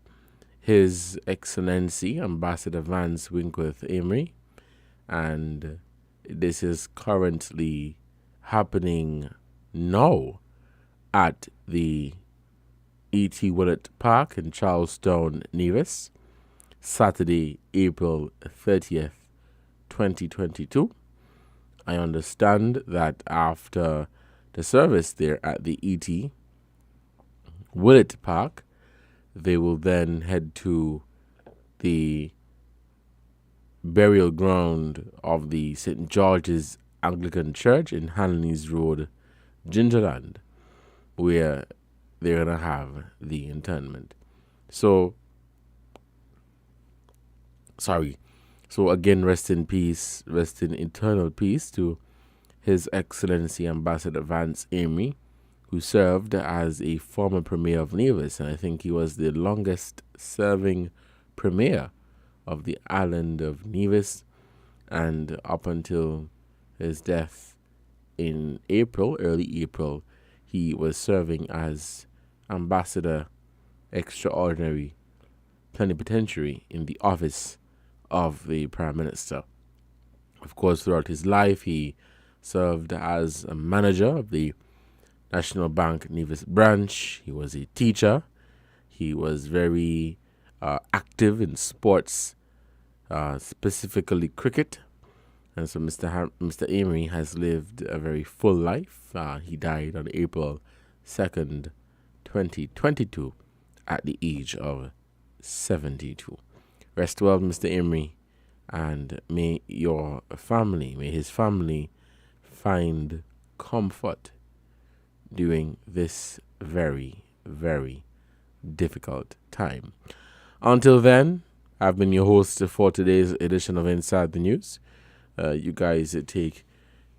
His Excellency Ambassador Vance Winkworth Amory, and this is currently happening now at the E.T. Willett Park in Charlestown, Nevis, Saturday, April 30th, 2022. I understand that after the service there at the E.T. Willett Park, they will then head to the burial ground of the St. George's Anglican Church in Hanleys Road, Gingerland, where they're going to have the interment. So again, rest in peace, rest in eternal peace to His Excellency Ambassador Vance Amory, who served as a former Premier of Nevis, and I think he was the longest serving Premier of the island of Nevis, and up until his death in April, early April, he was serving as Ambassador Extraordinary Plenipotentiary in the office of the Prime Minister. Of course, throughout his life, he served as a manager of the National Bank Nevis branch. He was a teacher. He was very active in sports, specifically cricket. And so Mr. Amory has lived a very full life. He died on April 2nd, 2022 at the age of 72. Rest well, Mr. Amory, and may his family find comfort during this very, very difficult time. Until then, I've been your host for today's edition of Inside the News. You guys take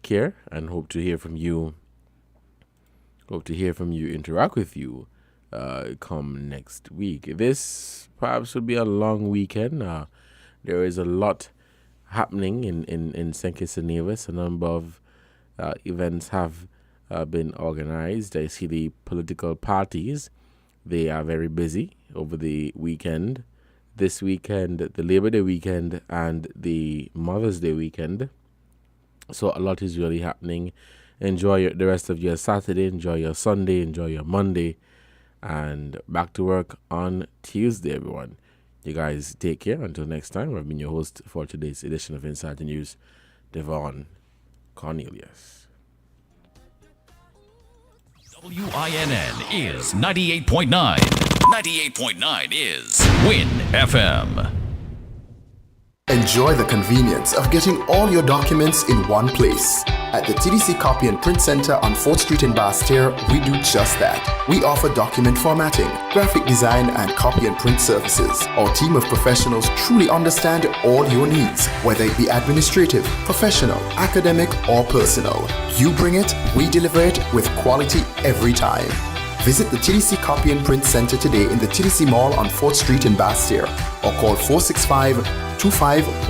care, and hope to hear from you, interact with you come next week. This perhaps will be a long weekend. There is a lot happening in St. Kitts and Nevis. A number of events have been organized. I see the political parties, they are very busy over the weekend. This weekend, the Labor Day weekend, and the Mother's Day weekend. So a lot is really happening. Enjoy the rest of your Saturday, enjoy your Sunday, enjoy your Monday, and back to work on Tuesday, everyone. You guys take care. Until next time, I've been your host for today's edition of Inside the News, Devon Cornelius. WINN is 98.9. 98.9 is Win FM. Enjoy the convenience of getting all your documents in one place. At the TDC Copy and Print Center on 4th Street in Basse-Terre, we do just that. We offer document formatting, graphic design, and copy and print services. Our team of professionals truly understand all your needs, whether it be administrative, professional, academic, or personal. You bring it, we deliver it with quality every time. Visit the TDC Copy and Print Center today in the TDC Mall on 4th Street in Basse-Terre, or call 465-2511.